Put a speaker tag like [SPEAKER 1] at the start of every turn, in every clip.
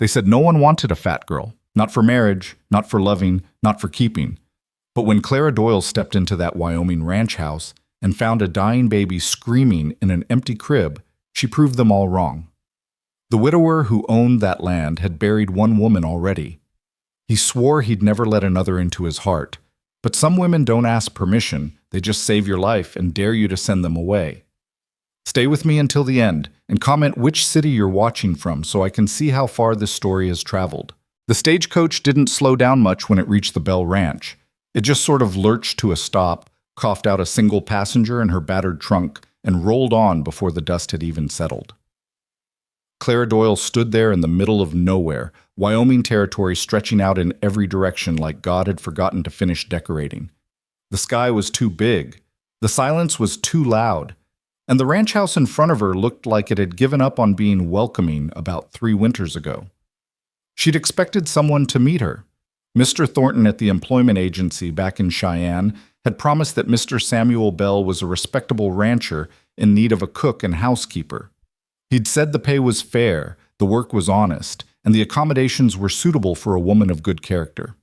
[SPEAKER 1] They said no one wanted a fat girl. Not for marriage, not for loving, not for keeping. But when Clara Doyle stepped into that Wyoming ranch house and found a dying baby screaming in an empty crib, she proved them all wrong. The widower who owned that land had buried one woman already. He swore he'd never let another into his heart. But some women don't ask permission, they just save your life and dare you to send them away. Stay with me until the end and comment which city you're watching from so I can see how far this story has traveled. The stagecoach didn't slow down much when it reached the Bell Ranch. It just sort of lurched to a stop, coughed out a single passenger and her battered trunk, and rolled on before the dust had even settled. Clara Doyle stood there in the middle of nowhere, Wyoming territory stretching out in every direction like God had forgotten to finish decorating. The sky was too big, the silence was too loud, and the ranch house in front of her looked like it had given up on being welcoming about 3 winters ago. She'd expected someone to meet her. Mr. Thornton at the employment agency back in Cheyenne had promised that Mr. Samuel Bell was a respectable rancher in need of a cook and housekeeper. He'd said the pay was fair, the work was honest, and the accommodations were suitable for a woman of good character.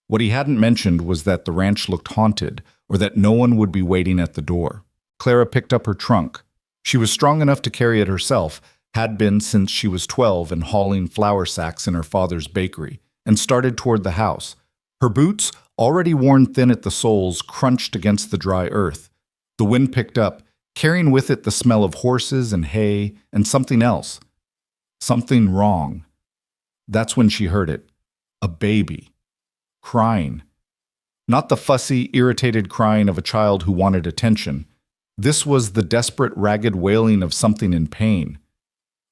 [SPEAKER 1] What he hadn't mentioned was that the ranch looked haunted, or that no one would be waiting at the door. Clara picked up her trunk. She was strong enough to carry it herself, had been since she was 12 and hauling flour sacks in her father's bakery, and started toward the house. Her boots, already worn thin at the soles, crunched against the dry earth. The wind picked up, carrying with it the smell of horses and hay and something else. Something wrong. That's when she heard it. A baby. Crying. Not the fussy, irritated crying of a child who wanted attention. This was the desperate, ragged wailing of something in pain.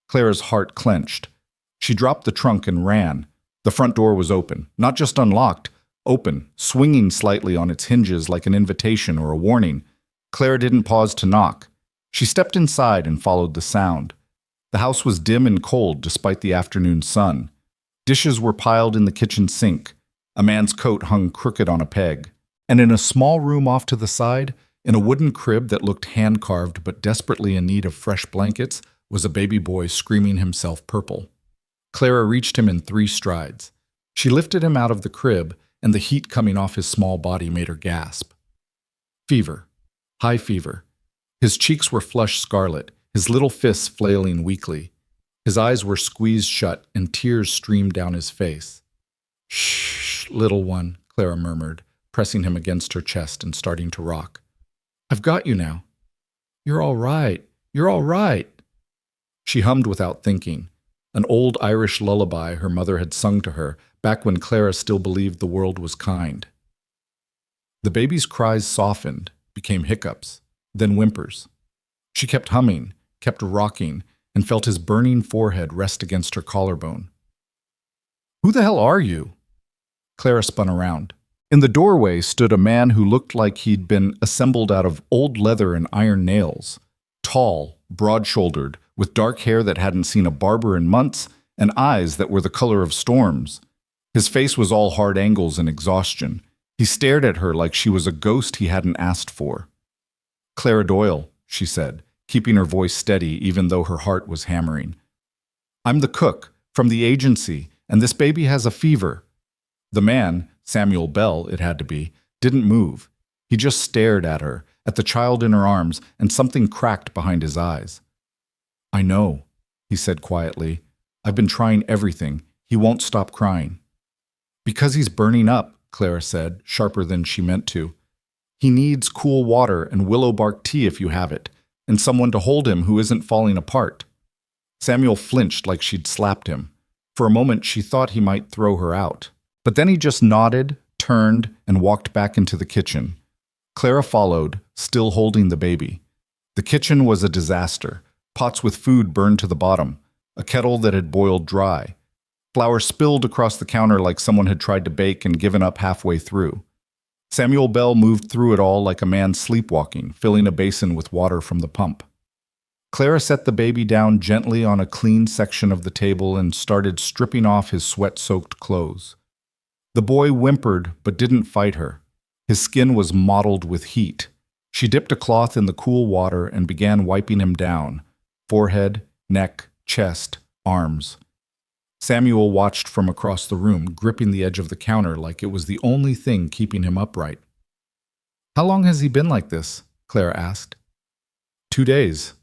[SPEAKER 1] Clara's heart clenched. She dropped the trunk and ran. The front door was open, not just unlocked, open, swinging slightly on its hinges like an invitation or a warning. Clara didn't pause to knock. She stepped inside and followed the sound. The house was dim and cold despite the afternoon sun. Dishes were piled in the kitchen sink. A man's coat hung crooked on a peg. And in a small room off to the side, in a wooden crib that looked hand-carved but desperately in need of fresh blankets, was a baby boy screaming himself purple. Clara reached him in 3 strides. She lifted him out of the crib, and the heat coming off his small body made her gasp. Fever. High fever. His cheeks were flushed scarlet, his little fists flailing weakly. His eyes were squeezed shut, and tears streamed down his face. "Shh, little one," Clara murmured, pressing him against her chest and starting to rock. "I've got you now. You're all right. You're all right." She hummed without thinking, an old Irish lullaby her mother had sung to her back when Clara still believed the world was kind. The baby's cries softened, became hiccups, then whimpers. She kept humming, kept rocking, and felt his burning forehead rest against her collarbone. "Who the hell are you?" Clara spun around. In the doorway stood a man who looked like he'd been assembled out of old leather and iron nails. Tall, broad-shouldered, with dark hair that hadn't seen a barber in months, and eyes that were the color of storms. His face was all hard angles and exhaustion. He stared at her like she was a ghost he hadn't asked for. "Clara Doyle," she said, keeping her voice steady even though her heart was hammering. "I'm the cook, from the agency, and this baby has a fever." The man, Samuel Bell, it had to be, didn't move. He just stared at her, at the child in her arms, and something cracked behind his eyes. "I know," he said quietly. "I've been trying everything. He won't stop crying." "Because he's burning up," Clara said, sharper than she meant to. "He needs cool water and willow bark tea if you have it, and someone to hold him who isn't falling apart." Samuel flinched like she'd slapped him. For a moment she thought he might throw her out. But then he just nodded, turned, and walked back into the kitchen. Clara followed, still holding the baby. The kitchen was a disaster. Pots with food burned to the bottom, a kettle that had boiled dry. Flour spilled across the counter like someone had tried to bake and given up halfway through. Samuel Bell moved through it all like a man sleepwalking, filling a basin with water from the pump. Clara set the baby down gently on a clean section of the table and started stripping off his sweat-soaked clothes. The boy whimpered but didn't fight her. His skin was mottled with heat. She dipped a cloth in the cool water and began wiping him down. Forehead, neck, chest, arms. Samuel watched from across the room, gripping the edge of the counter like it was the only thing keeping him upright. "How long has he been like this?" Clara asked. 2 days.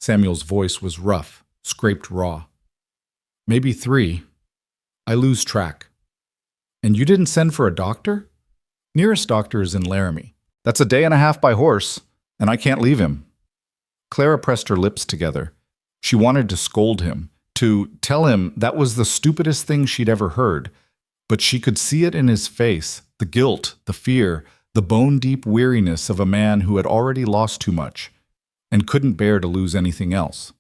[SPEAKER 1] Samuel's voice was rough, scraped raw. "Maybe 3. I lose track." "And you didn't send for a doctor?" "Nearest doctor is in Laramie. That's a day and a half by horse, and I can't leave him." Clara pressed her lips together. She wanted to scold him, to tell him that was the stupidest thing she'd ever heard, but she could see it in his face, the guilt, the fear, the bone-deep weariness of a man who had already lost too much and couldn't bear to lose anything else.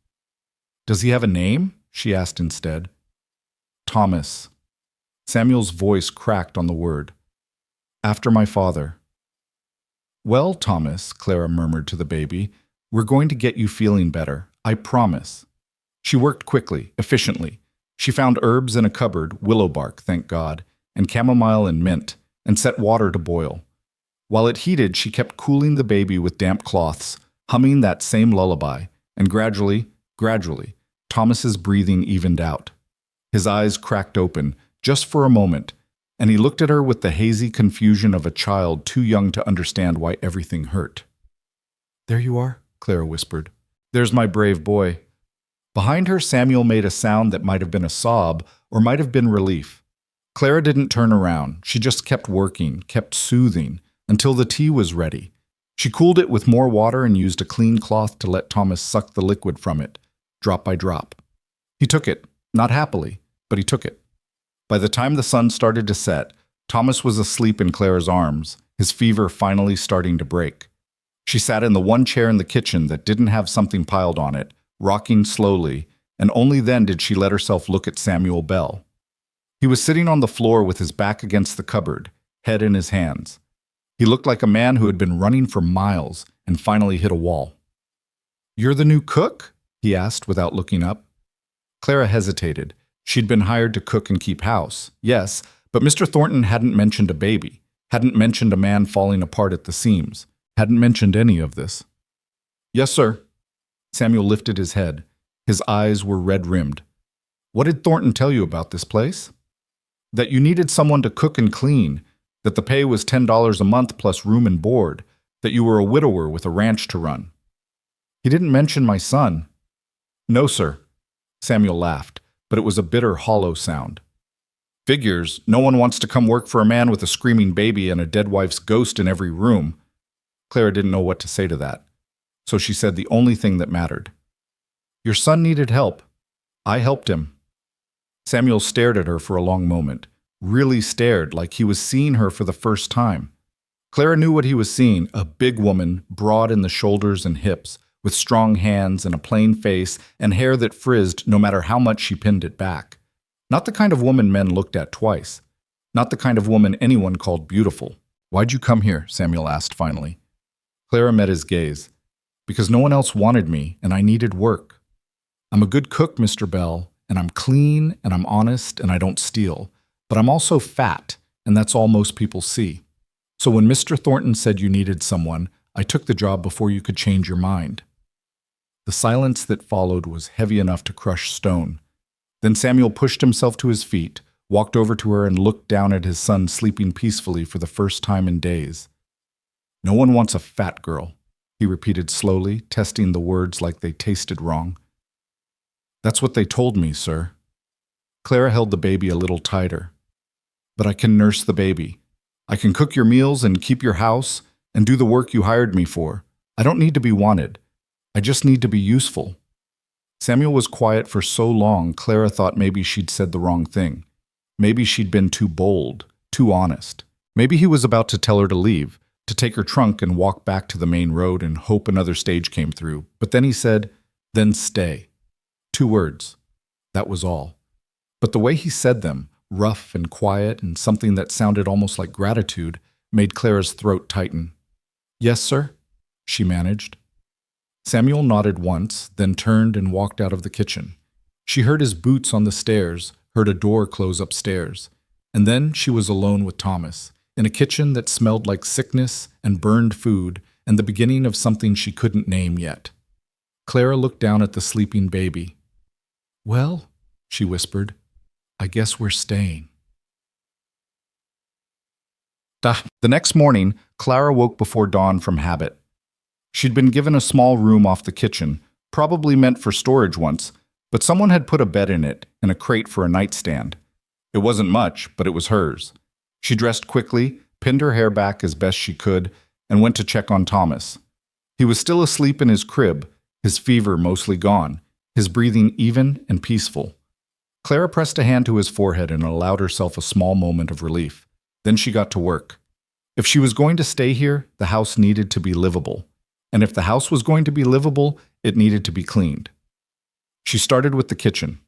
[SPEAKER 1] "Does he have a name?" she asked instead. "Thomas." Samuel's voice cracked on the word. "After my father." "Well, Thomas," Clara murmured to the baby, "we're going to get you feeling better. I promise." She worked quickly, efficiently. She found herbs in a cupboard, willow bark, thank God, and chamomile and mint, and set water to boil. While it heated, she kept cooling the baby with damp cloths, humming that same lullaby, and gradually, Thomas's breathing evened out. His eyes cracked open, just for a moment, and he looked at her with the hazy confusion of a child too young to understand why everything hurt. "There you are," Clara whispered. "There's my brave boy." Behind her, Samuel made a sound that might have been a sob or might have been relief. Clara didn't turn around. She just kept working, kept soothing, until the tea was ready. She cooled it with more water and used a clean cloth to let Thomas suck the liquid from it, drop by drop. He took it, not happily, but he took it. By the time the sun started to set, Thomas was asleep in Clara's arms, his fever finally starting to break. She sat in the one chair in the kitchen that didn't have something piled on it, rocking slowly, and only then did she let herself look at Samuel Bell. He was sitting on the floor with his back against the cupboard, head in his hands. He looked like a man who had been running for miles and finally hit a wall. "You're the new cook?" he asked without looking up. Clara hesitated. She'd been hired to cook and keep house, yes, but Mr. Thornton hadn't mentioned a baby, hadn't mentioned a man falling apart at the seams, hadn't mentioned any of this. "Yes, sir." Samuel lifted his head. His eyes were red-rimmed. "What did Thornton tell you about this place?" "That you needed someone to cook and clean, that the pay was $10 a month plus room and board, that you were a widower with a ranch to run." "He didn't mention my son." "No, sir." Samuel laughed, but it was a bitter, hollow sound. "Figures, no one wants to come work for a man with a screaming baby and a dead wife's ghost in every room." Clara didn't know what to say to that, so she said the only thing that mattered. "Your son needed help. I helped him." Samuel stared at her for a long moment, really stared like he was seeing her for the first time. Clara knew what he was seeing, a big woman, broad in the shoulders and hips, with strong hands and a plain face and hair that frizzed no matter how much she pinned it back. Not the kind of woman men looked at twice. Not the kind of woman anyone called beautiful. "Why'd you come here?" Samuel asked finally. Clara met his gaze. "Because no one else wanted me, and I needed work. I'm a good cook, Mr. Bell, and I'm clean, and I'm honest, and I don't steal. But I'm also fat, and that's all most people see. So when Mr. Thornton said you needed someone, I took the job before you could change your mind." The silence that followed was heavy enough to crush stone. Then Samuel pushed himself to his feet, walked over to her and looked down at his son sleeping peacefully for the first time in days. "No one wants a fat girl," he repeated slowly, testing the words like they tasted wrong. "That's what they told me, sir." Clara held the baby a little tighter. "But I can nurse the baby. I can cook your meals and keep your house and do the work you hired me for. I don't need to be wanted. I just need to be useful." Samuel was quiet for so long, Clara thought maybe she'd said the wrong thing. Maybe she'd been too bold, too honest. Maybe he was about to tell her to leave, to take her trunk and walk back to the main road and hope another stage came through. But then he said, "Then stay." 2 words. That was all. But the way he said them, rough and quiet and something that sounded almost like gratitude, made Clara's throat tighten. "Yes, sir," she managed. Samuel nodded once, then turned and walked out of the kitchen. She heard his boots on the stairs, heard a door close upstairs. And then she was alone with Thomas, in a kitchen that smelled like sickness and burned food and the beginning of something she couldn't name yet. Clara looked down at the sleeping baby. "Well," she whispered. I guess we're staying. The next morning, Clara woke before dawn from habit. She'd been given a small room off the kitchen, probably meant for storage once, but someone had put a bed in it and a crate for a nightstand. It wasn't much, but it was hers. She dressed quickly, pinned her hair back as best she could, and went to check on Thomas. He was still asleep in his crib, his fever mostly gone, his breathing even and peaceful. Clara pressed a hand to his forehead and allowed herself a small moment of relief. Then she got to work. If she was going to stay here, the house needed to be livable. And if the house was going to be livable, it needed to be cleaned. She started with the kitchen,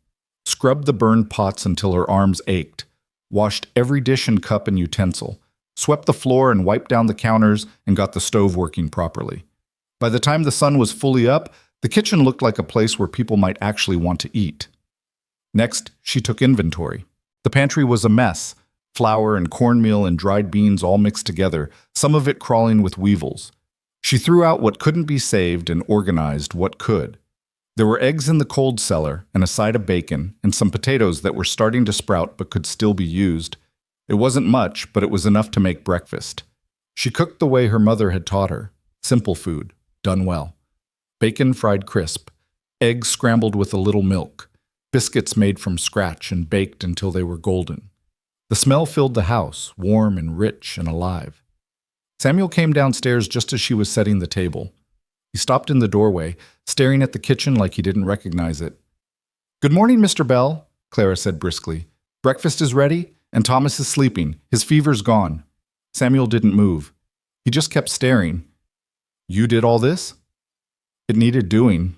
[SPEAKER 1] scrubbed the burned pots until her arms ached, washed every dish and cup and utensil, swept the floor and wiped down the counters and got the stove working properly. By the time the sun was fully up, the kitchen looked like a place where people might actually want to eat. Next, she took inventory. The pantry was a mess, flour and cornmeal and dried beans all mixed together, some of it crawling with weevils. She threw out what couldn't be saved and organized what could. There were eggs in the cold cellar and a side of bacon and some potatoes that were starting to sprout but could still be used. It wasn't much, but it was enough to make breakfast. She cooked the way her mother had taught her. Simple food, done well. Bacon fried crisp, eggs scrambled with a little milk, biscuits made from scratch and baked until they were golden. The smell filled the house, warm and rich and alive. Samuel came downstairs just as she was setting the table. He stopped in the doorway, staring at the kitchen like he didn't recognize it. "Good morning, Mr. Bell," Clara said briskly. "Breakfast is ready, and Thomas is sleeping. His fever's gone." Samuel didn't move. He just kept staring. "You did all this?" It needed doing.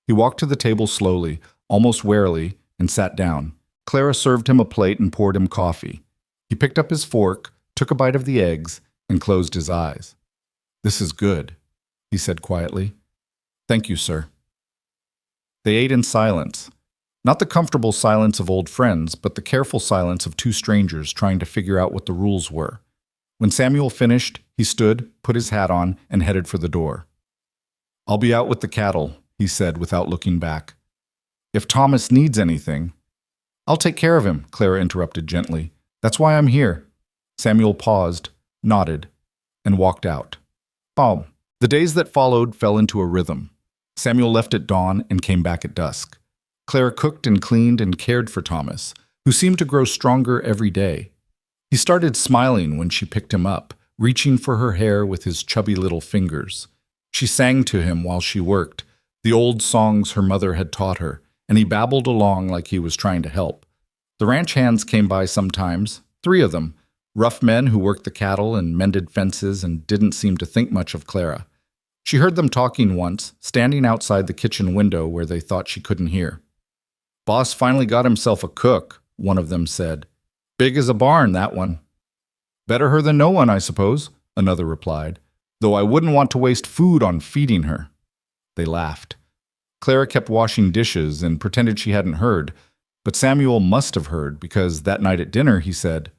[SPEAKER 1] He walked to the table slowly, almost warily, and sat down. Clara served him a plate and poured him coffee. He picked up his fork, took a bite of the eggs, and closed his eyes. "This is good," he said quietly. "Thank you, sir." They ate in silence. Not the comfortable silence of old friends, but the careful silence of two strangers trying to figure out what the rules were. When Samuel finished, he stood, put his hat on, and headed for the door. "I'll be out with the cattle," he said without looking back. "If Thomas needs anything—" "I'll take care of him," Clara interrupted gently. "That's why I'm here." Samuel paused, nodded, and walked out. Boom. The days that followed fell into a rhythm. Samuel left at dawn and came back at dusk. Clara cooked and cleaned and cared for Thomas, who seemed to grow stronger every day. He started smiling when she picked him up, reaching for her hair with his chubby little fingers. She sang to him while she worked, the old songs her mother had taught her, and he babbled along like he was trying to help. The ranch hands came by sometimes, 3 of them, rough men who worked the cattle and mended fences and didn't seem to think much of Clara. She heard them talking once, standing outside the kitchen window where they thought she couldn't hear. "Boss finally got himself a cook," one of them said. "Big as a barn, that one." "Better her than no one, I suppose," another replied, "though I wouldn't want to waste food on feeding her." They laughed. Clara kept washing dishes and pretended she hadn't heard, but Samuel must have heard because that night at dinner he said,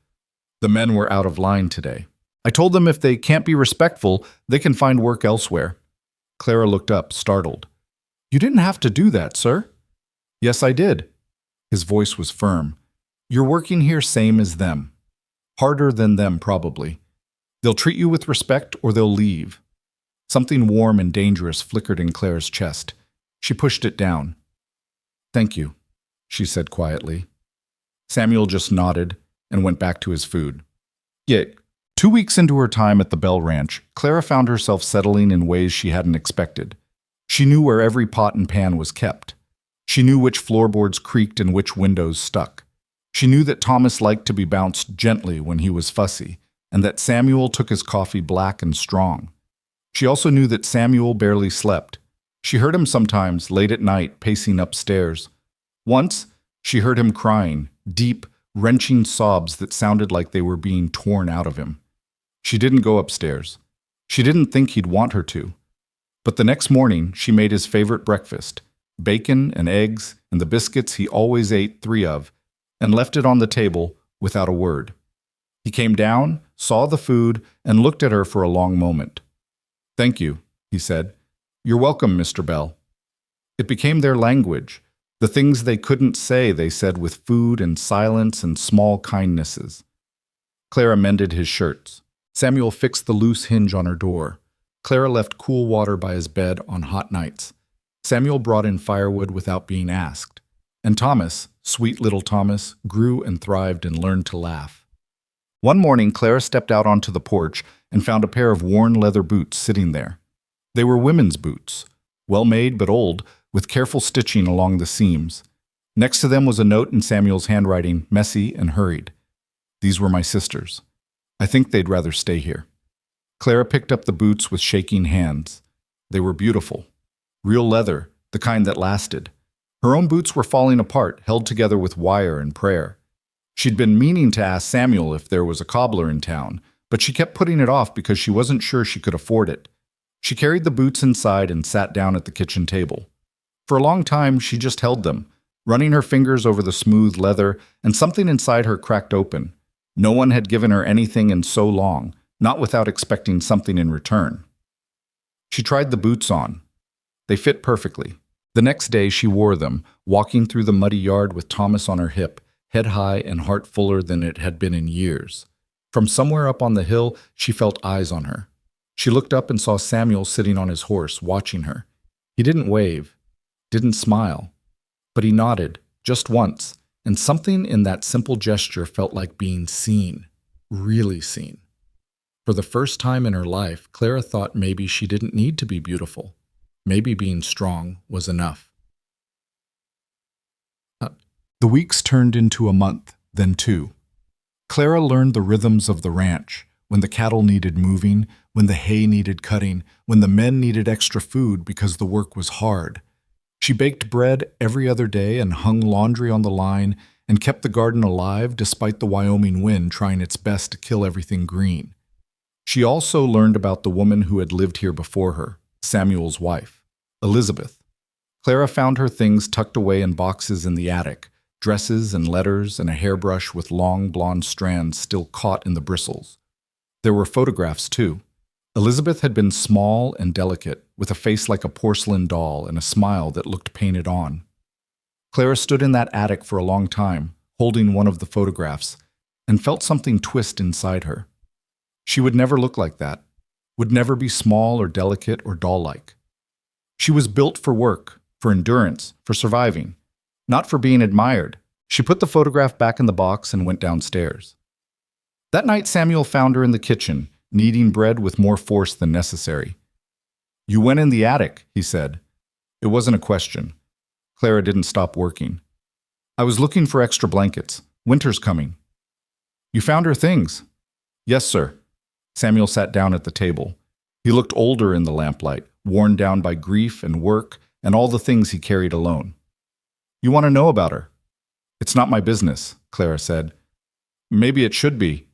[SPEAKER 1] "The men were out of line today. I told them if they can't be respectful, they can find work elsewhere." Clara looked up, startled. "You didn't have to do that, sir." "Yes, I did." His voice was firm. "You're working here same as them. Harder than them, probably. They'll treat you with respect or they'll leave." Something warm and dangerous flickered in Clara's chest. She pushed it down. "Thank you," she said quietly. Samuel just nodded and went back to his food. Yet, 2 weeks into her time at the Bell Ranch, Clara found herself settling in ways she hadn't expected. She knew where every pot and pan was kept. She knew which floorboards creaked and which windows stuck. She knew that Thomas liked to be bounced gently when he was fussy, and that Samuel took his coffee black and strong. She also knew that Samuel barely slept. She heard him sometimes, late at night, pacing upstairs. Once, she heard him crying, deep, wrenching sobs that sounded like they were being torn out of him. She didn't go upstairs. She didn't think he'd want her to. But the next morning, she made his favorite breakfast, bacon and eggs and the biscuits he always ate 3 of, and left it on the table without a word. He came down, saw the food, and looked at her for a long moment. "Thank you," he said. "You're welcome, Mr. Bell." It became their language, The things they couldn't say, they said with food and silence and small kindnesses. Clara mended his shirts. Samuel fixed the loose hinge on her door. Clara left cool water by his bed on hot nights. Samuel brought in firewood without being asked. And Thomas, sweet little Thomas, grew and thrived and learned to laugh. One morning, Clara stepped out onto the porch and found a pair of worn leather boots sitting there. They were women's boots, well made but old, with careful stitching along the seams. Next to them was a note in Samuel's handwriting, messy and hurried. These were my sisters. I think they'd rather stay here. Clara picked up the boots with shaking hands. They were beautiful. Real leather, the kind that lasted. Her own boots were falling apart, held together with wire and prayer. She'd been meaning to ask Samuel if there was a cobbler in town, but she kept putting it off because she wasn't sure she could afford it. She carried the boots inside and sat down at the kitchen table. For a long time, she just held them, running her fingers over the smooth leather, and something inside her cracked open. No one had given her anything in so long, not without expecting something in return. She tried the boots on. They fit perfectly. The next day she wore them, walking through the muddy yard with Thomas on her hip, head high and heart fuller than it had been in years. From somewhere up on the hill, she felt eyes on her. She looked up and saw Samuel sitting on his horse, watching her. He didn't wave, didn't smile, but he nodded, just once, and something in that simple gesture felt like being seen, really seen. For the first time in her life, Clara thought maybe she didn't need to be beautiful. Maybe being strong was enough. The weeks turned into a month, then 2. Clara learned the rhythms of the ranch, when the cattle needed moving, when the hay needed cutting, when the men needed extra food because the work was hard. She baked bread every other day and hung laundry on the line and kept the garden alive despite the Wyoming wind trying its best to kill everything green. She also learned about the woman who had lived here before her, Samuel's wife, Elizabeth. Clara found her things tucked away in boxes in the attic, dresses and letters and a hairbrush with long blonde strands still caught in the bristles. There were photographs, too. Elizabeth had been small and delicate, with a face like a porcelain doll and a smile that looked painted on. Clara stood in that attic for a long time, holding one of the photographs, and felt something twist inside her. She would never look like that, would never be small or delicate or doll-like. She was built for work, for endurance, for surviving, not for being admired. She put the photograph back in the box and went downstairs. That night, Samuel found her in the kitchen, kneading bread with more force than necessary. "You went in the attic," he said. It wasn't a question. Clara didn't stop working. "I was looking for extra blankets. Winter's coming." "You found her things?" "Yes, sir." Samuel sat down at the table. He looked older in the lamplight, worn down by grief and work and all the things he carried alone. "You want to know about her?" "It's not my business," Clara said. "Maybe it should be."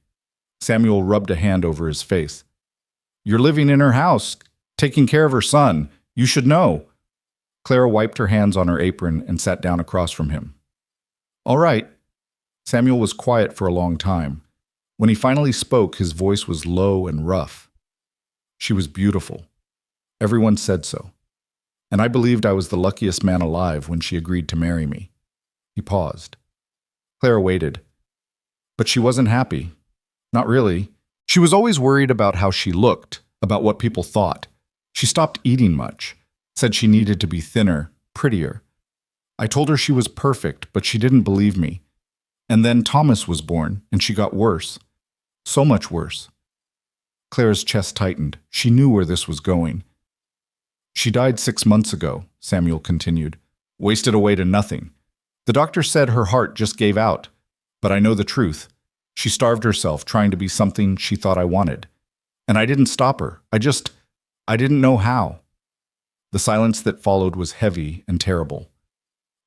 [SPEAKER 1] Samuel rubbed a hand over his face. "You're living in her house, taking care of her son. You should know." Clara wiped her hands on her apron and sat down across from him. "All right." Samuel was quiet for a long time. When he finally spoke, his voice was low and rough. "She was beautiful. Everyone said so. And I believed I was the luckiest man alive when she agreed to marry me." He paused. Clara waited. But she wasn't happy. Not really. She was always worried about how she looked, about what people thought. She stopped eating much, said she needed to be thinner, prettier. I told her she was perfect, but she didn't believe me. And then Thomas was born, and she got worse. So much worse. Clara's chest tightened. She knew where this was going. "She died 6 months ago," Samuel continued. "Wasted away to nothing. The doctor said her heart just gave out. But I know the truth. She starved herself trying to be something she thought I wanted. And I didn't stop her. I didn't know how." The silence that followed was heavy and terrible.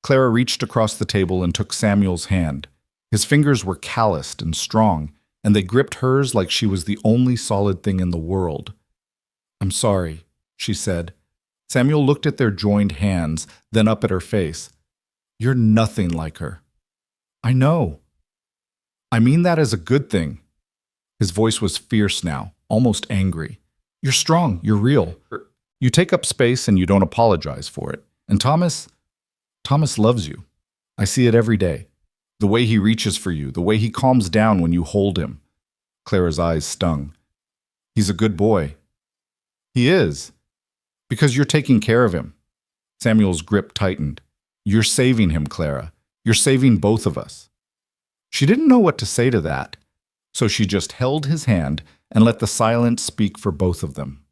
[SPEAKER 1] Clara reached across the table and took Samuel's hand. His fingers were calloused and strong, and they gripped hers like she was the only solid thing in the world. "I'm sorry," she said. Samuel looked at their joined hands, then up at her face. "You're nothing like her." "I know. I mean that as a good thing." His voice was fierce now, almost angry. "You're strong, you're real. You take up space and you don't apologize for it. And Thomas, Thomas loves you. I see it every day. The way he reaches for you, the way he calms down when you hold him. Clara's eyes stung. He's a good boy. He is. Because you're taking care of him. Samuel's grip tightened. You're saving him, Clara. You're saving both of us. She didn't know what to say to that, so she just held his hand and let the silence speak for both of them.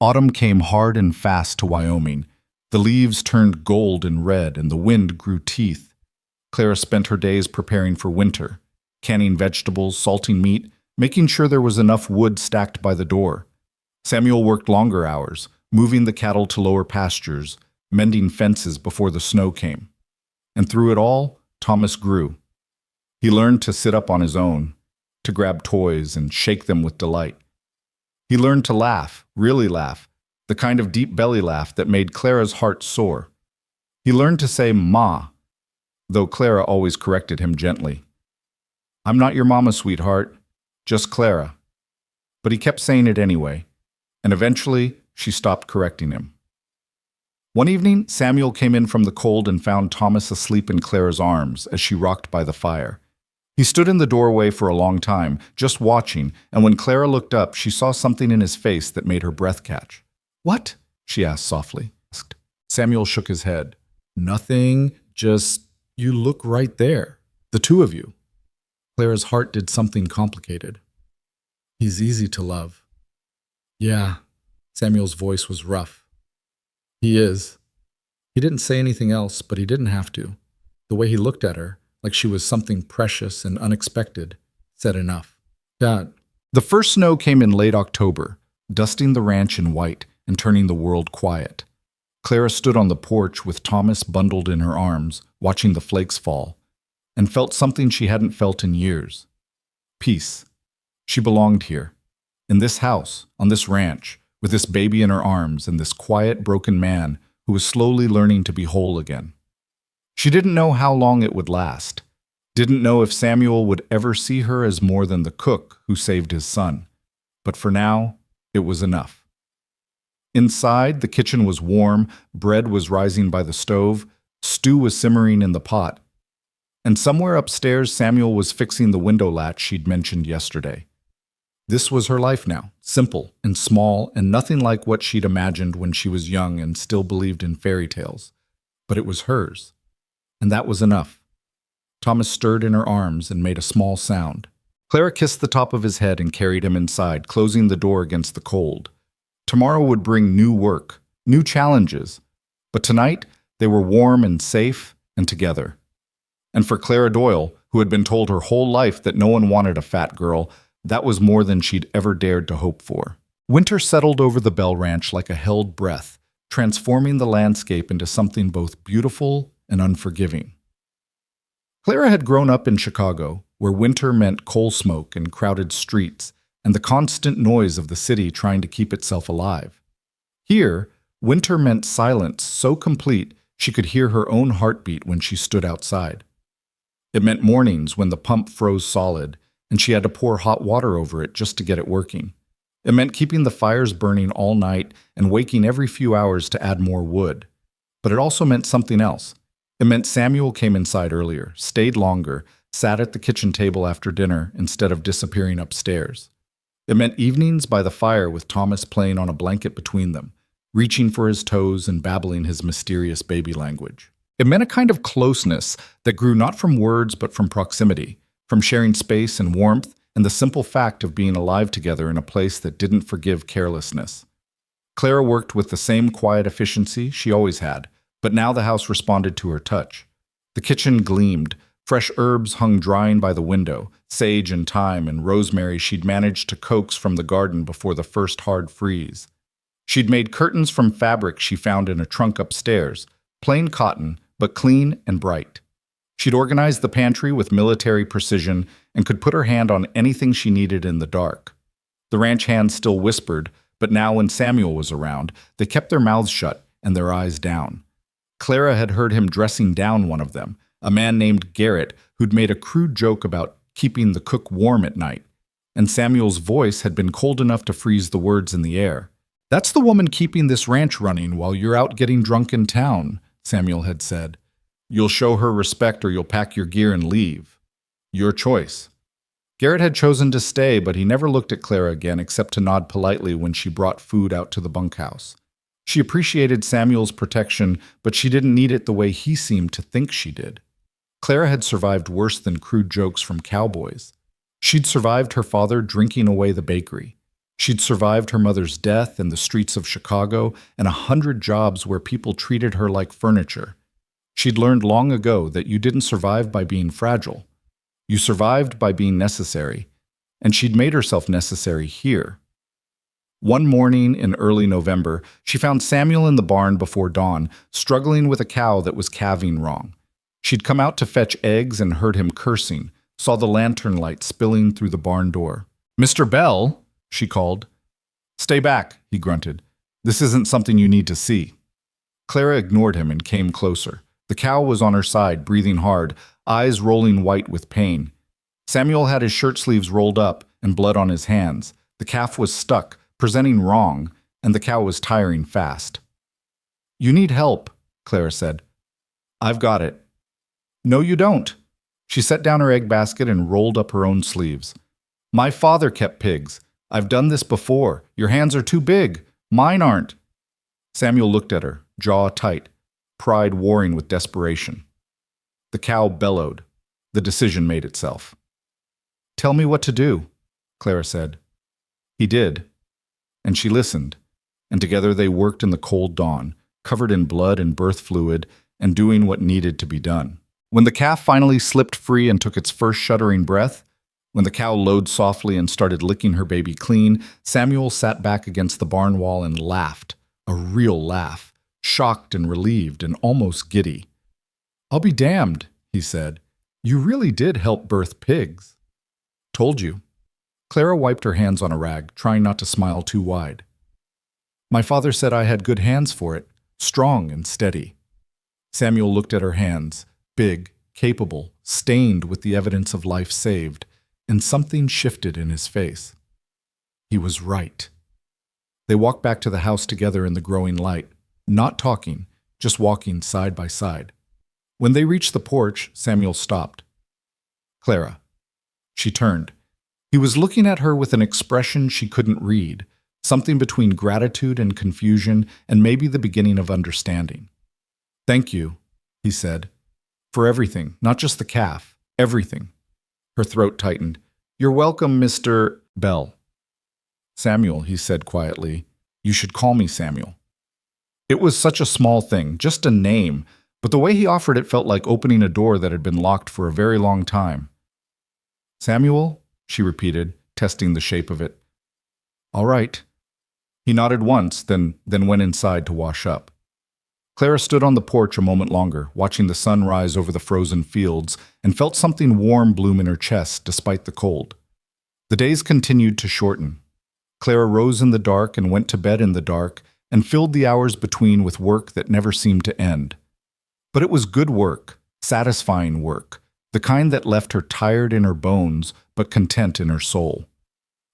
[SPEAKER 1] Autumn came hard and fast to Wyoming. The leaves turned gold and red, and the wind grew teeth. Clara spent her days preparing for winter, canning vegetables, salting meat, making sure there was enough wood stacked by the door. Samuel worked longer hours, moving the cattle to lower pastures, mending fences before the snow came. And through it all, Thomas grew. He learned to sit up on his own, to grab toys and shake them with delight. He learned to laugh, really laugh, the kind of deep belly laugh that made Clara's heart soar. He learned to say "Ma," though Clara always corrected him gently. "I'm not your mama, sweetheart, just Clara." But he kept saying it anyway, and eventually she stopped correcting him. One evening, Samuel came in from the cold and found Thomas asleep in Clara's arms as she rocked by the fire. He stood in the doorway for a long time, just watching, and when Clara looked up, she saw something in his face that made her breath catch. "What?" she asked softly. Samuel shook his head. "Nothing, just you look right there, the two of you." Clara's heart did something complicated. "He's easy to love." "Yeah," Samuel's voice was rough. "He is." He didn't say anything else, but he didn't have to. The way he looked at her, like she was something precious and unexpected, said enough. "Dad." The first snow came in late October, dusting the ranch in white and turning the world quiet. Clara stood on the porch with Thomas bundled in her arms, watching the flakes fall, and felt something she hadn't felt in years. Peace. She belonged here, in this house, on this ranch, with this baby in her arms and this quiet, broken man who was slowly learning to be whole again. She didn't know how long it would last, didn't know if Samuel would ever see her as more than the cook who saved his son. But for now, it was enough. Inside, the kitchen was warm, bread was rising by the stove, stew was simmering in the pot, and somewhere upstairs Samuel was fixing the window latch she'd mentioned yesterday. This was her life now, simple and small and nothing like what she'd imagined when she was young and still believed in fairy tales. But it was hers. And that was enough. Thomas stirred in her arms and made a small sound. Clara kissed the top of his head and carried him inside, closing the door against the cold. Tomorrow would bring new work, new challenges. But tonight, they were warm and safe and together. And for Clara Doyle, who had been told her whole life that no one wanted a fat girl, that was more than she'd ever dared to hope for. Winter settled over the Bell Ranch like a held breath, transforming the landscape into something both beautiful and unforgiving. Clara had grown up in Chicago, where winter meant coal smoke and crowded streets, and the constant noise of the city trying to keep itself alive. Here, winter meant silence so complete she could hear her own heartbeat when she stood outside. It meant mornings when the pump froze solid, and she had to pour hot water over it just to get it working. It meant keeping the fires burning all night and waking every few hours to add more wood. But it also meant something else. It meant Samuel came inside earlier, stayed longer, sat at the kitchen table after dinner instead of disappearing upstairs. It meant evenings by the fire with Thomas playing on a blanket between them, reaching for his toes and babbling his mysterious baby language. It meant a kind of closeness that grew not from words but from proximity, from sharing space and warmth and the simple fact of being alive together in a place that didn't forgive carelessness. Clara worked with the same quiet efficiency she always had, but now the house responded to her touch. The kitchen gleamed, fresh herbs hung drying by the window, sage and thyme and rosemary she'd managed to coax from the garden before the first hard freeze. She'd made curtains from fabric she found in a trunk upstairs, plain cotton, but clean and bright. She'd organized the pantry with military precision and could put her hand on anything she needed in the dark. The ranch hands still whispered, but now when Samuel was around, they kept their mouths shut and their eyes down. Clara had heard him dressing down one of them, a man named Garrett who'd made a crude joke about keeping the cook warm at night, and Samuel's voice had been cold enough to freeze the words in the air. "That's the woman keeping this ranch running while you're out getting drunk in town," Samuel had said. You'll show her respect or you'll pack your gear and leave. Your choice. Garrett had chosen to stay, but he never looked at Clara again except to nod politely when she brought food out to the bunkhouse. She appreciated Samuel's protection, but she didn't need it the way he seemed to think she did. Clara had survived worse than crude jokes from cowboys. She'd survived her father drinking away the bakery. She'd survived her mother's death in the streets of Chicago and 100 jobs where people treated her like furniture. She'd learned long ago that you didn't survive by being fragile. You survived by being necessary, and she'd made herself necessary here. One morning in early November, she found Samuel in the barn before dawn, struggling with a cow that was calving wrong. She'd come out to fetch eggs and heard him cursing, saw the lantern light spilling through the barn door. "Mr. Bell," she called. "Stay back," he grunted. "This isn't something you need to see." Clara ignored him and came closer. The cow was on her side, breathing hard, eyes rolling white with pain. Samuel had his shirt sleeves rolled up and blood on his hands. The calf was stuck, presenting wrong, and the cow was tiring fast. "You need help," Clara said. "I've got it." "No, you don't." She set down her egg basket and rolled up her own sleeves. "My father kept pigs. I've done this before. Your hands are too big. Mine aren't." Samuel looked at her, jaw tight, pride warring with desperation. The cow bellowed. The decision made itself. "Tell me what to do," Clara said. He did, and she listened, and together they worked in the cold dawn, covered in blood and birth fluid, and doing what needed to be done. When the calf finally slipped free and took its first shuddering breath, when the cow lowed softly and started licking her baby clean, Samuel sat back against the barn wall and laughed, a real laugh, shocked and relieved and almost giddy. "I'll be damned," he said. "You really did help birth pigs." "Told you." Clara wiped her hands on a rag, trying not to smile too wide. "My father said I had good hands for it, strong and steady." Samuel looked at her hands, big, capable, stained with the evidence of life saved, and something shifted in his face. He was right. They walked back to the house together in the growing light, not talking, just walking side by side. When they reached the porch, Samuel stopped. "Clara." She turned. He was looking at her with an expression she couldn't read, something between gratitude and confusion and maybe the beginning of understanding. "Thank you," he said, "for everything, not just the calf, everything." Her throat tightened. "You're welcome, Mr. Bell." "Samuel," he said quietly. "You should call me Samuel." It was such a small thing, just a name, but the way he offered it felt like opening a door that had been locked for a very long time. "Samuel?" she repeated, testing the shape of it. "All right." He nodded once, then went inside to wash up. Clara stood on the porch a moment longer, watching the sun rise over the frozen fields, and felt something warm bloom in her chest despite the cold. The days continued to shorten. Clara rose in the dark and went to bed in the dark, and filled the hours between with work that never seemed to end. But it was good work, satisfying work, the kind that left her tired in her bones but content in her soul.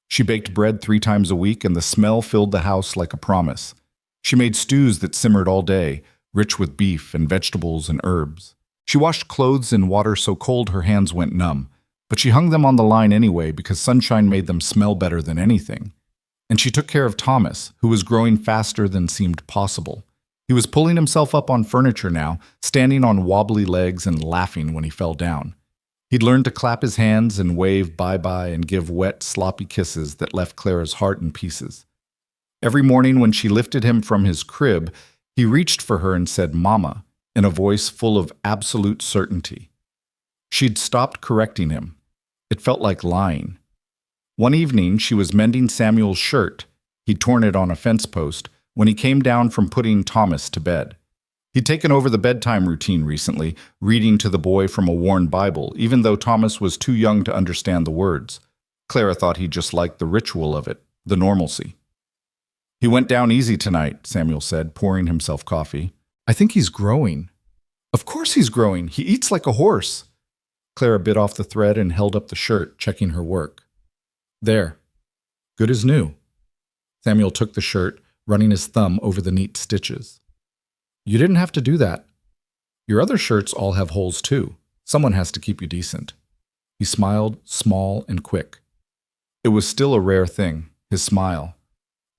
[SPEAKER 1] She baked bread 3 times a week, and the smell filled the house like a promise. She made stews that simmered all day, rich with beef and vegetables and herbs. She washed clothes in water so cold her hands went numb, but she hung them on the line anyway because sunshine made them smell better than anything. And she took care of Thomas, who was growing faster than seemed possible. He was pulling himself up on furniture now, standing on wobbly legs and laughing when he fell down. He'd learned to clap his hands and wave bye-bye and give wet, sloppy kisses that left Clara's heart in pieces. Every morning when she lifted him from his crib, he reached for her and said, "Mama," in a voice full of absolute certainty. She'd stopped correcting him. It felt like lying. One evening, she was mending Samuel's shirt. He'd torn it on a fence post when he came down from putting Thomas to bed. He'd taken over the bedtime routine recently, reading to the boy from a worn Bible, even though Thomas was too young to understand the words. Clara thought he just liked the ritual of it, the normalcy. "He went down easy tonight," Samuel said, pouring himself coffee. "I think he's growing." "Of course he's growing. He eats like a horse." Clara bit off the thread and held up the shirt, checking her work. "There. Good as new." Samuel took the shirt, running his thumb over the neat stitches. "You didn't have to do that." Your other shirts all have holes too. Someone has to keep you decent. He smiled, small and quick. It was still a rare thing, his smile,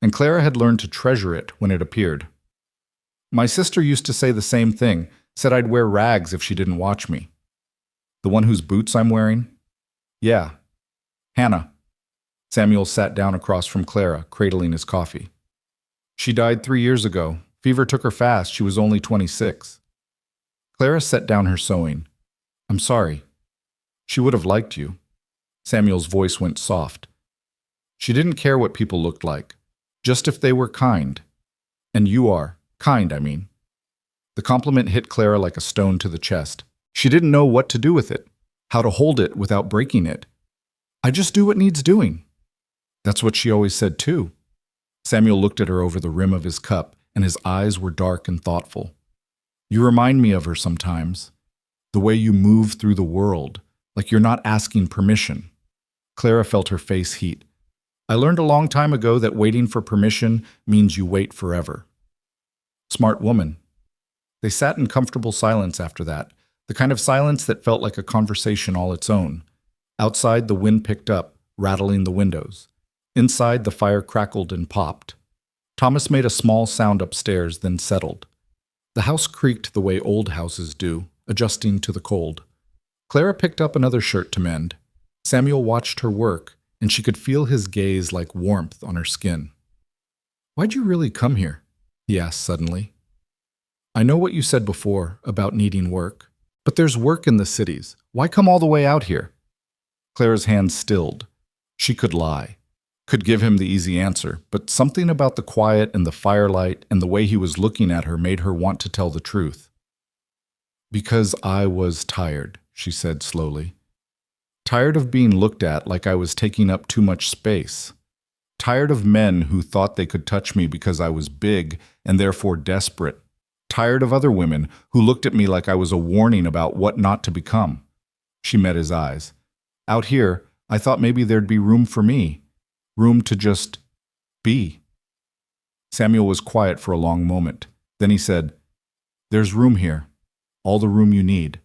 [SPEAKER 1] and Clara had learned to treasure it when it appeared. My sister used to say the same thing, said I'd wear rags if she didn't watch me. The one whose boots I'm wearing? Yeah. Hannah. Samuel sat down across from Clara, cradling his coffee. She died 3 years ago. Fever took her fast. She was only 26. Clara set down her sewing. I'm sorry. She would have liked you. Samuel's voice went soft. She didn't care what people looked like, just if they were kind. And you are. Kind, I mean. The compliment hit Clara like a stone to the chest. She didn't know what to do with it, how to hold it without breaking it. I just do what needs doing. That's what she always said too. Samuel looked at her over the rim of his cup, and his eyes were dark and thoughtful. You remind me of her sometimes. The way you move through the world, like you're not asking permission. Clara felt her face heat. I learned a long time ago that waiting for permission means you wait forever. Smart woman. They sat in comfortable silence after that, the kind of silence that felt like a conversation all its own. Outside, the wind picked up, rattling the windows. Inside, the fire crackled and popped. Thomas made a small sound upstairs, then settled. The house creaked the way old houses do, adjusting to the cold. Clara picked up another shirt to mend. Samuel watched her work, and she could feel his gaze like warmth on her skin. Why'd you really come here? He asked suddenly. I know what you said before about needing work, but there's work in the cities. Why come all the way out here? Clara's hands stilled. She could lie, could give him the easy answer, but something about the quiet and the firelight and the way he was looking at her made her want to tell the truth. Because I was tired, she said slowly. Tired of being looked at like I was taking up too much space. Tired of men who thought they could touch me because I was big and therefore desperate. Tired of other women who looked at me like I was a warning about what not to become. She met his eyes. Out here, I thought maybe there'd be room for me. Room to just be. Samuel was quiet for a long moment. Then he said, There's room here. All the room you need.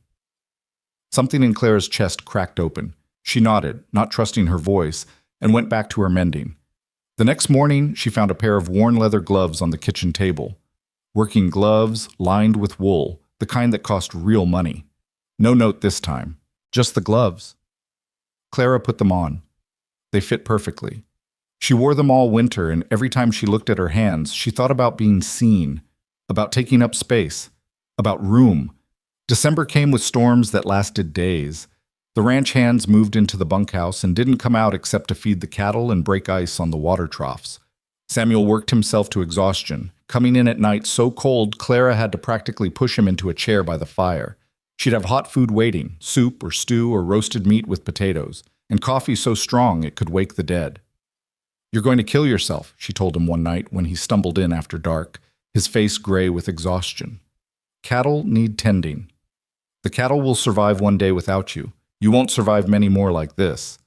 [SPEAKER 1] Something in Clara's chest cracked open. She nodded, not trusting her voice, and went back to her mending. The next morning, she found a pair of worn leather gloves on the kitchen table. Working gloves, lined with wool, the kind that cost real money. No note this time, just the gloves. Clara put them on. They fit perfectly. She wore them all winter, and every time she looked at her hands, she thought about being seen, about taking up space, about room. December came with storms that lasted days. The ranch hands moved into the bunkhouse and didn't come out except to feed the cattle and break ice on the water troughs. Samuel worked himself to exhaustion. Coming in at night so cold, Clara had to practically push him into a chair by the fire. She'd have hot food waiting, soup or stew or roasted meat with potatoes, and coffee so strong it could wake the dead. You're going to kill yourself, she told him one night when he stumbled in after dark, his face gray with exhaustion. Cattle need tending. The cattle will survive one day without you. You won't survive many more like this.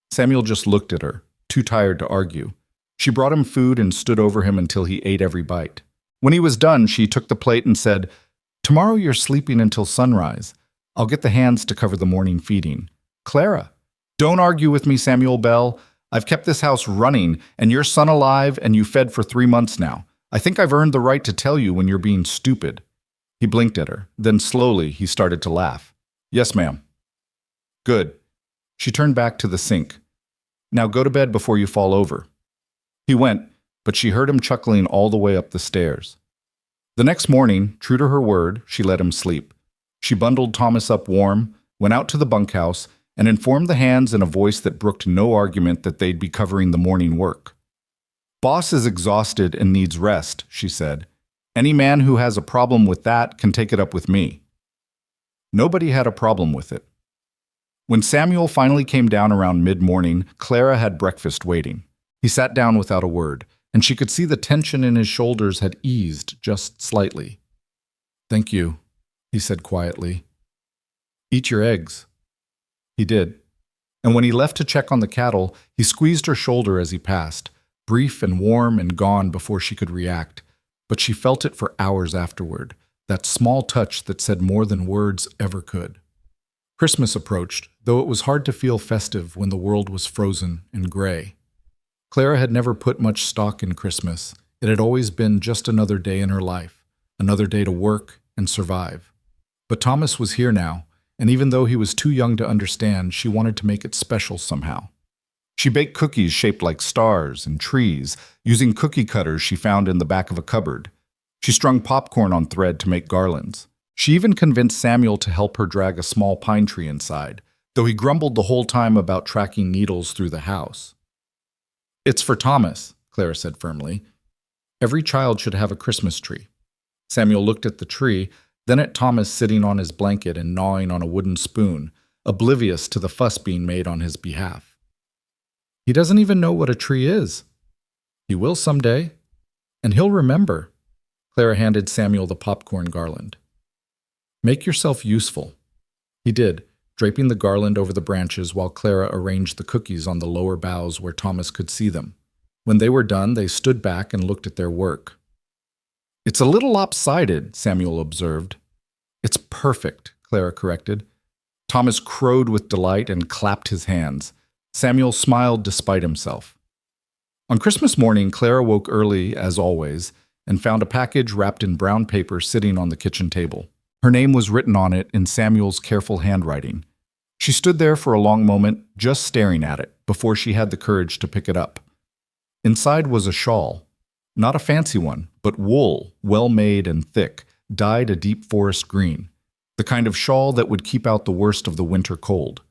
[SPEAKER 1] Samuel just looked at her, too tired to argue. She brought him food and stood over him until he ate every bite. When he was done, she took the plate and said, Tomorrow you're sleeping until sunrise. I'll get the hands to cover the morning feeding. Clara, don't argue with me, Samuel Bell. I've kept this house running, and your son alive, and you fed for 3 months now. I think I've earned the right to tell you when you're being stupid. He blinked at her. Then slowly he started to laugh. Yes, ma'am. Good. She turned back to the sink. Now go to bed before you fall over. He went, but she heard him chuckling all the way up the stairs. The next morning, true to her word, she let him sleep. She bundled Thomas up warm, went out to the bunkhouse, and informed the hands in a voice that brooked no argument that they'd be covering the morning work. Boss is exhausted and needs rest, she said. Any man who has a problem with that can take it up with me. Nobody had a problem with it. When Samuel finally came down around mid-morning, Clara had breakfast waiting. He sat down without a word, and she could see the tension in his shoulders had eased just slightly. Thank you, he said quietly. Eat your eggs. He did. And when he left to check on the cattle, he squeezed her shoulder as he passed, brief and warm and gone before she could react. But she felt it for hours afterward, that small touch that said more than words ever could. Christmas approached, though it was hard to feel festive when the world was frozen and gray. Clara had never put much stock in Christmas. It had always been just another day in her life, another day to work and survive. But Thomas was here now, and even though he was too young to understand, she wanted to make it special somehow. She baked cookies shaped like stars and trees, using cookie cutters she found in the back of a cupboard. She strung popcorn on thread to make garlands. She even convinced Samuel to help her drag a small pine tree inside, though he grumbled the whole time about tracking needles through the house. "It's for Thomas," Clara said firmly. "Every child should have a Christmas tree." Samuel looked at the tree, then at Thomas sitting on his blanket and gnawing on a wooden spoon, oblivious to the fuss being made on his behalf. "He doesn't even know what a tree is." "He will someday, and he'll remember." Clara handed Samuel the popcorn garland. "Make yourself useful." He did, draping the garland over the branches while Clara arranged the cookies on the lower boughs where Thomas could see them. When they were done, they stood back and looked at their work. "It's a little lopsided," Samuel observed. "It's perfect," Clara corrected. Thomas crowed with delight and clapped his hands. Samuel smiled despite himself. On Christmas morning, Clara woke early, as always, and found a package wrapped in brown paper sitting on the kitchen table. Her name was written on it in Samuel's careful handwriting. She stood there for a long moment, just staring at it, before she had the courage to pick it up. Inside was a shawl. Not a fancy one, but wool, well-made and thick, dyed a deep forest green. The kind of shawl that would keep out the worst of the winter cold.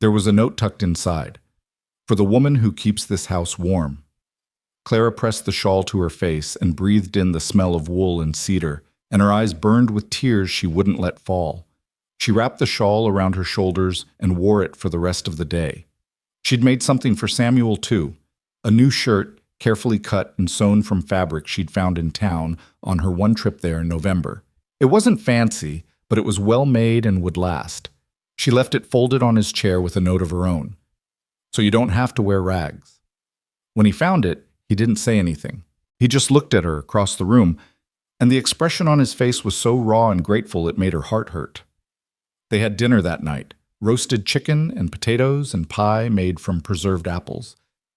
[SPEAKER 1] There was a note tucked inside. "For the woman who keeps this house warm." Clara pressed the shawl to her face and breathed in the smell of wool and cedar, and her eyes burned with tears she wouldn't let fall. She wrapped the shawl around her shoulders and wore it for the rest of the day. She'd made something for Samuel, too, a new shirt, carefully cut and sewn from fabric she'd found in town on her one trip there in November. It wasn't fancy, but it was well made and would last. She left it folded on his chair with a note of her own. "So you don't have to wear rags." When he found it, he didn't say anything. He just looked at her across the room, and the expression on his face was so raw and grateful it made her heart hurt. They had dinner that night, roasted chicken and potatoes and pie made from preserved apples,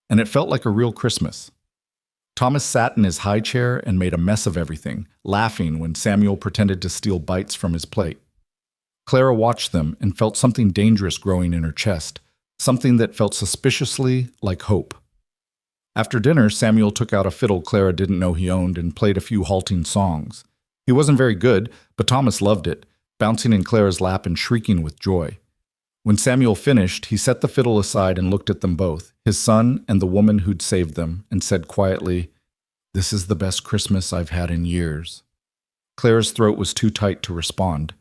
[SPEAKER 1] and it felt like a real Christmas. Thomas sat in his high chair and made a mess of everything, laughing when Samuel pretended to steal bites from his plate. Clara watched them and felt something dangerous growing in her chest, something that felt suspiciously like hope. After dinner, Samuel took out a fiddle Clara didn't know he owned and played a few halting songs. He wasn't very good, but Thomas loved it, bouncing in Clara's lap and shrieking with joy. When Samuel finished, he set the fiddle aside and looked at them both, his son and the woman who'd saved them, and said quietly, "This is the best Christmas I've had in years." Clara's throat was too tight to respond.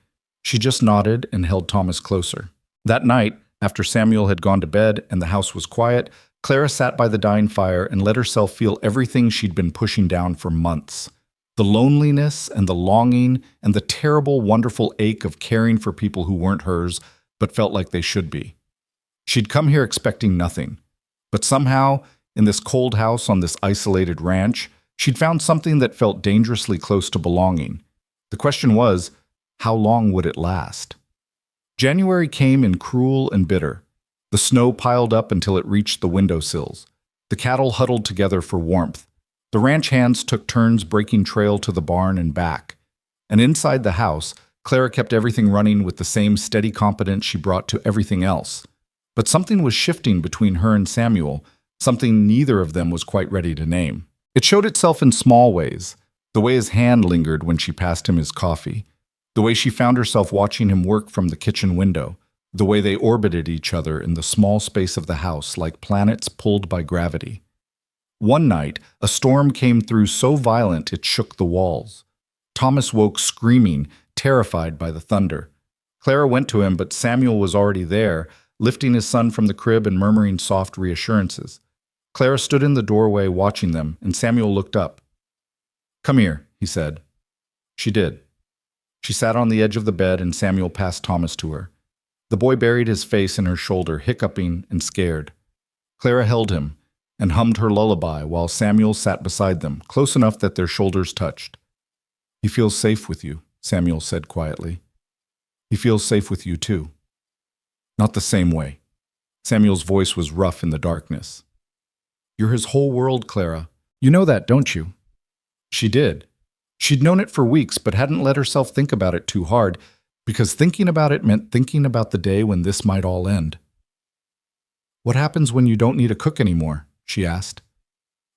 [SPEAKER 1] She just nodded and held Thomas closer. That night, after Samuel had gone to bed and the house was quiet, Clara sat by the dying fire and let herself feel everything she'd been pushing down for months. The loneliness and the longing and the terrible, wonderful ache of caring for people who weren't hers but felt like they should be. She'd come here expecting nothing. But somehow, in this cold house on this isolated ranch, she'd found something that felt dangerously close to belonging. The question was, how long would it last? January came in cruel and bitter. The snow piled up until it reached the windowsills. The cattle huddled together for warmth. The ranch hands took turns breaking trail to the barn and back. And inside the house, Clara kept everything running with the same steady competence she brought to everything else. But something was shifting between her and Samuel, something neither of them was quite ready to name. It showed itself in small ways, the way his hand lingered when she passed him his coffee, the way she found herself watching him work from the kitchen window, the way they orbited each other in the small space of the house like planets pulled by gravity. One night, a storm came through so violent it shook the walls. Thomas woke screaming, terrified by the thunder. Clara went to him, but Samuel was already there, lifting his son from the crib and murmuring soft reassurances. Clara stood in the doorway watching them, and Samuel looked up. "Come here," he said. She did. She sat on the edge of the bed, and Samuel passed Thomas to her. The boy buried his face in her shoulder, hiccuping and scared. Clara held him and hummed her lullaby while Samuel sat beside them, close enough that their shoulders touched. "He feels safe with you," Samuel said quietly. He feels safe with you too. Not the same way. Samuel's voice was rough in the darkness. You're his whole world, Clara. You know that, don't you? She did. She'd known it for weeks, but hadn't let herself think about it too hard, because thinking about it meant thinking about the day when this might all end. What happens when you don't need a cook anymore? She asked.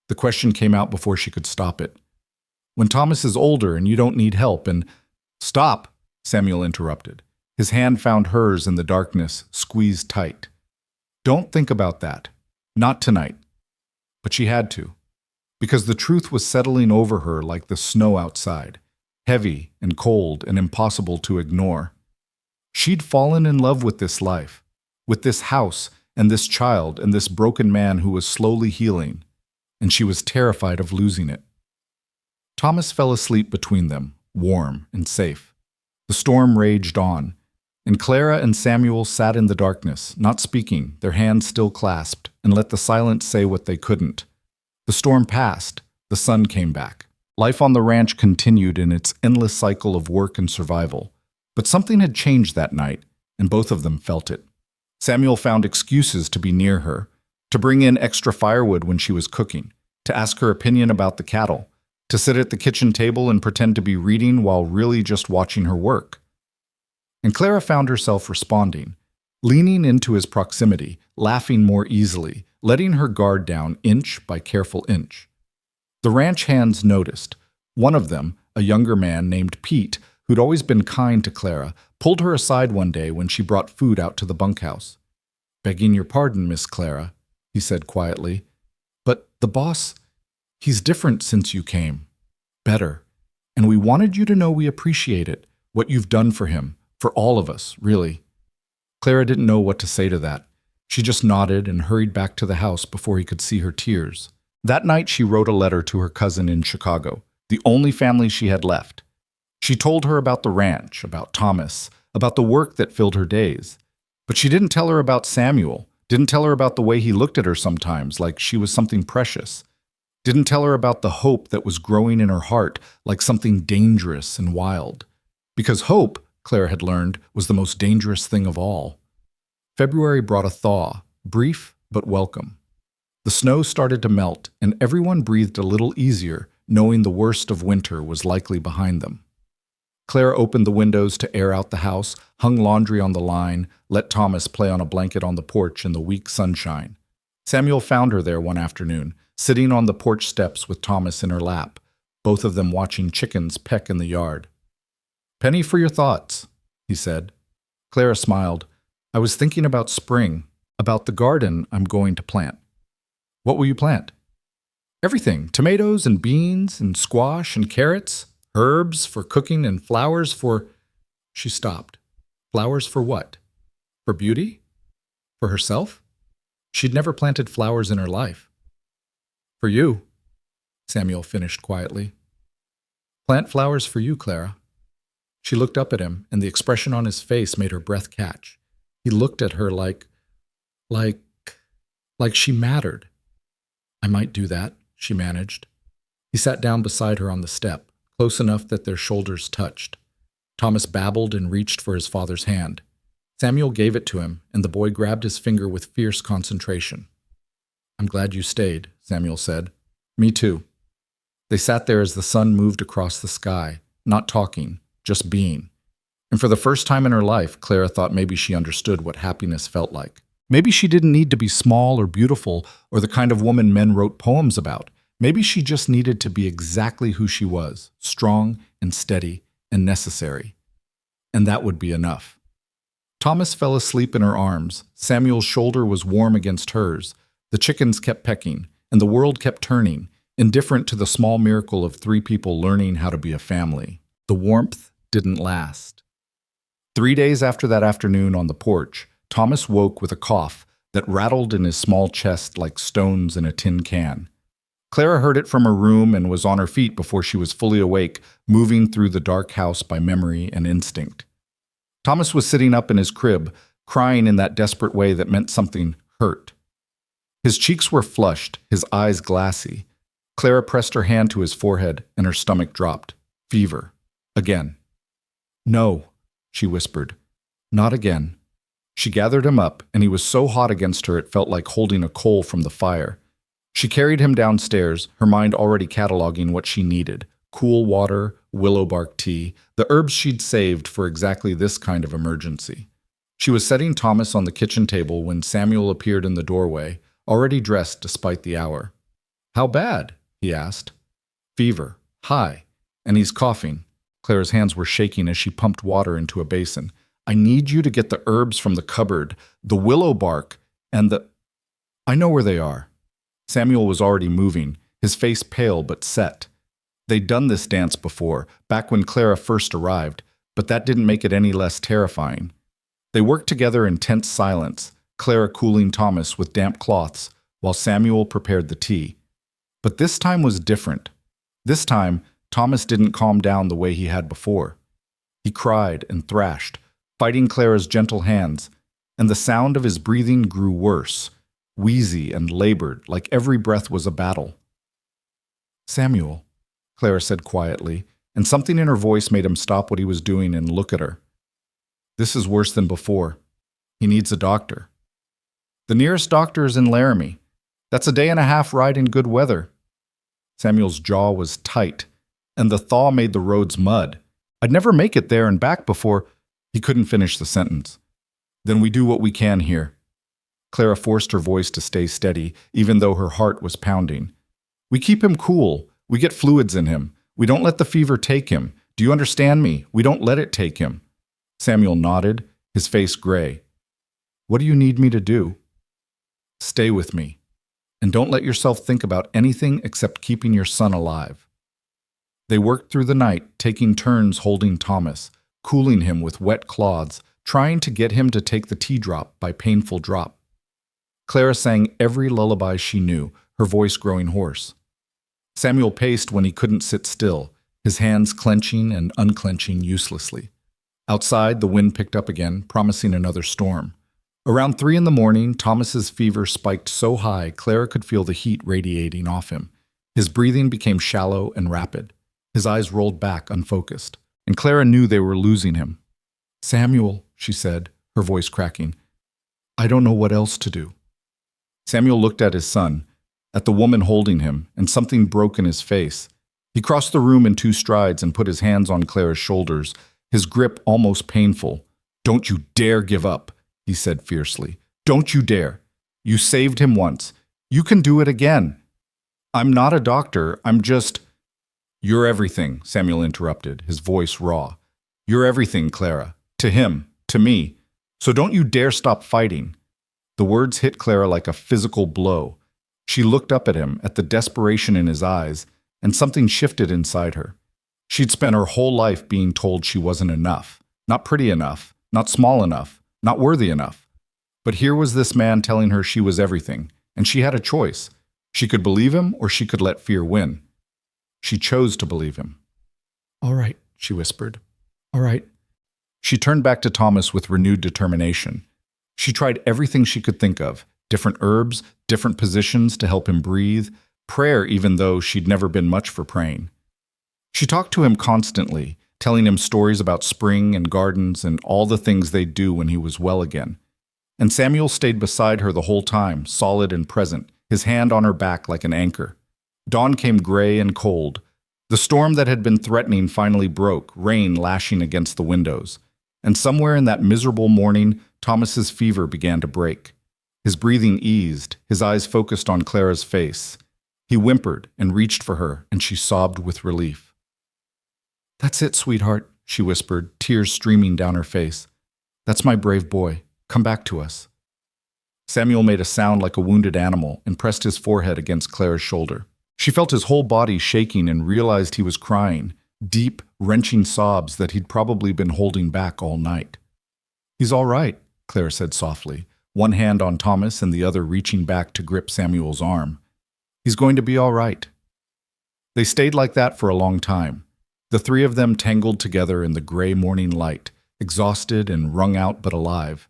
[SPEAKER 1] The question came out before she could stop it. When Thomas is older and you don't need help and… Stop, Samuel interrupted. His hand found hers in the darkness, squeezed tight. Don't think about that. Not tonight. But she had to, because the truth was settling over her like the snow outside, heavy and cold and impossible to ignore. She'd fallen in love with this life, with this house and this child and this broken man who was slowly healing, and she was terrified of losing it. Thomas fell asleep between them, warm and safe. The storm raged on, and Clara and Samuel sat in the darkness, not speaking, their hands still clasped, and let the silence say what they couldn't. The storm passed. The sun came back. Life on the ranch continued in its endless cycle of work and survival. But something had changed that night, and both of them felt it. Samuel found excuses to be near her, to bring in extra firewood when she was cooking, to ask her opinion about the cattle, to sit at the kitchen table and pretend to be reading while really just watching her work. And Clara found herself responding, leaning into his proximity, laughing more easily, letting her guard down inch by careful inch. The ranch hands noticed. One of them, a younger man named Pete, who'd always been kind to Clara, pulled her aside one day when she brought food out to the bunkhouse. "Begging your pardon, Miss Clara," he said quietly. "But the boss, he's different since you came. Better. And we wanted you to know we appreciate it, what you've done for him, for all of us, really." Clara didn't know what to say to that. She just nodded and hurried back to the house before he could see her tears. That night she wrote a letter to her cousin in Chicago, the only family she had left. She told her about the ranch, about Thomas, about the work that filled her days. But she didn't tell her about Samuel, didn't tell her about the way he looked at her sometimes like she was something precious. Didn't tell her about the hope that was growing in her heart like something dangerous and wild. Because hope, Clara had learned, was the most dangerous thing of all. February brought a thaw, brief but welcome. The snow started to melt, and everyone breathed a little easier, knowing the worst of winter was likely behind them. Clara opened the windows to air out the house, hung laundry on the line, let Thomas play on a blanket on the porch in the weak sunshine. Samuel found her there one afternoon, sitting on the porch steps with Thomas in her lap, both of them watching chickens peck in the yard. "Penny for your thoughts," he said. Clara smiled. "I was thinking about spring, about the garden I'm going to plant." "What will you plant?" "Everything. Tomatoes and beans and squash and carrots, herbs for cooking and flowers for…" She stopped. Flowers for what? For beauty? For herself? She'd never planted flowers in her life. "For you," Samuel finished quietly. "Plant flowers for you, Clara." She looked up at him, and the expression on his face made her breath catch. He looked at her like she mattered. "I might do that," she managed. He sat down beside her on the step, close enough that their shoulders touched. Thomas babbled and reached for his father's hand. Samuel gave it to him, and the boy grabbed his finger with fierce concentration. "I'm glad you stayed," Samuel said. "Me too." They sat there as the sun moved across the sky, not talking, just being. And for the first time in her life, Clara thought maybe she understood what happiness felt like. Maybe she didn't need to be small or beautiful or the kind of woman men wrote poems about. Maybe she just needed to be exactly who she was, strong and steady and necessary. And that would be enough. Thomas fell asleep in her arms. Samuel's shoulder was warm against hers. The chickens kept pecking, and the world kept turning, indifferent to the small miracle of three people learning how to be a family. The warmth didn't last. 3 days after that afternoon on the porch, Thomas woke with a cough that rattled in his small chest like stones in a tin can. Clara heard it from her room and was on her feet before she was fully awake, moving through the dark house by memory and instinct. Thomas was sitting up in his crib, crying in that desperate way that meant something hurt. His cheeks were flushed, his eyes glassy. Clara pressed her hand to his forehead, and her stomach dropped. Fever. Again. No, she whispered. Not again. She gathered him up, and he was so hot against her it felt like holding a coal from the fire. She carried him downstairs, her mind already cataloging what she needed: cool water, willow bark tea, the herbs she'd saved for exactly this kind of emergency. She was setting Thomas on the kitchen table when Samuel appeared in the doorway, already dressed despite the hour. How bad? He asked. Fever. High. And he's coughing. Clara's hands were shaking as she pumped water into a basin. I need you to get the herbs from the cupboard, the willow bark, and the... I know where they are. Samuel was already moving, his face pale but set. They'd done this dance before, back when Clara first arrived, but that didn't make it any less terrifying. They worked together in tense silence, Clara cooling Thomas with damp cloths, while Samuel prepared the tea. But this time was different. This time, Thomas didn't calm down the way he had before. He cried and thrashed, fighting Clara's gentle hands, and the sound of his breathing grew worse, wheezy and labored, like every breath was a battle. Samuel, Clara said quietly, and something in her voice made him stop what he was doing and look at her. This is worse than before. He needs a doctor. The nearest doctor is in Laramie. That's a day-and-a-half ride in good weather. Samuel's jaw was tight, and the thaw made the roads mud. I'd never make it there and back before. He couldn't finish the sentence. Then we do what we can here. Clara forced her voice to stay steady, even though her heart was pounding. We keep him cool. We get fluids in him. We don't let the fever take him. Do you understand me? We don't let it take him. Samuel nodded, his face gray. What do you need me to do? Stay with me. And don't let yourself think about anything except keeping your son alive. They worked through the night, taking turns holding Thomas, cooling him with wet cloths, trying to get him to take the tea drop by painful drop. Clara sang every lullaby she knew, her voice growing hoarse. Samuel paced when he couldn't sit still, his hands clenching and unclenching uselessly. Outside, the wind picked up again, promising another storm. Around 3 a.m, Thomas's fever spiked so high Clara could feel the heat radiating off him. His breathing became shallow and rapid. His eyes rolled back, unfocused, and Clara knew they were losing him. Samuel, she said, her voice cracking, I don't know what else to do. Samuel looked at his son, at the woman holding him, and something broke in his face. He crossed the room in 2 strides and put his hands on Clara's shoulders, his grip almost painful. Don't you dare give up, he said fiercely. Don't you dare. You saved him once. You can do it again. I'm not a doctor. I'm just... You're everything, Samuel interrupted, his voice raw. You're everything, Clara. To him. To me. So don't you dare stop fighting. The words hit Clara like a physical blow. She looked up at him, at the desperation in his eyes, and something shifted inside her. She'd spent her whole life being told she wasn't enough, not pretty enough, not small enough, not worthy enough. But here was this man telling her she was everything, and she had a choice. She could believe him or she could let fear win. She chose to believe him. All right, she whispered. All right. She turned back to Thomas with renewed determination. She tried everything she could think of, different herbs, different positions to help him breathe, prayer even though she'd never been much for praying. She talked to him constantly, telling him stories about spring and gardens and all the things they'd do when he was well again. And Samuel stayed beside her the whole time, solid and present, his hand on her back like an anchor. Dawn came gray and cold. The storm that had been threatening finally broke, rain lashing against the windows. And somewhere in that miserable morning, Thomas's fever began to break. His breathing eased, his eyes focused on Clara's face. He whimpered and reached for her, and she sobbed with relief. That's it, sweetheart, she whispered, tears streaming down her face. That's my brave boy. Come back to us. Samuel made a sound like a wounded animal and pressed his forehead against Clara's shoulder. She felt his whole body shaking and realized he was crying, deep, wrenching sobs that he'd probably been holding back all night. He's all right, Clara said softly, one hand on Thomas and the other reaching back to grip Samuel's arm. He's going to be all right. They stayed like that for a long time. The 3 of them tangled together in the gray morning light, exhausted and wrung out but alive.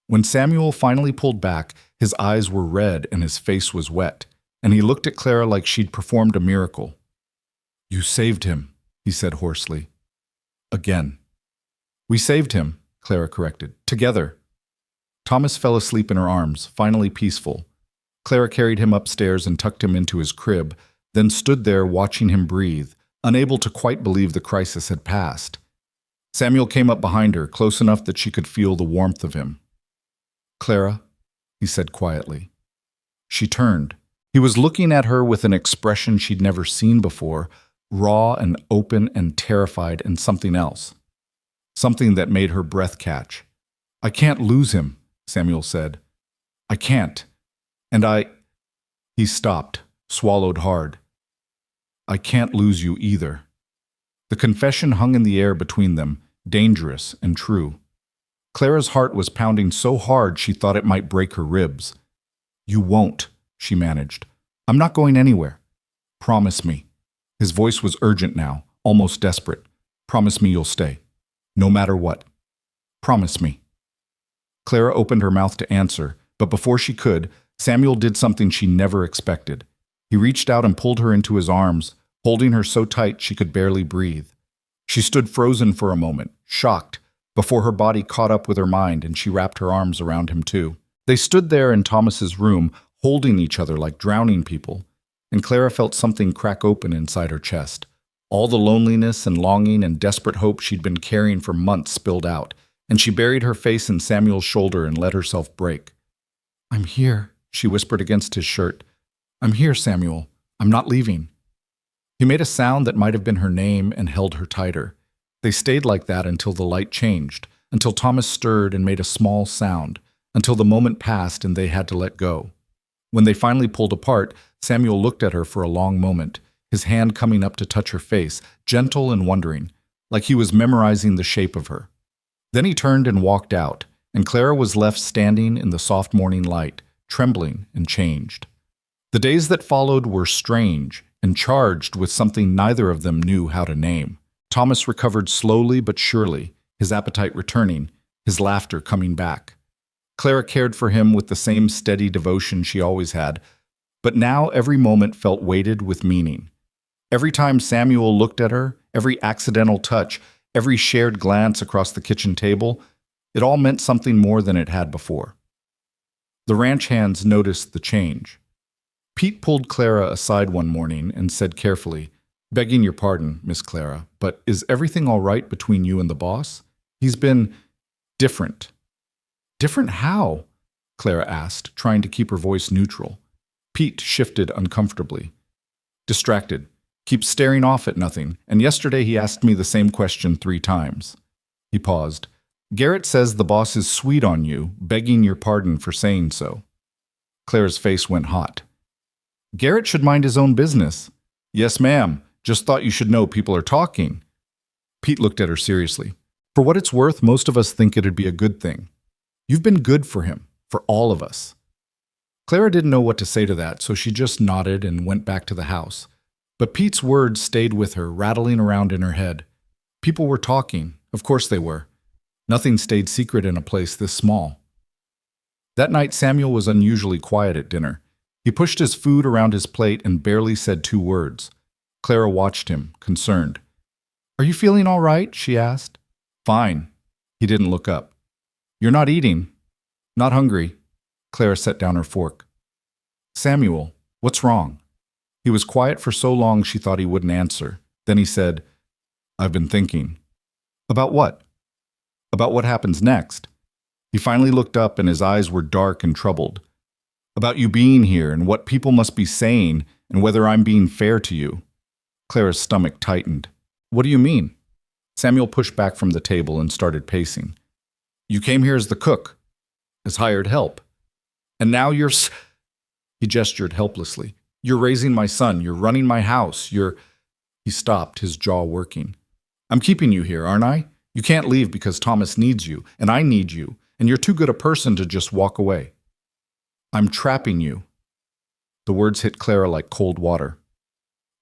[SPEAKER 1] When Samuel finally pulled back, his eyes were red and his face was wet, and he looked at Clara like she'd performed a miracle. You saved him, he said hoarsely. Again. We saved him, Clara corrected. Together. Thomas fell asleep in her arms, finally peaceful. Clara carried him upstairs and tucked him into his crib, then stood there watching him breathe, unable to quite believe the crisis had passed. Samuel came up behind her, close enough that she could feel the warmth of him. "Clara," he said quietly. She turned. He was looking at her with an expression she'd never seen before, raw and open and terrified and something else. Something that made her breath catch. "I can't lose him," Samuel said. "I can't. And He stopped, swallowed hard. "I can't lose you either." The confession hung in the air between them, dangerous and true. Clara's heart was pounding so hard she thought it might break her ribs. "You won't," she managed. "I'm not going anywhere. Promise me." His voice was urgent now, almost desperate. "Promise me you'll stay. No matter what. Promise me." Clara opened her mouth to answer, but before she could, Samuel did something she never expected. He reached out and pulled her into his arms, holding her so tight she could barely breathe. She stood frozen for a moment, shocked, before her body caught up with her mind and she wrapped her arms around him too. They stood there in Thomas's room, holding each other like drowning people, and Clara felt something crack open inside her chest. All the loneliness and longing and desperate hope she'd been carrying for months spilled out, and she buried her face in Samuel's shoulder and let herself break. "I'm here," she whispered against his shirt. "I'm here, Samuel. I'm not leaving." He made a sound that might have been her name and held her tighter. They stayed like that until the light changed, until Thomas stirred and made a small sound, until the moment passed and they had to let go. When they finally pulled apart, Samuel looked at her for a long moment, his hand coming up to touch her face, gentle and wondering, like he was memorizing the shape of her. Then he turned and walked out, and Clara was left standing in the soft morning light, trembling and changed. The days that followed were strange and charged with something neither of them knew how to name. Thomas recovered slowly but surely, his appetite returning, his laughter coming back. Clara cared for him with the same steady devotion she always had, but now every moment felt weighted with meaning. Every time Samuel looked at her, every accidental touch, every shared glance across the kitchen table, it all meant something more than it had before. The ranch hands noticed the change. Pete pulled Clara aside one morning and said carefully, "Begging your pardon, Miss Clara, but is everything all right between you and the boss? He's been different." "Different how?" Clara asked, trying to keep her voice neutral. Pete shifted uncomfortably. "Distracted. Keeps staring off at nothing, and yesterday he asked me the same question 3 times. He paused. "Garrett says the boss is sweet on you, begging your pardon for saying so." Clara's face went hot. "Garrett should mind his own business." "Yes, ma'am. Just thought you should know people are talking." Pete looked at her seriously. "For what it's worth, most of us think it'd be a good thing. You've been good for him, for all of us." Clara didn't know what to say to that, so she just nodded and went back to the house. But Pete's words stayed with her, rattling around in her head. People were talking. Of course they were. Nothing stayed secret in a place this small. That night, Samuel was unusually quiet at dinner. He pushed his food around his plate and barely said 2 words. Clara watched him, concerned. "Are you feeling all right?" she asked. "Fine." He didn't look up. "You're not eating?" "Not hungry." Clara set down her fork. "Samuel, what's wrong?" He was quiet for so long she thought he wouldn't answer. Then he said, "I've been thinking." "About what?" "About what happens next." He finally looked up and his eyes were dark and troubled. "About you being here and what people must be saying and whether I'm being fair to you." Clara's stomach tightened. "What do you mean?" Samuel pushed back from the table and started pacing. "You came here as the cook, as hired help. And now you're He gestured helplessly. "You're raising my son. You're running my house. He stopped, his jaw working. "I'm keeping you here, aren't I? You can't leave because Thomas needs you, and I need you, and you're too good a person to just walk away." "I'm trapping you." The words hit Clara like cold water.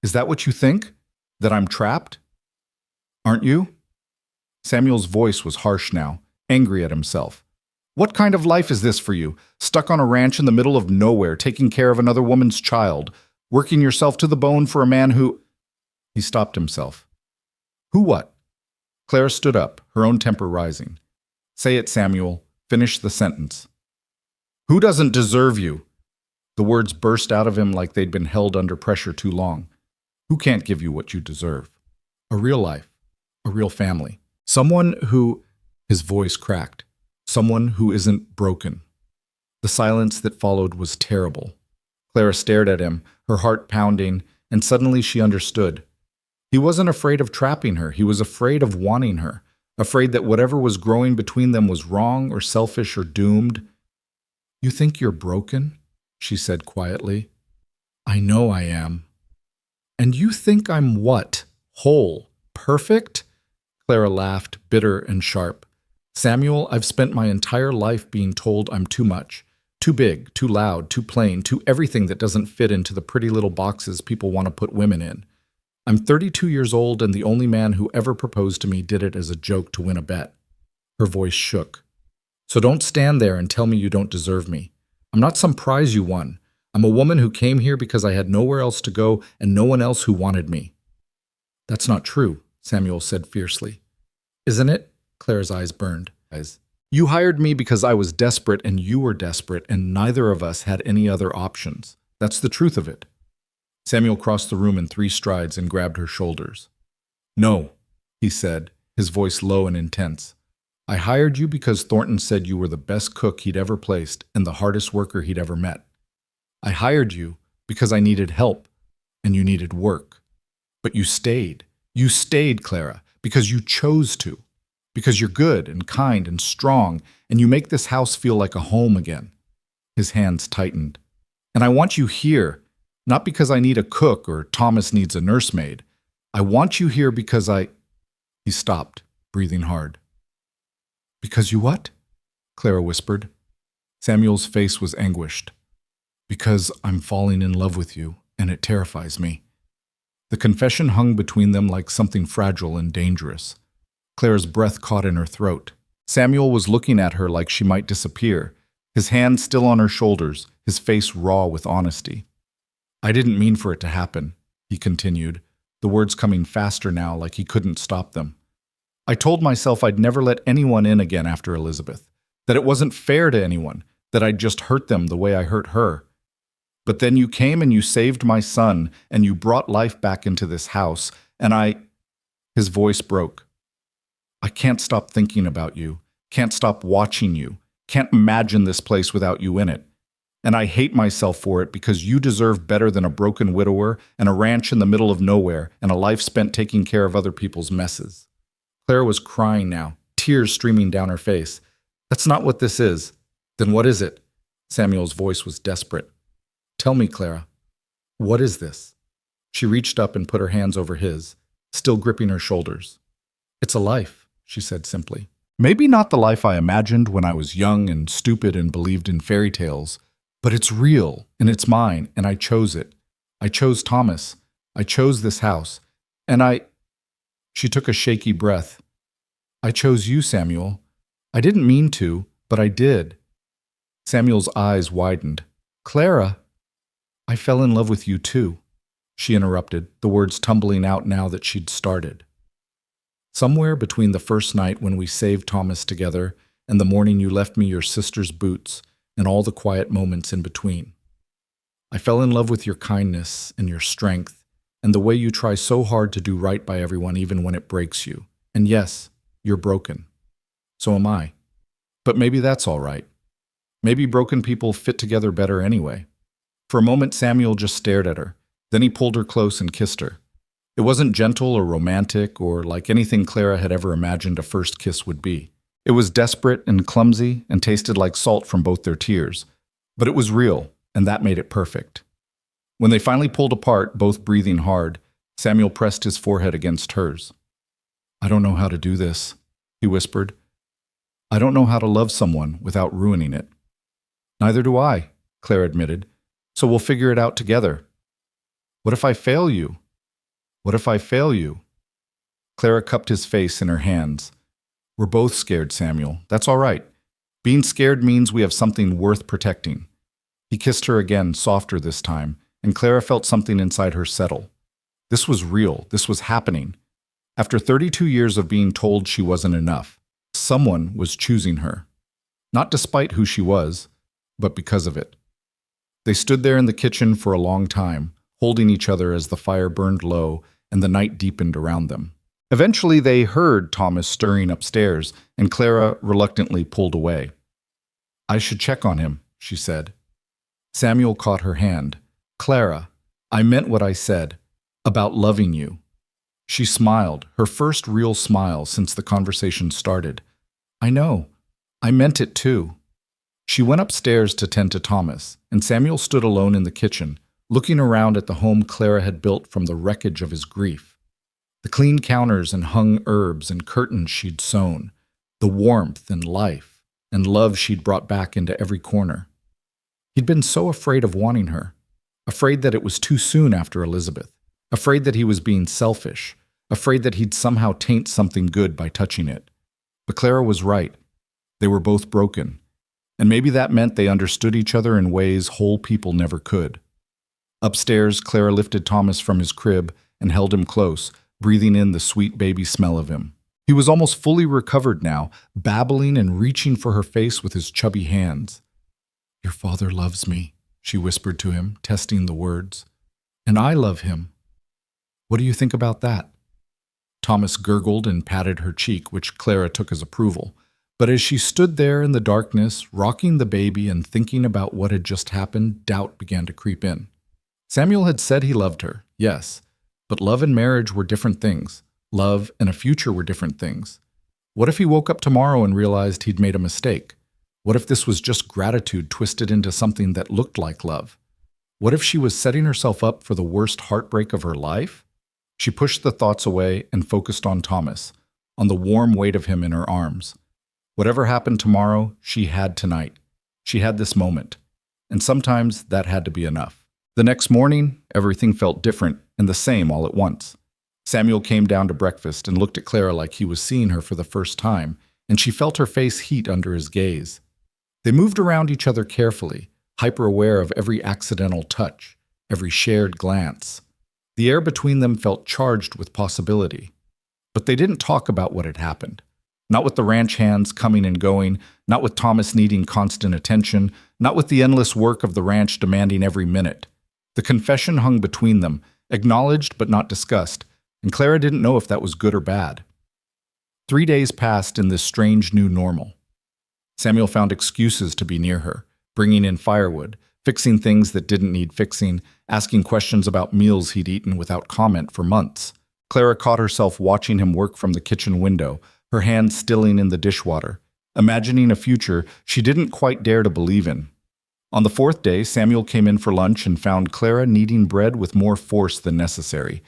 [SPEAKER 1] "Is that what you think? That I'm trapped?" "Aren't you?" Samuel's voice was harsh now, angry at himself. "What kind of life is this for you? Stuck on a ranch in the middle of nowhere, taking care of another woman's child, working yourself to the bone for a man who—" He stopped himself. "Who what?" Clara stood up, her own temper rising. Say it, Samuel. Finish the sentence. Who doesn't deserve you? The words burst out of him like they'd been held under pressure too long. Who can't give you what you deserve? A real life, a real family. Someone who, his voice cracked, someone who isn't broken. The silence that followed was terrible. Clara stared at him, her heart pounding, and suddenly she understood. He wasn't afraid of trapping her, he was afraid of wanting her, afraid that whatever was growing between them was wrong or selfish or doomed. You think you're broken? She said quietly. I know I am. And you think I'm what? Whole? Perfect? Clara laughed, bitter and sharp. Samuel, I've spent my entire life being told I'm too much. Too big, too loud, too plain, too everything that doesn't fit into the pretty little boxes people want to put women in. I'm 32 years old, and the only man who ever proposed to me did it as a joke to win a bet. Her voice shook. So don't stand there and tell me you don't deserve me. I'm not some prize you won. I'm a woman who came here because I had nowhere else to go and no one else who wanted me. That's not true, Samuel said fiercely. Isn't it? Clara's eyes burned. You hired me because I was desperate and you were desperate, and neither of us had any other options. That's the truth of it. Samuel crossed the room in 3 strides and grabbed her shoulders. No, he said, his voice low and intense. I hired you because Thornton said you were the best cook he'd ever placed and the hardest worker he'd ever met. I hired you because I needed help and you needed work. But you stayed. You stayed, Clara, because you chose to. Because you're good and kind and strong, and you make this house feel like a home again. His hands tightened. And I want you here, not because I need a cook or Thomas needs a nursemaid. I want you here because He stopped, breathing hard. Because you what? Clara whispered. Samuel's face was anguished. Because I'm falling in love with you, and it terrifies me. The confession hung between them like something fragile and dangerous. Clara's breath caught in her throat. Samuel was looking at her like she might disappear, his hands still on her shoulders, his face raw with honesty. I didn't mean for it to happen, he continued, the words coming faster now like he couldn't stop them. I told myself I'd never let anyone in again after Elizabeth, that it wasn't fair to anyone, that I'd just hurt them the way I hurt her. But then you came and you saved my son, and you brought life back into this house, and His voice broke. I can't stop thinking about you, can't stop watching you, can't imagine this place without you in it. And I hate myself for it because you deserve better than a broken widower and a ranch in the middle of nowhere and a life spent taking care of other people's messes. Clara was crying now, tears streaming down her face. That's not what this is. Then what is it? Samuel's voice was desperate. Tell me, Clara, what is this? She reached up and put her hands over his, still gripping her shoulders. It's a life, she said simply. Maybe not the life I imagined when I was young and stupid and believed in fairy tales, but it's real, and it's mine, and I chose it. I chose Thomas. I chose this house. And She took a shaky breath. I chose you, Samuel. I didn't mean to, but I did. Samuel's eyes widened. Clara, I fell in love with you too, she interrupted, the words tumbling out now that she'd started. Somewhere between the first night when we saved Thomas together and the morning you left me your sister's boots and all the quiet moments in between. I fell in love with your kindness and your strength and the way you try so hard to do right by everyone even when it breaks you. And yes, you're broken. So am I. But maybe that's all right. Maybe broken people fit together better anyway. For a moment, Samuel just stared at her. Then he pulled her close and kissed her. It wasn't gentle or romantic or like anything Clara had ever imagined a first kiss would be. It was desperate and clumsy and tasted like salt from both their tears. But it was real, and that made it perfect. When they finally pulled apart, both breathing hard, Samuel pressed his forehead against hers. I don't know how to do this, he whispered. I don't know how to love someone without ruining it. Neither do I, Clara admitted. So we'll figure it out together. What if I fail you? What if I fail you? Clara cupped his face in her hands. We're both scared, Samuel. That's all right. Being scared means we have something worth protecting. He kissed her again, softer this time, and Clara felt something inside her settle. This was real. This was happening. After 32 years of being told she wasn't enough, someone was choosing her. Not despite who she was, but because of it. They stood there in the kitchen for a long time, holding each other as the fire burned low and the night deepened around them. Eventually, they heard Thomas stirring upstairs, and Clara reluctantly pulled away. "I should check on him," she said. Samuel caught her hand. "Clara, I meant what I said, about loving you." She smiled, her first real smile since the conversation started. "I know. I meant it too." She went upstairs to tend to Thomas, and Samuel stood alone in the kitchen, looking around at the home Clara had built from the wreckage of his grief. The clean counters and hung herbs and curtains she'd sewn, the warmth and life and love she'd brought back into every corner. He'd been so afraid of wanting her, afraid that it was too soon after Elizabeth, afraid that he was being selfish, afraid that he'd somehow taint something good by touching it. But Clara was right. They were both broken, and maybe that meant they understood each other in ways whole people never could. Upstairs, Clara lifted Thomas from his crib and held him close, breathing in the sweet baby smell of him. He was almost fully recovered now, babbling and reaching for her face with his chubby hands. "Your father loves me," she whispered to him, testing the words. "And I love him. What do you think about that?" Thomas gurgled and patted her cheek, which Clara took as approval. But as she stood there in the darkness, rocking the baby and thinking about what had just happened, doubt began to creep in. Samuel had said he loved her, yes, but love and marriage were different things. Love and a future were different things. What if he woke up tomorrow and realized he'd made a mistake? What if this was just gratitude twisted into something that looked like love? What if she was setting herself up for the worst heartbreak of her life? She pushed the thoughts away and focused on Thomas, on the warm weight of him in her arms. Whatever happened tomorrow, she had tonight. She had this moment. And sometimes that had to be enough. The next morning, everything felt different and the same all at once. Samuel came down to breakfast and looked at Clara like he was seeing her for the first time, and she felt her face heat under his gaze. They moved around each other carefully, hyper-aware of every accidental touch, every shared glance. The air between them felt charged with possibility. But they didn't talk about what had happened. Not with the ranch hands coming and going, not with Thomas needing constant attention, not with the endless work of the ranch demanding every minute. The confession hung between them, acknowledged but not discussed, and Clara didn't know if that was good or bad. 3 days passed in this strange new normal. Samuel found excuses to be near her, bringing in firewood, fixing things that didn't need fixing, asking questions about meals he'd eaten without comment for months. Clara caught herself watching him work from the kitchen window, her hands stilling in the dishwater, imagining a future she didn't quite dare to believe in. On the 4th day, Samuel came in for lunch and found Clara kneading bread with more force than necessary.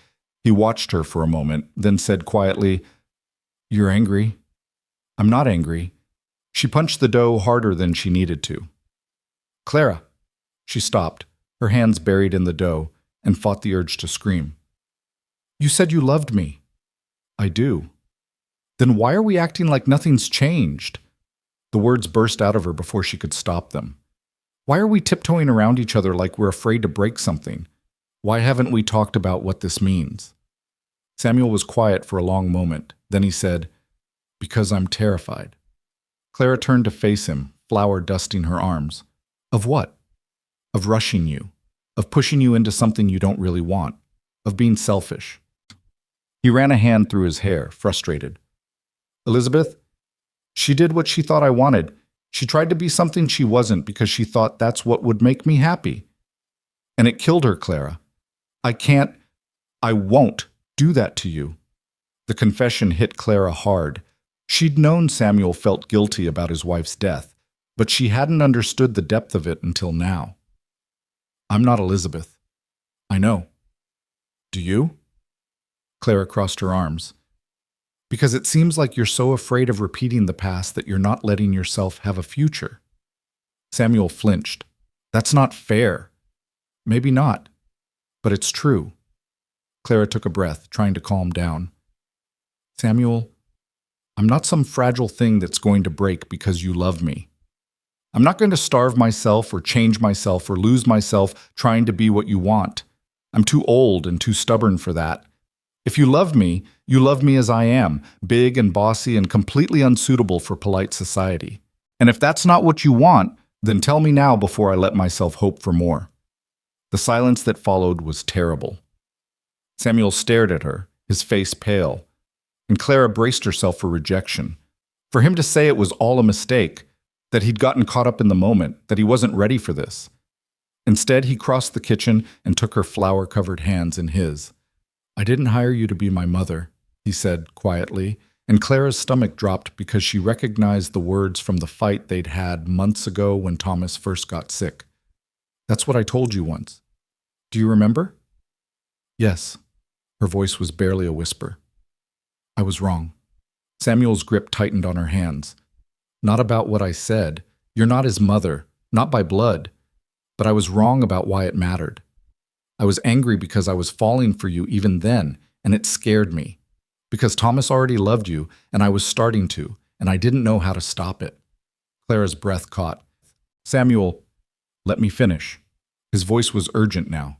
[SPEAKER 1] He watched her for a moment, then said quietly, "You're angry." "I'm not angry." She punched the dough harder than she needed to. "Clara." She stopped, her hands buried in the dough, and fought the urge to scream. "You said you loved me." "I do." "Then why are we acting like nothing's changed?" The words burst out of her before she could stop them. "Why are we tiptoeing around each other like we're afraid to break something? Why haven't we talked about what this means?" Samuel was quiet for a long moment. Then he said, "Because I'm terrified." Clara turned to face him, flour dusting her arms. "Of what?" "Of rushing you. Of pushing you into something you don't really want. Of being selfish." He ran a hand through his hair, frustrated. "Elizabeth, she did what she thought I wanted. She tried to be something she wasn't because she thought that's what would make me happy. And it killed her, Clara. I won't do that to you." The confession hit Clara hard. She'd known Samuel felt guilty about his wife's death, but she hadn't understood the depth of it until now. "I'm not Elizabeth." "I know." "Do you?" Clara crossed her arms. "Because it seems like you're so afraid of repeating the past that you're not letting yourself have a future." Samuel flinched. "That's not fair." "Maybe not, but it's true." Clara took a breath, trying to calm down. "Samuel, I'm not some fragile thing that's going to break because you love me. I'm not going to starve myself or change myself or lose myself trying to be what you want. I'm too old and too stubborn for that. If you love me as I am, big and bossy and completely unsuitable for polite society. And if that's not what you want, then tell me now before I let myself hope for more." The silence that followed was terrible. Samuel stared at her, his face pale, and Clara braced herself for rejection. For him to say it was all a mistake, that he'd gotten caught up in the moment, that he wasn't ready for this. Instead, he crossed the kitchen and took her flour-covered hands in his. "I didn't hire you to be my mother," he said quietly, and Clara's stomach dropped because she recognized the words from the fight they'd had months ago when Thomas first got sick. "That's what I told you once. Do you remember?" "Yes." Her voice was barely a whisper. "I was wrong." Samuel's grip tightened on her hands. "Not about what I said. You're not his mother, not by blood. But I was wrong about why it mattered. I was angry because I was falling for you even then, and it scared me. Because Thomas already loved you, and I was starting to, and I didn't know how to stop it." Clara's breath caught. "Samuel, let me finish." His voice was urgent now.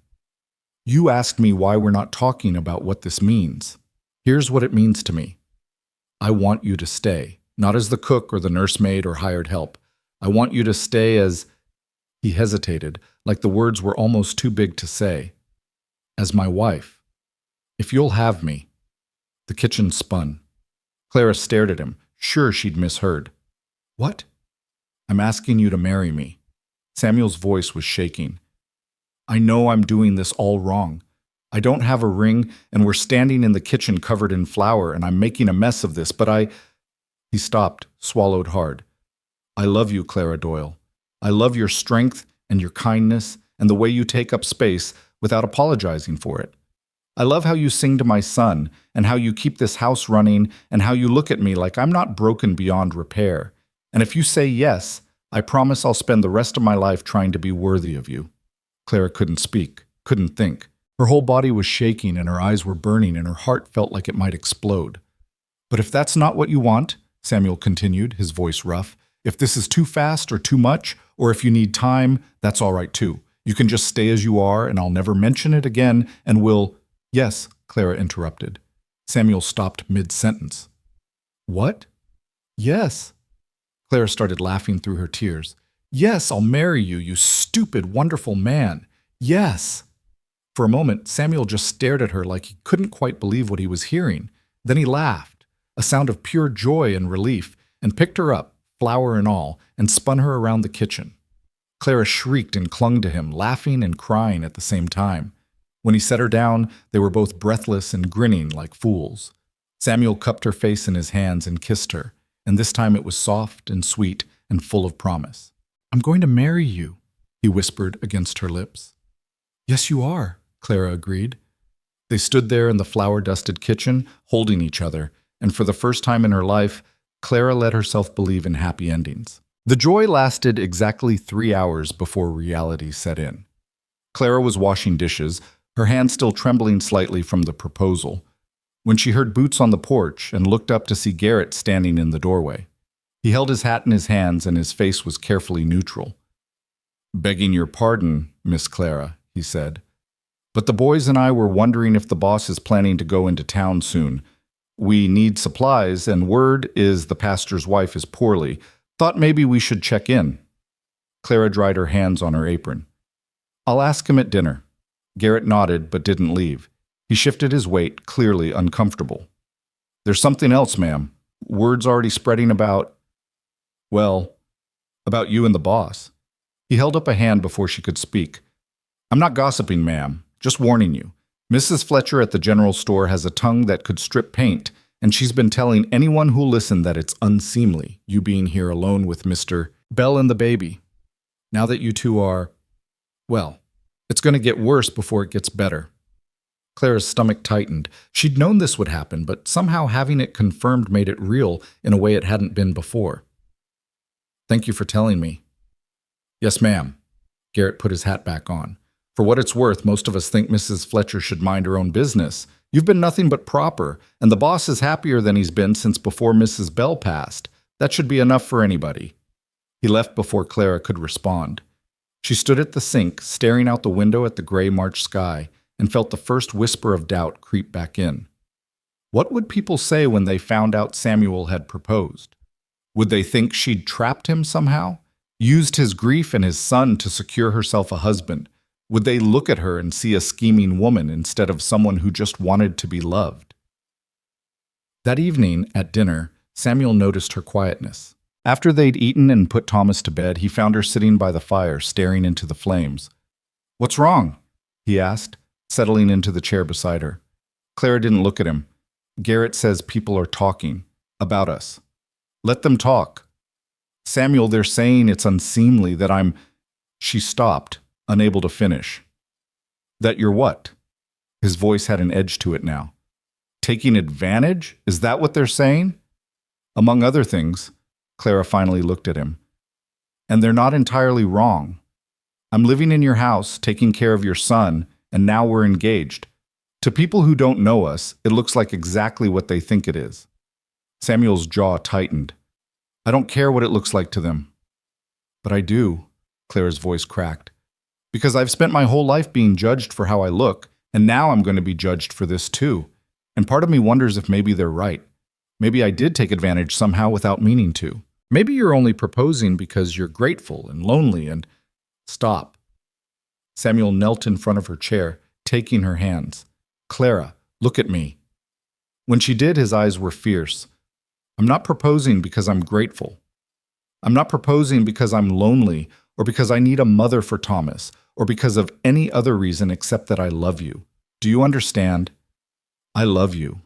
[SPEAKER 1] "You asked me why we're not talking about what this means. Here's what it means to me. I want you to stay, not as the cook or the nursemaid or hired help. I want you to stay as—" He hesitated, like the words were almost too big to say. "As my wife. If you'll have me." The kitchen spun. Clara stared at him, sure she'd misheard. "What?" "I'm asking you to marry me." Samuel's voice was shaking. "I know I'm doing this all wrong. I don't have a ring, and we're standing in the kitchen covered in flour, and I'm making a mess of this, but I—" He stopped, swallowed hard. "I love you, Clara Doyle. I love your strength and your kindness and the way you take up space without apologizing for it. I love how you sing to my son and how you keep this house running and how you look at me like I'm not broken beyond repair. And if you say yes, I promise I'll spend the rest of my life trying to be worthy of you." Clara couldn't speak, couldn't think. Her whole body was shaking and her eyes were burning and her heart felt like it might explode. "But if that's not what you want," Samuel continued, his voice rough, "if this is too fast or too much, or if you need time, that's all right too. You can just stay as you are and I'll never mention it again and we'll—" "Yes," Clara interrupted. Samuel stopped mid-sentence. "What?" "Yes." Clara started laughing through her tears. "Yes, I'll marry you, you stupid, wonderful man. Yes." For a moment, Samuel just stared at her like he couldn't quite believe what he was hearing. Then he laughed, a sound of pure joy and relief, and picked her up, flour and all, and spun her around the kitchen. Clara shrieked and clung to him, laughing and crying at the same time. When he set her down, they were both breathless and grinning like fools. Samuel cupped her face in his hands and kissed her, and this time it was soft and sweet and full of promise. "I'm going to marry you," he whispered against her lips. "Yes, you are," Clara agreed. They stood there in the flour-dusted kitchen, holding each other, and for the first time in her life, Clara let herself believe in happy endings. The joy lasted exactly 3 hours before reality set in. Clara was washing dishes, her hand still trembling slightly from the proposal, when she heard boots on the porch and looked up to see Garrett standing in the doorway. He held his hat in his hands and his face was carefully neutral. "Begging your pardon, Miss Clara," he said, "but the boys and I were wondering if the boss is planning to go into town soon. We need supplies, and word is the pastor's wife is poorly. Thought maybe we should check in." Clara dried her hands on her apron. "I'll ask him at dinner." Garrett nodded but didn't leave. He shifted his weight, clearly uncomfortable. "There's something else, ma'am. Word's already spreading about you and the boss." He held up a hand before she could speak. "I'm not gossiping, ma'am. Just warning you. Mrs. Fletcher at the general store has a tongue that could strip paint, and she's been telling anyone who'll listen that it's unseemly, you being here alone with Mr. Bell and the baby. Now that you two are, it's going to get worse before it gets better." Clara's stomach tightened. She'd known this would happen, but somehow having it confirmed made it real in a way it hadn't been before. "Thank you for telling me." "Yes, ma'am." Garrett put his hat back on. "For what it's worth, most of us think Mrs. Fletcher should mind her own business. You've been nothing but proper, and the boss is happier than he's been since before Mrs. Bell passed. That should be enough for anybody." He left before Clara could respond. She stood at the sink, staring out the window at the gray March sky, and felt the first whisper of doubt creep back in. What would people say when they found out Samuel had proposed? Would they think she'd trapped him somehow? Used his grief and his son to secure herself a husband? Would they look at her and see a scheming woman instead of someone who just wanted to be loved? That evening, at dinner, Samuel noticed her quietness. After they'd eaten and put Thomas to bed, he found her sitting by the fire, staring into the flames. "What's wrong?" he asked, settling into the chair beside her. Clara didn't look at him. "Garrett says people are talking about us." "Let them talk." "Samuel, they're saying it's unseemly that I'm—" She stopped, unable to finish. "That you're what?" His voice had an edge to it now. "Taking advantage? Is that what they're saying?" "Among other things," Clara finally looked at him. "And they're not entirely wrong. I'm living in your house, taking care of your son, and now we're engaged. To people who don't know us, it looks like exactly what they think it is." Samuel's jaw tightened. "I don't care what it looks like to them." "But I do," Clara's voice cracked. "Because I've spent my whole life being judged for how I look, and now I'm going to be judged for this too. And part of me wonders if maybe they're right. Maybe I did take advantage somehow without meaning to. Maybe you're only proposing because you're grateful and lonely and—" "Stop." Samuel knelt in front of her chair, taking her hands. "Clara, look at me." When she did, his eyes were fierce. "I'm not proposing because I'm grateful. I'm not proposing because I'm lonely or because I need a mother for Thomas or because of any other reason except that I love you. Do you understand? I love you."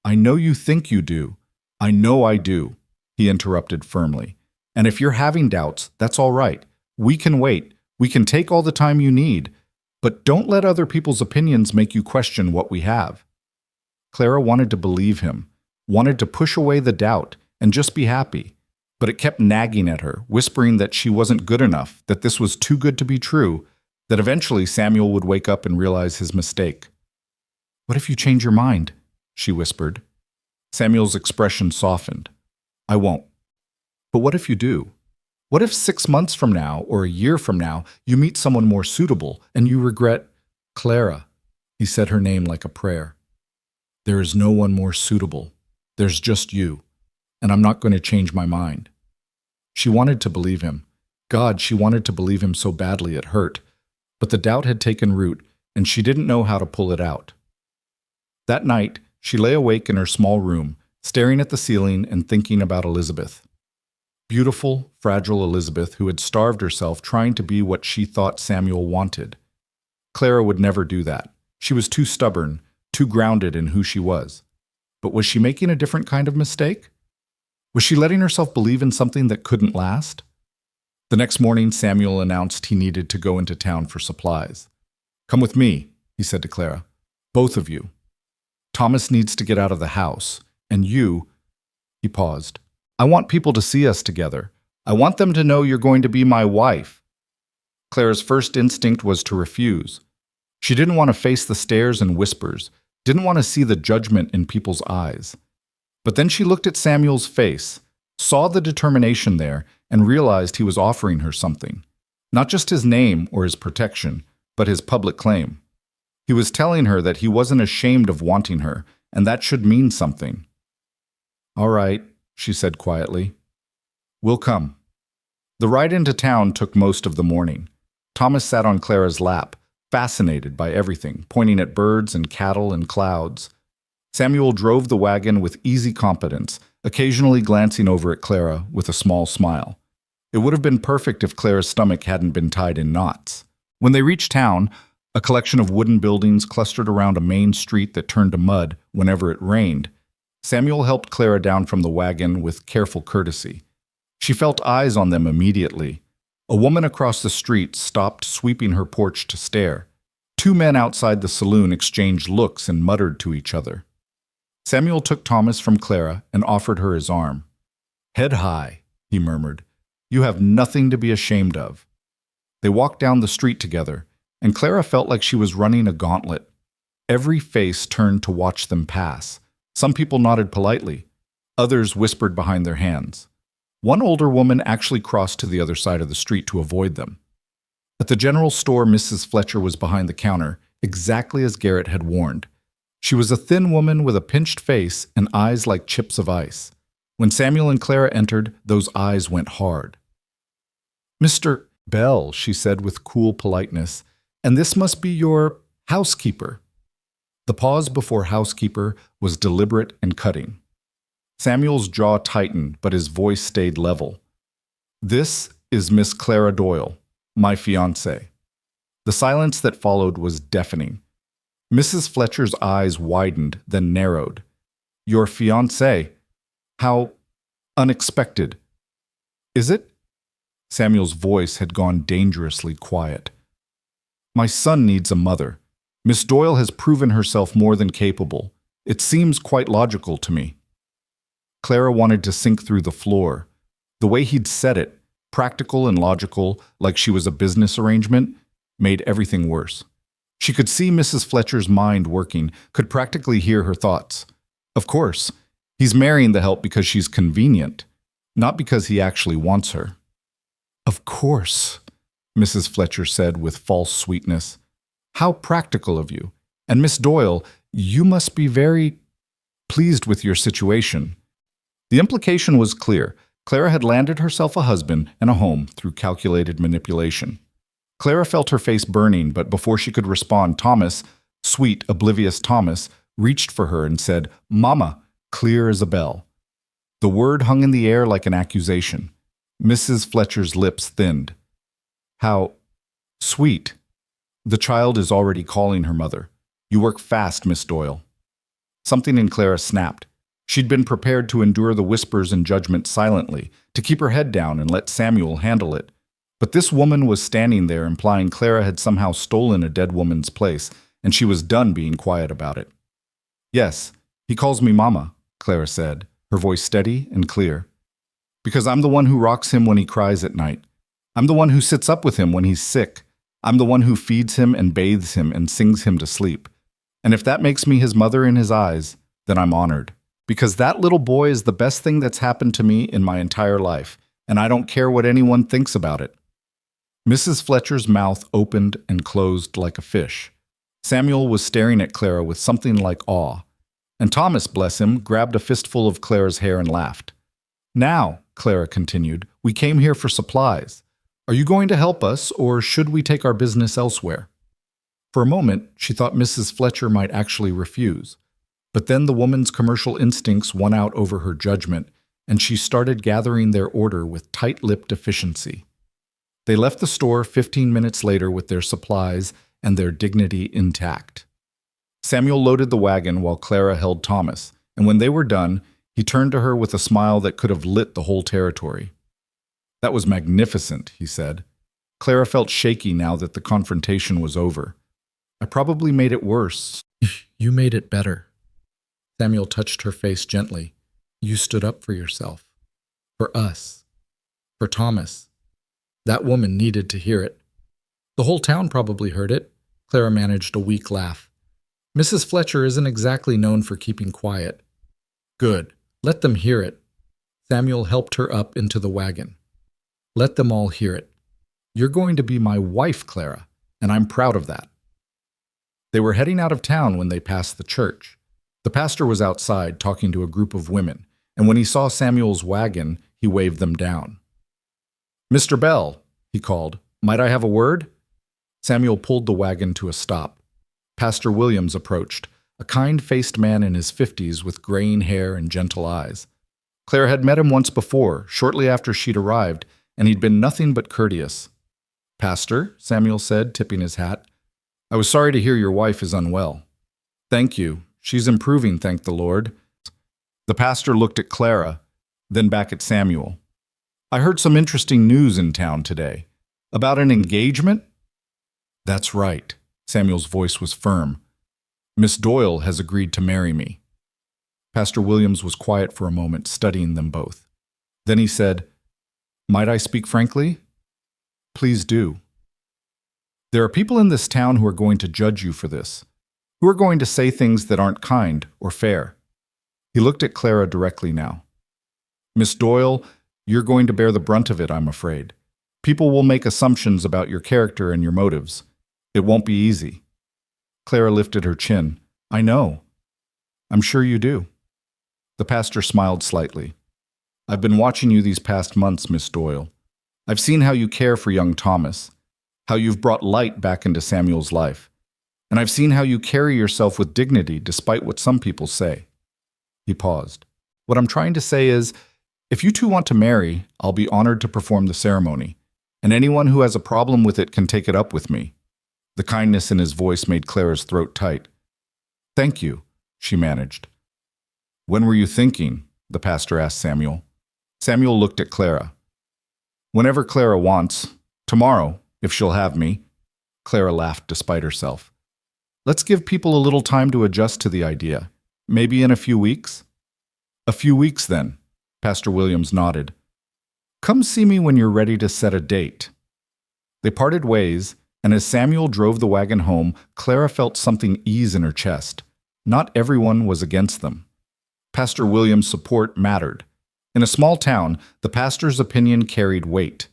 [SPEAKER 1] "I know you think you do. I know I do," he interrupted firmly. "And if you're having doubts, that's all right. We can wait. We can take all the time you need. But don't let other people's opinions make you question what we have." Clara wanted to believe him, wanted to push away the doubt and just be happy. But it kept nagging at her, whispering that she wasn't good enough, that this was too good to be true, that eventually Samuel would wake up and realize his mistake. "What if you change your mind?" she whispered. Samuel's expression softened. "I won't." "But what if you do? What if 6 months from now or a year from now you meet someone more suitable and you regret—" "Clara," he said her name like a prayer. "There is no one more suitable. There's just you. And I'm not going to change my mind." She wanted to believe him. God, she wanted to believe him so badly it hurt. But the doubt had taken root, and she didn't know how to pull it out. That night, she lay awake in her small room, staring at the ceiling and thinking about Elizabeth. Beautiful, fragile Elizabeth who had starved herself trying to be what she thought Samuel wanted. Clara would never do that. She was too stubborn, too grounded in who she was. But was she making a different kind of mistake? Was she letting herself believe in something that couldn't last? The next morning, Samuel announced he needed to go into town for supplies. "Come with me," he said to Clara. "Both of you. Thomas needs to get out of the house, and you—" He paused. "I want people to see us together. I want them to know you're going to be my wife." Clara's first instinct was to refuse. She didn't want to face the stares and whispers, didn't want to see the judgment in people's eyes. But then she looked at Samuel's face, saw the determination there, and realized he was offering her something. Not just his name or his protection, but his public claim. He was telling her that he wasn't ashamed of wanting her, and that should mean something. "All right," she said quietly. "We'll come." The ride into town took most of the morning. Thomas sat on Clara's lap, fascinated by everything, pointing at birds and cattle and clouds. Samuel drove the wagon with easy competence, occasionally glancing over at Clara with a small smile. It would have been perfect if Clara's stomach hadn't been tied in knots. When they reached town, a collection of wooden buildings clustered around a main street that turned to mud whenever it rained. Samuel helped Clara down from the wagon with careful courtesy. She felt eyes on them immediately. A woman across the street stopped sweeping her porch to stare. 2 men outside the saloon exchanged looks and muttered to each other. Samuel took Thomas from Clara and offered her his arm. "Head high," he murmured. "You have nothing to be ashamed of." They walked down the street together, and Clara felt like she was running a gauntlet. Every face turned to watch them pass. Some people nodded politely. Others whispered behind their hands. One older woman actually crossed to the other side of the street to avoid them. At the general store, Mrs. Fletcher was behind the counter, exactly as Garrett had warned. She was a thin woman with a pinched face and eyes like chips of ice. When Samuel and Clara entered, those eyes went hard. "Mr. Bell," she said with cool politeness, "and this must be your housekeeper." The pause before housekeeper was deliberate and cutting. Samuel's jaw tightened, but his voice stayed level. "This is Miss Clara Doyle, my fiancée." The silence that followed was deafening. Mrs. Fletcher's eyes widened, then narrowed. "Your fiancé? How unexpected. Is it?" Samuel's voice had gone dangerously quiet. "My son needs a mother. Miss Doyle has proven herself more than capable. It seems quite logical to me." Clara wanted to sink through the floor. The way he'd said it, practical and logical, like she was a business arrangement, made everything worse. She could see Mrs. Fletcher's mind working, could practically hear her thoughts. Of course, he's marrying the help because she's convenient, not because he actually wants her. "Of course," Mrs. Fletcher said with false sweetness. "How practical of you. And Miss Doyle, you must be very pleased with your situation." The implication was clear. Clara had landed herself a husband and a home through calculated manipulation. Clara felt her face burning, but before she could respond, Thomas, sweet, oblivious Thomas, reached for her and said, "Mama," clear as a bell. The word hung in the air like an accusation. Mrs. Fletcher's lips thinned. "How sweet. The child is already calling her mother. You work fast, Miss Doyle." Something in Clara snapped. She'd been prepared to endure the whispers and judgment silently, to keep her head down and let Samuel handle it. But this woman was standing there, implying Clara had somehow stolen a dead woman's place, and she was done being quiet about it. "Yes, he calls me Mama," Clara said, her voice steady and clear. "Because I'm the one who rocks him when he cries at night. I'm the one who sits up with him when he's sick. I'm the one who feeds him and bathes him and sings him to sleep. And if that makes me his mother in his eyes, then I'm honored. Because that little boy is the best thing that's happened to me in my entire life, and I don't care what anyone thinks about it." Mrs. Fletcher's mouth opened and closed like a fish. Samuel was staring at Clara with something like awe. And Thomas, bless him, grabbed a fistful of Clara's hair and laughed. "Now," Clara continued, "we came here for supplies. Are you going to help us, or should we take our business elsewhere?" For a moment, she thought Mrs. Fletcher might actually refuse. But then the woman's commercial instincts won out over her judgment, and she started gathering their order with tight-lipped efficiency. They left the store 15 minutes later with their supplies and their dignity intact. Samuel loaded the wagon while Clara held Thomas, and when they were done, he turned to her with a smile that could have lit the whole territory. "That was magnificent," he said. Clara felt shaky now that the confrontation was over. "I probably made it worse." "You made it better." Samuel touched her face gently. "You stood up for yourself. For us. For Thomas. That woman needed to hear it." "The whole town probably heard it." Clara managed a weak laugh. "Mrs. Fletcher isn't exactly known for keeping quiet." "Good. Let them hear it." Samuel helped her up into the wagon. "Let them all hear it. You're going to be my wife, Clara, and I'm proud of that." They were heading out of town when they passed the church. The pastor was outside talking to a group of women, and when he saw Samuel's wagon, he waved them down. "Mr. Bell," he called, "might I have a word?" Samuel pulled the wagon to a stop. Pastor Williams approached, a kind-faced man in his 50s with graying hair and gentle eyes. Clara had met him once before, shortly after she'd arrived, and he'd been nothing but courteous. "Pastor," Samuel said, tipping his hat, "I was sorry to hear your wife is unwell." "Thank you. She's improving, thank the Lord." The pastor looked at Clara, then back at Samuel. "I heard some interesting news in town today. About an engagement?" "That's right." Samuel's voice was firm. "Miss Doyle has agreed to marry me." Pastor Williams was quiet for a moment, studying them both. Then he said, "Might I speak frankly?" "Please do." "There are people in this town who are going to judge you for this, who are going to say things that aren't kind or fair." He looked at Clara directly now. "Miss Doyle, you're going to bear the brunt of it, I'm afraid. People will make assumptions about your character and your motives. It won't be easy." Clara lifted her chin. "I know. I'm sure you do. The pastor smiled slightly. I've been watching you these past months, Miss Doyle. I've seen how you care for young Thomas, how you've brought light back into Samuel's life, and I've seen how you carry yourself with dignity despite what some people say. He paused. What I'm trying to say is, if you two want to marry, I'll be honored to perform the ceremony, and anyone who has a problem with it can take it up with me. The kindness in his voice made Clara's throat tight. Thank you, she managed. When were you thinking? The pastor asked Samuel. Samuel looked at Clara. Whenever Clara wants. Tomorrow, if she'll have me. Clara laughed despite herself. Let's give people a little time to adjust to the idea. Maybe in a few weeks? A few weeks, then. Pastor Williams nodded. Come see me when you're ready to set a date. They parted ways, and as Samuel drove the wagon home, Clara felt something ease in her chest. Not everyone was against them. Pastor Williams' support mattered. In a small town, the pastor's opinion carried weight.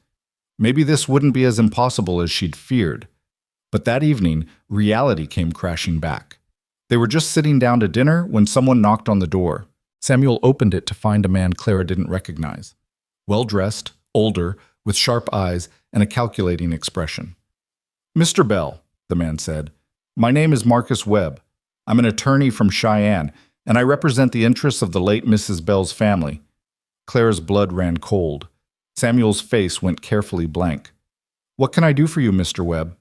[SPEAKER 1] Maybe this wouldn't be as impossible as she'd feared. But that evening, reality came crashing back. They were just sitting down to dinner when someone knocked on the door. Samuel opened it to find a man Clara didn't recognize. Well-dressed, older, with sharp eyes and a calculating expression. Mr. Bell, the man said, my name is Marcus Webb. I'm an attorney from Cheyenne, and I represent the interests of the late Mrs. Bell's family. Clara's blood ran cold. Samuel's face went carefully blank. What can I do for you, Mr. Webb?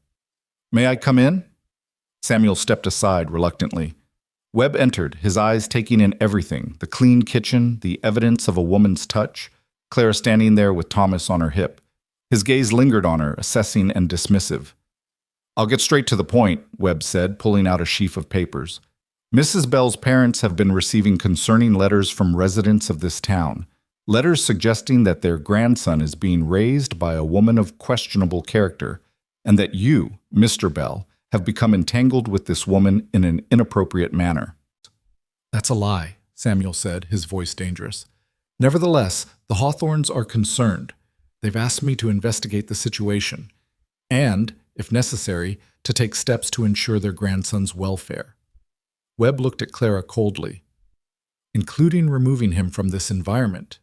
[SPEAKER 1] May I come in? Samuel stepped aside reluctantly. Webb entered, his eyes taking in everything, the clean kitchen, the evidence of a woman's touch, Clara standing there with Thomas on her hip. His gaze lingered on her, assessing and dismissive. I'll get straight to the point, Webb said, pulling out a sheaf of papers. Mrs. Bell's parents have been receiving concerning letters from residents of this town, letters suggesting that their grandson is being raised by a woman of questionable character, and that you, Mr. Bell, have become entangled with this woman in an inappropriate manner. That's a lie, Samuel said, his voice dangerous. Nevertheless, the Hawthorns are concerned. They've asked me to investigate the situation, and, if necessary, to take steps to ensure their grandson's welfare. Webb looked at Clara coldly. Including removing him from this environment.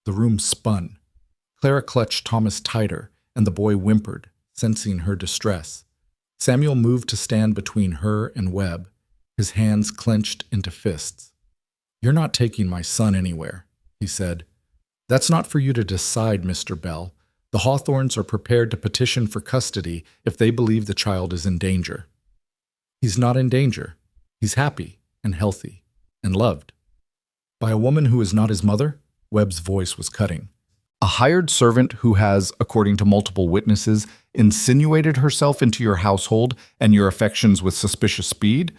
[SPEAKER 1] The room spun. Clara clutched Thomas tighter, and the boy whimpered, sensing her distress. Samuel moved to stand between her and Webb, his hands clenched into fists. You're not taking my son anywhere, he said. That's not for you to decide, Mr. Bell. The Hawthorns are prepared to petition for custody if they believe the child is in danger. He's not in danger. He's happy and healthy and loved. By a woman who is not his mother? Webb's voice was cutting. A hired servant who has, according to multiple witnesses, insinuated herself into your household and your affections with suspicious speed?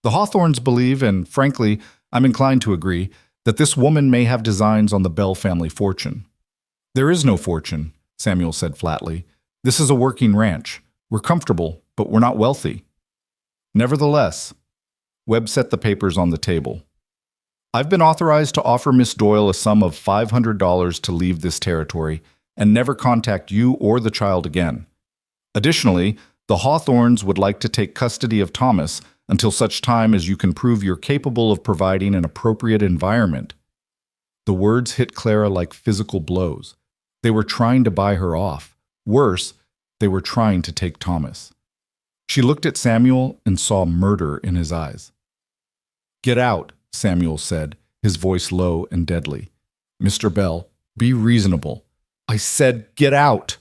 [SPEAKER 1] The Hawthorns believe, and frankly, I'm inclined to agree, that this woman may have designs on the Bell family fortune. There is no fortune, Samuel said flatly. This is a working ranch. We're comfortable, but we're not wealthy. Nevertheless, Webb set the papers on the table. I've been authorized to offer Miss Doyle a sum of $500 to leave this territory and never contact you or the child again. Additionally, the Hawthorns would like to take custody of Thomas until such time as you can prove you're capable of providing an appropriate environment. The words hit Clara like physical blows. They were trying to buy her off. Worse, they were trying to take Thomas. She looked at Samuel and saw murder in his eyes. Get out, Samuel said, his voice low and deadly. Mr. Bell, be reasonable. I said, get out!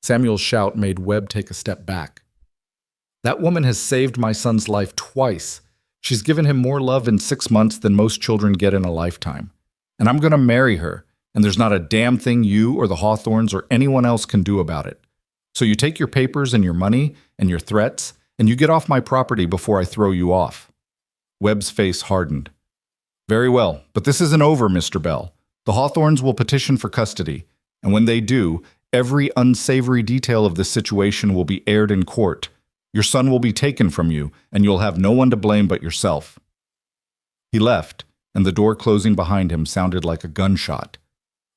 [SPEAKER 1] Samuel's shout made Webb take a step back. That woman has saved my son's life twice. She's given him more love in 6 months than most children get in a lifetime. And I'm going to marry her, and there's not a damn thing you or the Hawthorns or anyone else can do about it. So you take your papers and your money and your threats, and you get off my property before I throw you off. Webb's face hardened. Very well, but this isn't over, Mr. Bell. The Hawthorns will petition for custody, and when they do, every unsavory detail of this situation will be aired in court. Your son will be taken from you, and you'll have no one to blame but yourself. He left, and the door closing behind him sounded like a gunshot.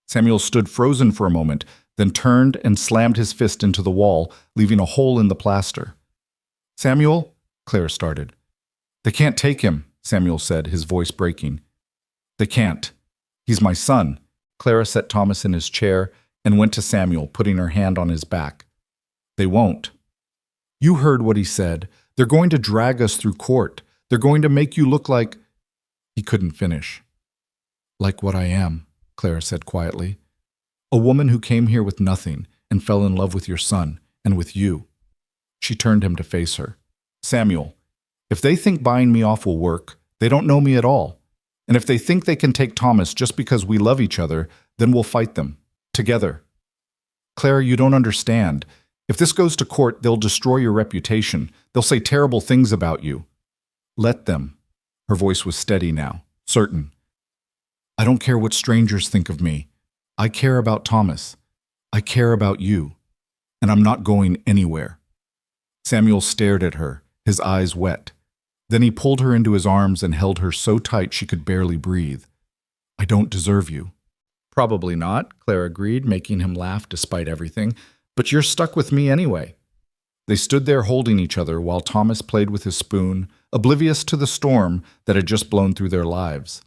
[SPEAKER 1] Samuel stood frozen for a moment, then turned and slammed his fist into the wall, leaving a hole in the plaster. Samuel, Clara started. They can't take him, Samuel said, his voice breaking. They can't. He's my son. Clara set Thomas in his chair and went to Samuel, putting her hand on his back. They won't. You heard what he said. They're going to drag us through court. They're going to make you look like… He couldn't finish. Like what I am, Clara said quietly. A woman who came here with nothing and fell in love with your son and with you. She turned him to face her. Samuel, if they think buying me off will work, they don't know me at all. And if they think they can take Thomas just because we love each other, then we'll fight them. Together. Clara, you don't understand. If this goes to court, they'll destroy your reputation. They'll say terrible things about you. Let them. Her voice was steady now, certain. I don't care what strangers think of me. I care about Thomas. I care about you. And I'm not going anywhere. Samuel stared at her, his eyes wet. Then he pulled her into his arms and held her so tight she could barely breathe. I don't deserve you. Probably not, Clara agreed, making him laugh despite everything. But you're stuck with me anyway. They stood there holding each other while Thomas played with his spoon, oblivious to the storm that had just blown through their lives.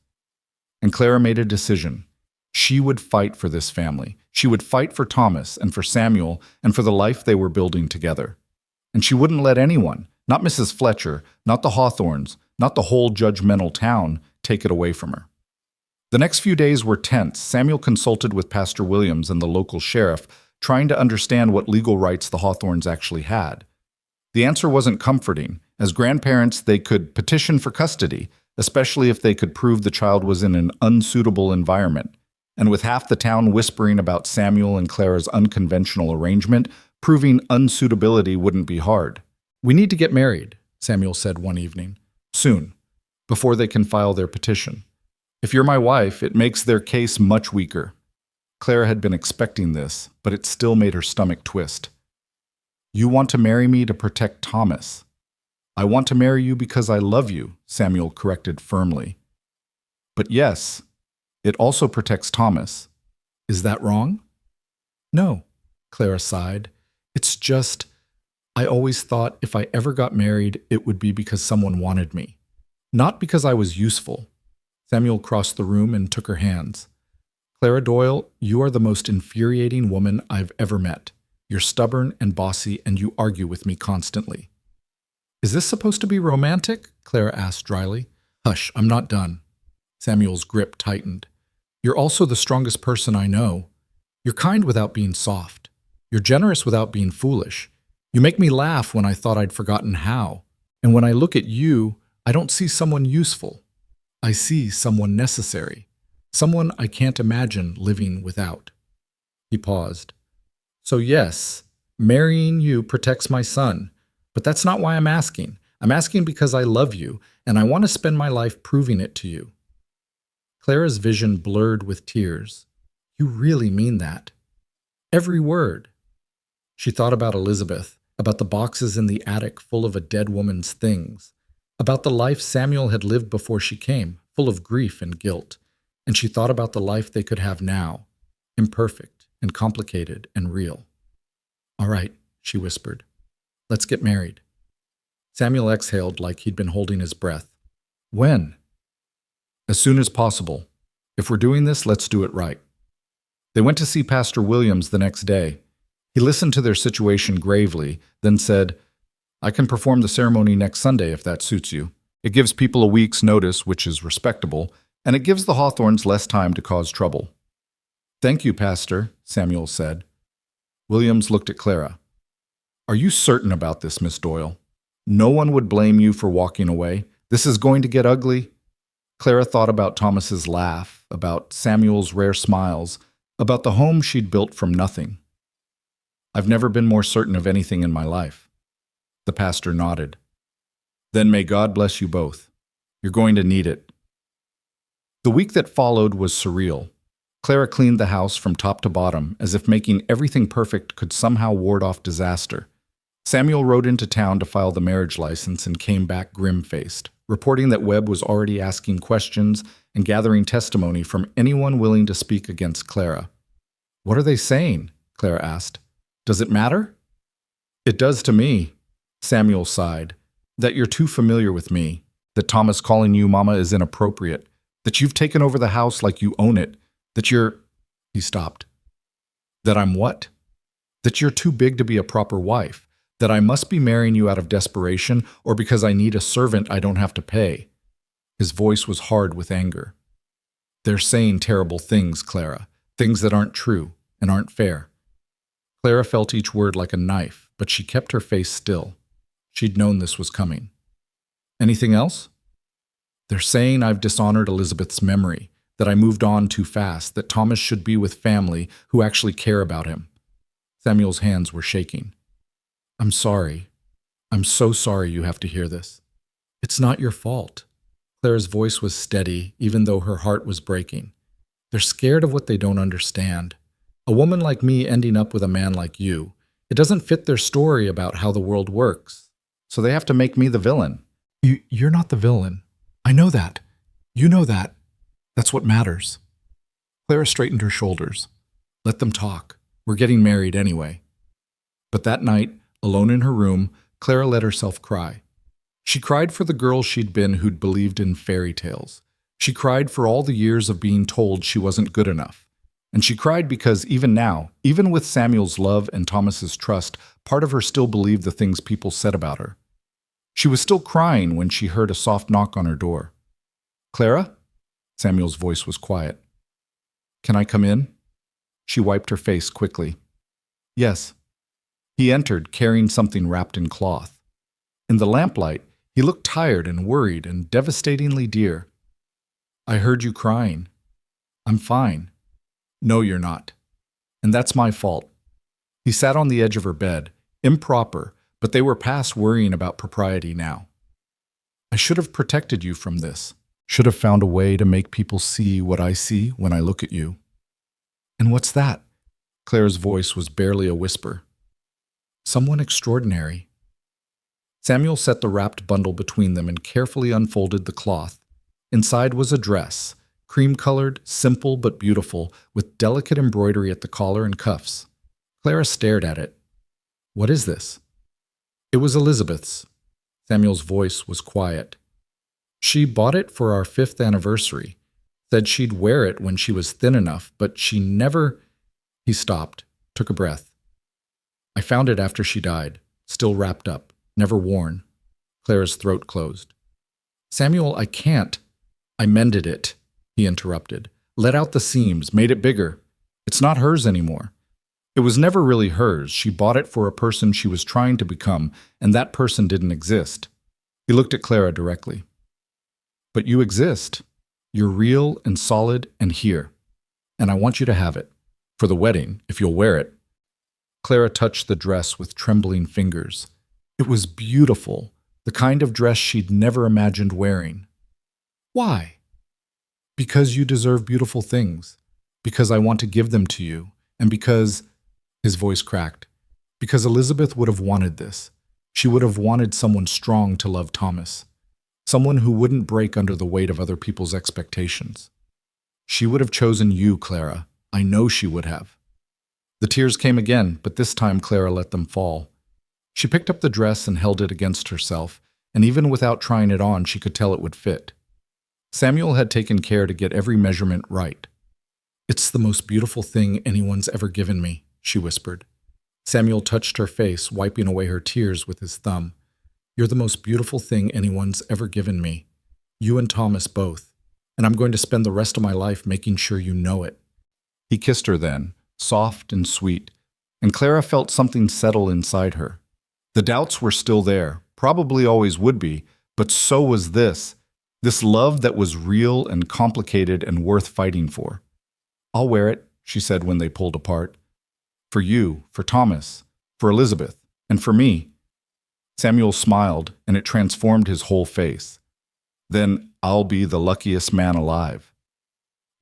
[SPEAKER 1] And Clara made a decision. She would fight for this family. She would fight for Thomas and for Samuel and for the life they were building together. And she wouldn't let anyone, not Mrs. Fletcher, not the Hawthorns, not the whole judgmental town, take it away from her. The next few days were tense. Samuel consulted with Pastor Williams and the local sheriff, trying to understand what legal rights the Hawthorns actually had. The answer wasn't comforting. As grandparents, they could petition for custody, especially if they could prove the child was in an unsuitable environment. And with half the town whispering about Samuel and Clara's unconventional arrangement, proving unsuitability wouldn't be hard. We need to get married, Samuel said one evening. Soon, before they can file their petition. If you're my wife, it makes their case much weaker. Clara had been expecting this, but it still made her stomach twist. You want to marry me to protect Thomas. I want to marry you because I love you, Samuel corrected firmly. But yes, it also protects Thomas. Is that wrong? No, Clara sighed. It's just, I always thought if I ever got married, it would be because someone wanted me. Not because I was useful. Samuel crossed the room and took her hands. Clara Doyle, you are the most infuriating woman I've ever met. You're stubborn and bossy, and you argue with me constantly. Is this supposed to be romantic? Clara asked dryly. Hush, I'm not done. Samuel's grip tightened. You're also the strongest person I know. You're kind without being soft. You're generous without being foolish. You make me laugh when I thought I'd forgotten how. And when I look at you, I don't see someone useful. I see someone necessary. Someone I can't imagine living without. He paused. So yes, marrying you protects my son. But that's not why I'm asking. I'm asking because I love you, and I want to spend my life proving it to you. Clara's vision blurred with tears. You really mean that? Every word. She thought about Elizabeth, about the boxes in the attic full of a dead woman's things, about the life Samuel had lived before she came, full of grief and guilt, and she thought about the life they could have now, imperfect and complicated and real. All right, she whispered. Let's get married. Samuel exhaled like he'd been holding his breath. When? As soon as possible. If we're doing this, let's do it right. They went to see Pastor Williams the next day. He listened to their situation gravely, then said, I can perform the ceremony next Sunday if that suits you. It gives people a week's notice, which is respectable, and it gives the Hawthorns less time to cause trouble. Thank you, Pastor, Samuel said. Williams looked at Clara. Are you certain about this, Miss Doyle? No one would blame you for walking away. This is going to get ugly. Clara thought about Thomas's laugh, about Samuel's rare smiles, about the home she'd built from nothing. I've never been more certain of anything in my life. The pastor nodded. Then may God bless you both. You're going to need it. The week that followed was surreal. Clara cleaned the house from top to bottom, as if making everything perfect could somehow ward off disaster. Samuel rode into town to file the marriage license and came back grim-faced, reporting that Webb was already asking questions and gathering testimony from anyone willing to speak against Clara. What are they saying? Clara asked. Does it matter? It does to me, Samuel sighed. That you're too familiar with me. that Thomas calling you mama is inappropriate, that you've taken over the house like you own it, that you're... He stopped. That I'm what? That you're too big to be a proper wife, that I must be marrying you out of desperation or because I need a servant I don't have to pay. His voice was hard with anger. They're saying terrible things, Clara, things that aren't true and aren't fair. Clara felt each word like a knife, but she kept her face still. She'd known this was coming. Anything else? They're saying I've dishonored Elizabeth's memory, that I moved on too fast, that Thomas should be with family who actually care about him. Samuel's hands were shaking. I'm sorry. I'm so sorry you have to hear this. It's not your fault. Clara's voice was steady, even though her heart was breaking. They're scared of what they don't understand. A woman like me ending up with a man like you, it doesn't fit their story about how the world works. So they have to make me the villain. You're not the villain. I know that. You know that. That's what matters. Clara straightened her shoulders. Let them talk. We're getting married anyway. But that night, alone in her room, Clara let herself cry. She cried for the girl she'd been who'd believed in fairy tales. She cried for all the years of being told she wasn't good enough. And she cried because even now, even with Samuel's love and Thomas's trust, part of her still believed the things people said about her. She was still crying when she heard a soft knock on her door. Clara? Samuel's voice was quiet. Can I come in? She wiped her face quickly. Yes. He entered, carrying something wrapped in cloth. In the lamplight, he looked tired and worried and devastatingly dear. I heard you crying. I'm fine. No, you're not. And that's my fault. He sat on the edge of her bed, improper, but they were past worrying about propriety now. I should have protected you from this. Should have found a way to make people see what I see when I look at you. And what's that? Clara's voice was barely a whisper. Someone extraordinary. Samuel set the wrapped bundle between them and carefully unfolded the cloth. Inside was a dress, cream-colored, simple but beautiful, with delicate embroidery at the collar and cuffs. Clara stared at it. What is this? It was Elizabeth's. Samuel's voice was quiet. She bought it for our 5th anniversary. Said she'd wear it when she was thin enough, but she never... He stopped, took a breath. I found it after she died, still wrapped up, never worn. Clara's throat closed. Samuel, I can't. I mended it, he interrupted. Let out the seams, made it bigger. It's not hers anymore. It was never really hers. She bought it for a person she was trying to become, and that person didn't exist. He looked at Clara directly. But you exist. You're real and solid and here. And I want you to have it. For the wedding, if you'll wear it. Clara touched the dress with trembling fingers. It was beautiful, the kind of dress she'd never imagined wearing. Why? Because you deserve beautiful things. Because I want to give them to you. And because... His voice cracked. Because Elizabeth would have wanted this. She would have wanted someone strong to love Thomas. Someone who wouldn't break under the weight of other people's expectations. She would have chosen you, Clara. I know she would have. The tears came again, but this time Clara let them fall. She picked up the dress and held it against herself, and even without trying it on, she could tell it would fit. Samuel had taken care to get every measurement right. It's the most beautiful thing anyone's ever given me, she whispered. Samuel touched her face, wiping away her tears with his thumb. You're the most beautiful thing anyone's ever given me. You and Thomas both. And I'm going to spend the rest of my life making sure you know it. He kissed her then, soft and sweet, and Clara felt something settle inside her. The doubts were still there, probably always would be, but so was this love that was real and complicated and worth fighting for. I'll wear it, she said when they pulled apart. For you, for Thomas, for Elizabeth, and for me. Samuel smiled, and it transformed his whole face. Then I'll be the luckiest man alive.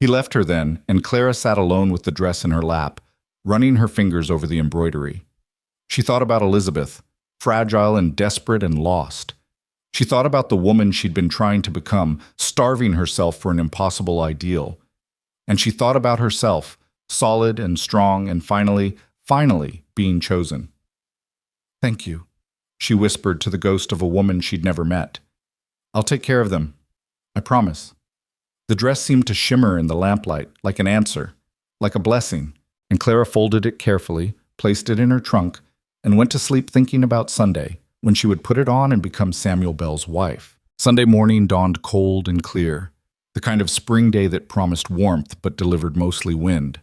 [SPEAKER 1] He left her then, and Clara sat alone with the dress in her lap, running her fingers over the embroidery. She thought about Elizabeth, fragile and desperate and lost. She thought about the woman she'd been trying to become, starving herself for an impossible ideal. And she thought about herself, solid and strong and finally being chosen. Thank you, she whispered to the ghost of a woman she'd never met. I'll take care of them. I promise. The dress seemed to shimmer in the lamplight, like an answer, like a blessing, and Clara folded it carefully, placed it in her trunk, and went to sleep thinking about Sunday, when she would put it on and become Samuel Bell's wife. Sunday morning dawned cold and clear, the kind of spring day that promised warmth but delivered mostly wind.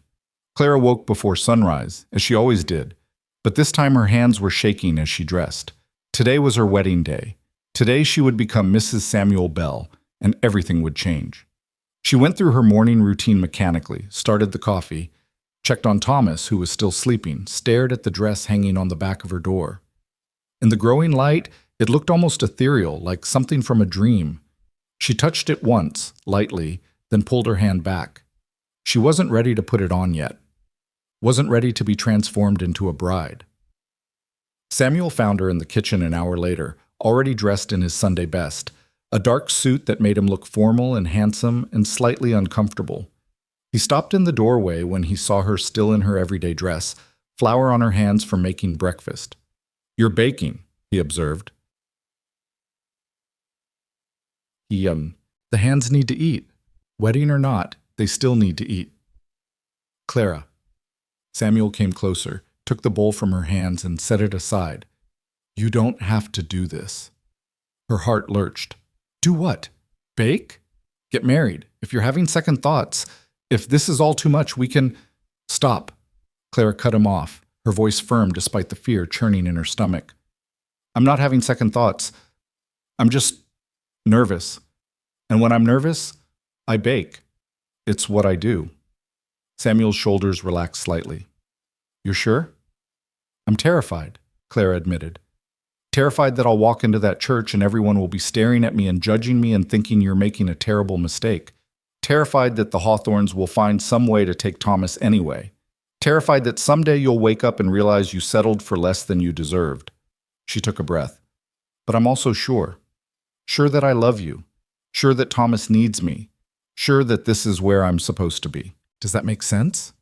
[SPEAKER 1] Clara woke before sunrise, as she always did, but this time her hands were shaking as she dressed. Today was her wedding day. Today she would become Mrs. Samuel Bell, and everything would change. She went through her morning routine mechanically, started the coffee, checked on Thomas, who was still sleeping, stared at the dress hanging on the back of her door. In the growing light, it looked almost ethereal, like something from a dream. She touched it once, lightly, then pulled her hand back. She wasn't ready to put it on yet. Wasn't ready to be transformed into a bride. Samuel found her in the kitchen an hour later, already dressed in his Sunday best, a dark suit that made him look formal and handsome and slightly uncomfortable. He stopped in the doorway when he saw her still in her everyday dress, flour on her hands from making breakfast. "You're baking," he observed. The hands need to eat. Wedding or not, they still need to eat. Clara. Samuel came closer, took the bowl from her hands and set it aside. "You don't have to do this." Her heart lurched. "Do what? Bake? Get married. If you're having second thoughts, if this is all too much, we can—" "Stop." Clara cut him off, her voice firm despite the fear churning in her stomach. "I'm not having second thoughts. I'm just nervous. And when I'm nervous, I bake. It's what I do." Samuel's shoulders relaxed slightly. "You're sure?" "I'm terrified," Clara admitted. "Terrified that I'll walk into that church and everyone will be staring at me and judging me and thinking you're making a terrible mistake. Terrified that the Hawthorns will find some way to take Thomas anyway. Terrified that someday you'll wake up and realize you settled for less than you deserved." She took a breath. "But I'm also sure. Sure that I love you. Sure that Thomas needs me. Sure that this is where I'm supposed to be. Does that make sense?"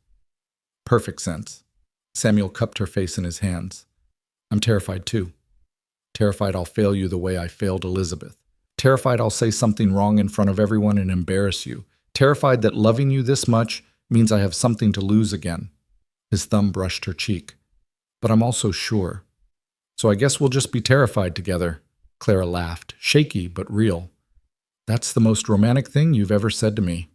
[SPEAKER 1] "Perfect sense." Samuel cupped her face in his hands. "I'm terrified too. Terrified I'll fail you the way I failed Elizabeth. Terrified I'll say something wrong in front of everyone and embarrass you. Terrified that loving you this much means I have something to lose again." His thumb brushed her cheek. "But I'm also sure. So I guess we'll just be terrified together." Clara laughed, shaky but real. "That's the most romantic thing you've ever said to me."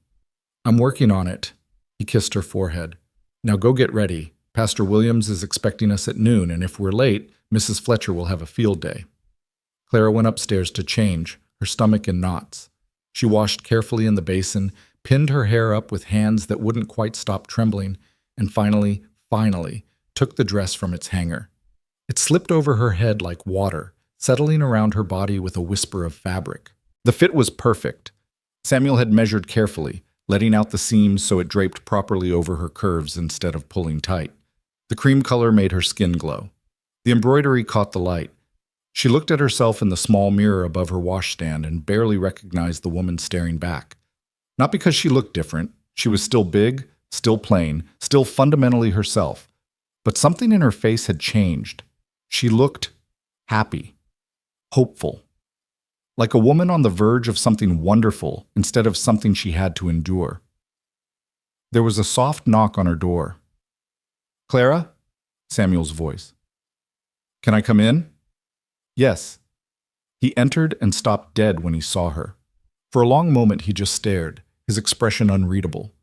[SPEAKER 1] "I'm working on it." He kissed her forehead. "Now go get ready. Pastor Williams is expecting us at noon, and if we're late, Mrs. Fletcher will have a field day." Clara went upstairs to change, her stomach in knots. She washed carefully in the basin, pinned her hair up with hands that wouldn't quite stop trembling, and finally, took the dress from its hanger. It slipped over her head like water, settling around her body with a whisper of fabric. The fit was perfect. Samuel had measured carefully, letting out the seams so it draped properly over her curves instead of pulling tight. The cream color made her skin glow. The embroidery caught the light. She looked at herself in the small mirror above her washstand and barely recognized the woman staring back. Not because she looked different. She was still big, still plain, still fundamentally herself. But something in her face had changed. She looked happy, hopeful. Like a woman on the verge of something wonderful instead of something she had to endure. There was a soft knock on her door. "Clara?" Samuel's voice. "Can I come in?" "Yes." He entered and stopped dead when he saw her. For a long moment he just stared, his expression unreadable.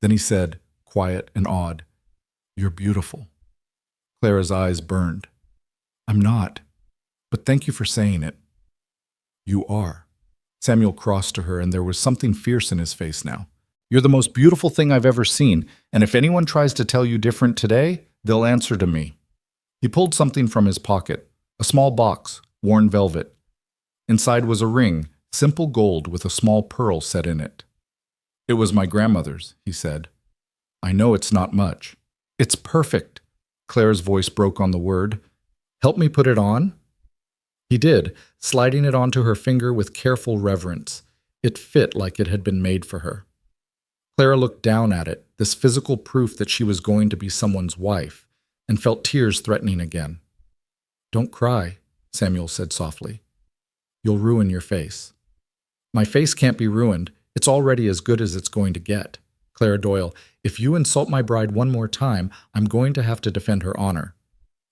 [SPEAKER 1] Then he said, quiet and odd, "You're beautiful." Clara's eyes burned. "I'm not, but thank you for saying it." "You are." Samuel crossed to her, and there was something fierce in his face now. "You're the most beautiful thing I've ever seen, and if anyone tries to tell you different today, they'll answer to me." He pulled something from his pocket, a small box, worn velvet. Inside was a ring, simple gold with a small pearl set in it. "It was my grandmother's," he said. "I know it's not much." "It's perfect." Clara's voice broke on the word. "Help me put it on?" He did, sliding it onto her finger with careful reverence. It fit like it had been made for her. Clara looked down at it, this physical proof that she was going to be someone's wife, and felt tears threatening again. "Don't cry," Samuel said softly. "You'll ruin your face." My face can't be ruined. It's already as good as it's going to get. Clara Doyle, if you insult my bride one more time, I'm going to have to defend her honor.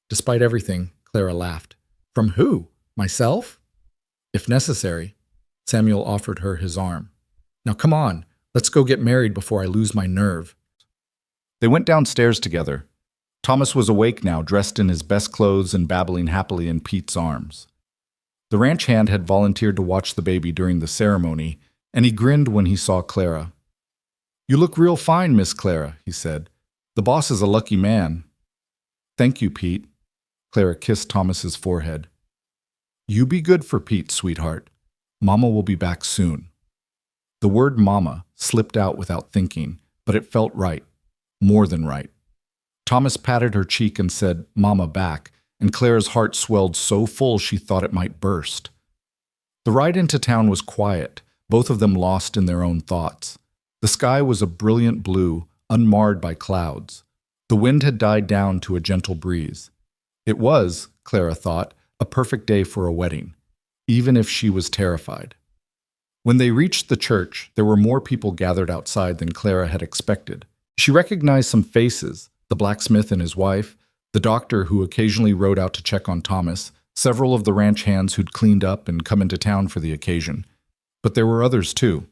[SPEAKER 1] Despite everything, Clara laughed. From who? Myself? If necessary. Samuel offered her his arm. Now come on, let's go get married before I lose my nerve. They went downstairs together. Thomas was awake now, dressed in his best clothes and babbling happily in Pete's arms. The ranch hand had volunteered to watch the baby during the ceremony, and he grinned when he saw Clara. You look real fine, Miss Clara, he said. The boss is a lucky man. Thank you, Pete. Clara kissed Thomas's forehead. You be good for Pete, sweetheart. Mama will be back soon. The word mama slipped out without thinking, but it felt right. More than right. Thomas patted her cheek and said, Mama back, and Clara's heart swelled so full she thought it might burst. The ride into town was quiet, both of them lost in their own thoughts. The sky was a brilliant blue, unmarred by clouds. The wind had died down to a gentle breeze. It was, Clara thought, a perfect day for a wedding, even if she was terrified. When they reached the church, there were more people gathered outside than Clara had expected. She recognized some faces, the blacksmith and his wife, the doctor who occasionally rode out to check on Thomas, several of the ranch hands who'd cleaned up and come into town for the occasion. But there were others too.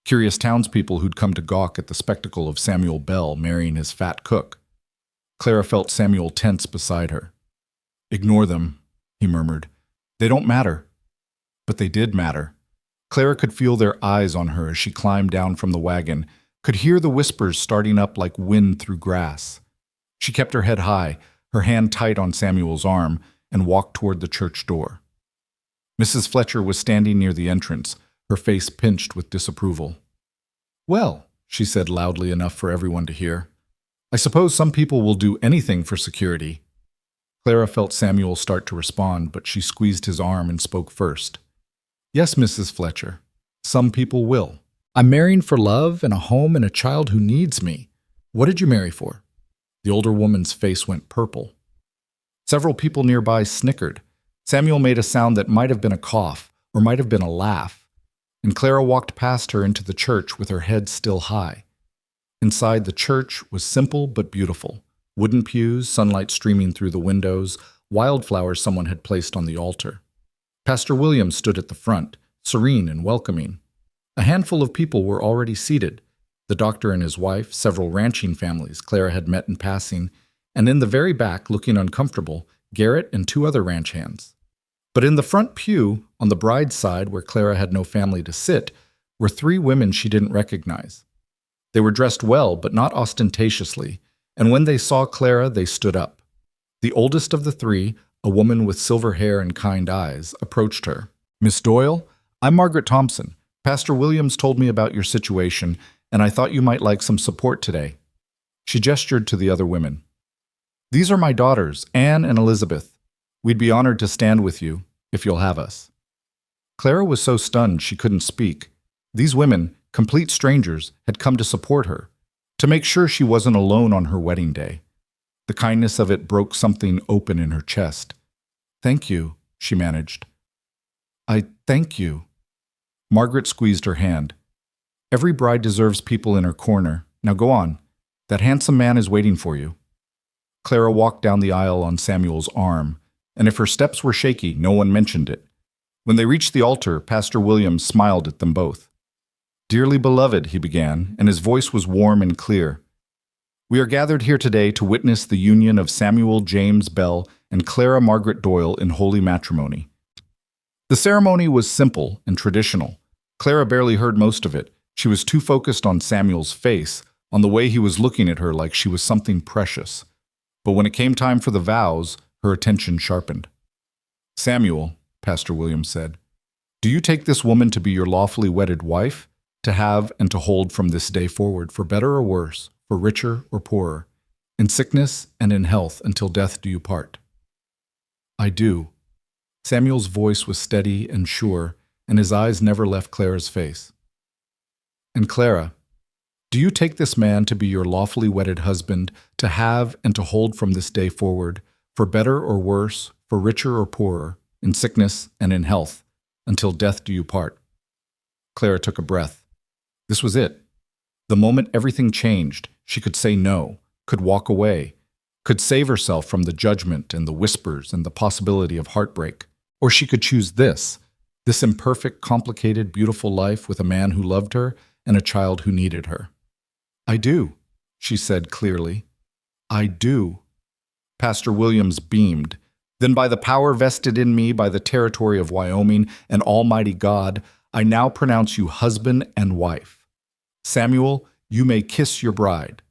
[SPEAKER 1] Curious townspeople who'd come to gawk at the spectacle of Samuel Bell marrying his fat cook. Clara felt Samuel tense beside her. Ignore them, he murmured. They don't matter. But they did matter. Clara could feel their eyes on her as she climbed down from the wagon, could hear the whispers starting up like wind through grass. She kept her head high, her hand tight on Samuel's arm, and walked toward the church door. Mrs. Fletcher was standing near the entrance, her face pinched with disapproval. Well, she said loudly enough for everyone to hear, I suppose some people will do anything for security. Clara felt Samuel start to respond, but she squeezed his arm and spoke first. Yes, Mrs. Fletcher, some people will. I'm marrying for love and a home and a child who needs me. What did you marry for? The older woman's face went purple. Several people nearby snickered. Samuel made a sound that might have been a cough, or might have been a laugh, and Clara walked past her into the church with her head still high. Inside the church was simple but beautiful. Wooden pews, sunlight streaming through the windows, wildflowers someone had placed on the altar. Pastor William stood at the front, serene and welcoming. A handful of people were already seated. The doctor and his wife, several ranching families Clara had met in passing, and in the very back, looking uncomfortable, Garrett and two other ranch hands. But in the front pew, on the bride's side where Clara had no family to sit, were three women she didn't recognize. They were dressed well, but not ostentatiously, and when they saw Clara, they stood up. The oldest of the three, a woman with silver hair and kind eyes, approached her. Miss Doyle, I'm Margaret Thompson. Pastor Williams told me about your situation, and I thought you might like some support today. She gestured to the other women. These are my daughters, Anne and Elizabeth. We'd be honored to stand with you, if you'll have us. Clara was so stunned she couldn't speak. These women, complete strangers, had come to support her, to make sure she wasn't alone on her wedding day. The kindness of it broke something open in her chest. Thank you, she managed. I thank you. Margaret squeezed her hand. Every bride deserves people in her corner. Now go on. That handsome man is waiting for you. Clara walked down the aisle on Samuel's arm, and if her steps were shaky, no one mentioned it. When they reached the altar, Pastor Williams smiled at them both. Dearly beloved, he began, and his voice was warm and clear. We are gathered here today to witness the union of Samuel James Bell and Clara Margaret Doyle in holy matrimony. The ceremony was simple and traditional. Clara barely heard most of it. She was too focused on Samuel's face, on the way he was looking at her like she was something precious. But when it came time for the vows, her attention sharpened. Samuel, Pastor Williams said, do you take this woman to be your lawfully wedded wife, to have and to hold from this day forward, for better or worse, for richer or poorer, in sickness and in health until death do you part? I do. Samuel's voice was steady and sure, and his eyes never left Clara's face. And Clara, do you take this man to be your lawfully wedded husband, to have and to hold from this day forward, for better or worse, for richer or poorer, in sickness and in health, until death do you part? Clara took a breath. This was it. The moment everything changed, she could say no, could walk away, could save herself from the judgment and the whispers and the possibility of heartbreak. Or she could choose this imperfect, complicated, beautiful life with a man who loved her and a child who needed her. I do, she said clearly. I do. Pastor Williams beamed. Then by the power vested in me by the territory of Wyoming and Almighty God, I now pronounce you husband and wife. Samuel, you may kiss your bride.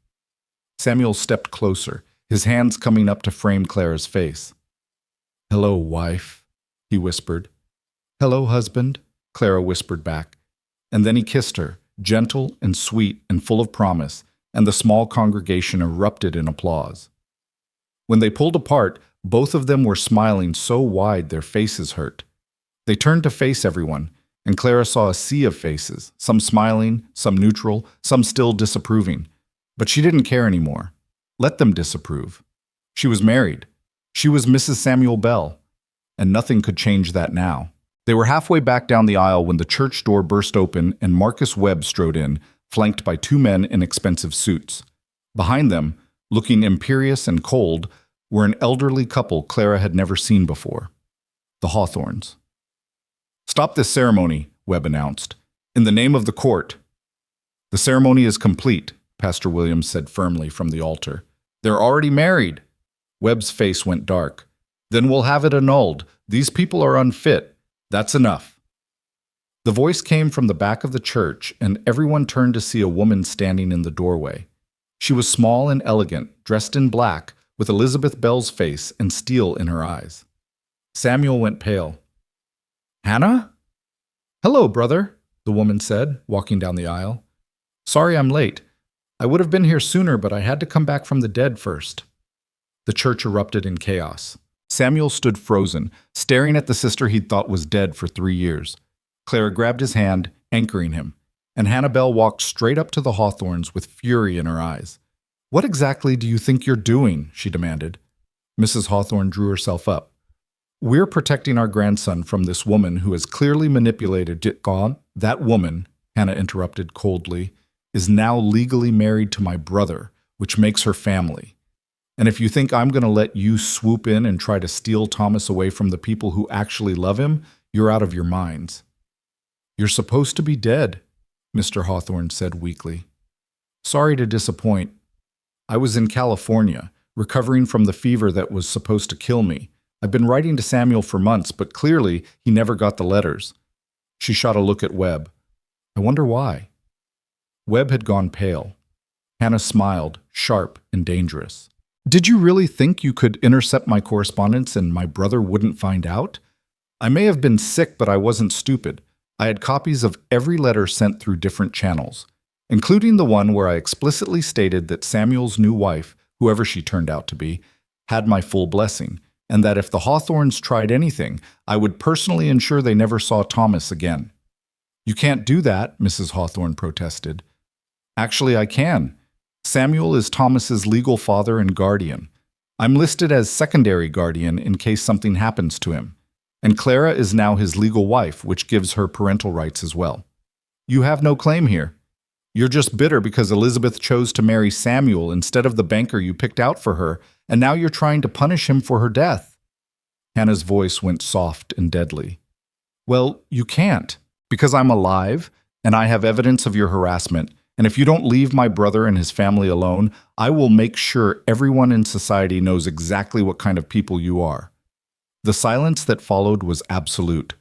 [SPEAKER 1] Samuel stepped closer, his hands coming up to frame Clara's face. Hello, wife, he whispered. Hello, husband, Clara whispered back. And then he kissed her, gentle and sweet and full of promise, and the small congregation erupted in applause. When they pulled apart, both of them were smiling so wide their faces hurt. They turned to face everyone, and Clara saw a sea of faces, some smiling, some neutral, some still disapproving. But she didn't care anymore. Let them disapprove. She was married. She was Mrs. Samuel Bell, and nothing could change that now. They were halfway back down the aisle when the church door burst open and Marcus Webb strode in, flanked by two men in expensive suits. Behind them, looking imperious and cold, were an elderly couple Clara had never seen before. The Hawthorns. Stop this ceremony, Webb announced. In the name of the court. The ceremony is complete, Pastor Williams said firmly from the altar. They're already married. Webb's face went dark. Then we'll have it annulled. These people are unfit. That's enough. The voice came from the back of the church, and everyone turned to see a woman standing in the doorway. She was small and elegant, dressed in black, with Elizabeth Bell's face and steel in her eyes. Samuel went pale. Hannah? Hello, brother, the woman said, walking down the aisle. Sorry I'm late. I would have been here sooner, but I had to come back from the dead first. The church erupted in chaos. Samuel stood frozen, staring at the sister he'd thought was dead for 3 years. Clara grabbed his hand, anchoring him, and Hannah Bell walked straight up to the Hawthorns with fury in her eyes. What exactly do you think you're doing? She demanded. Mrs. Hawthorne drew herself up. We're protecting our grandson from this woman who has clearly manipulated God. That woman, Hannah interrupted coldly, is now legally married to my brother, which makes her family. And if you think I'm going to let you swoop in and try to steal Thomas away from the people who actually love him, you're out of your minds. You're supposed to be dead, Mr. Hawthorne said weakly. Sorry to disappoint. I was in California, recovering from the fever that was supposed to kill me. I've been writing to Samuel for months, but clearly he never got the letters. She shot a look at Webb. I wonder why. Webb had gone pale. Hannah smiled, sharp and dangerous. Did you really think you could intercept my correspondence and my brother wouldn't find out? I may have been sick, but I wasn't stupid. I had copies of every letter sent through different channels, including the one where I explicitly stated that Samuel's new wife, whoever she turned out to be, had my full blessing, and that if the Hawthorns tried anything, I would personally ensure they never saw Thomas again. You can't do that, Mrs. Hawthorne protested. Actually, I can. Samuel is Thomas's legal father and guardian. I'm listed as secondary guardian in case something happens to him. And Clara is now his legal wife, which gives her parental rights as well. You have no claim here. You're just bitter because Elizabeth chose to marry Samuel instead of the banker you picked out for her, and now you're trying to punish him for her death. Hannah's voice went soft and deadly. Well, you can't, because I'm alive, and I have evidence of your harassment, and if you don't leave my brother and his family alone, I will make sure everyone in society knows exactly what kind of people you are. The silence that followed was absolute.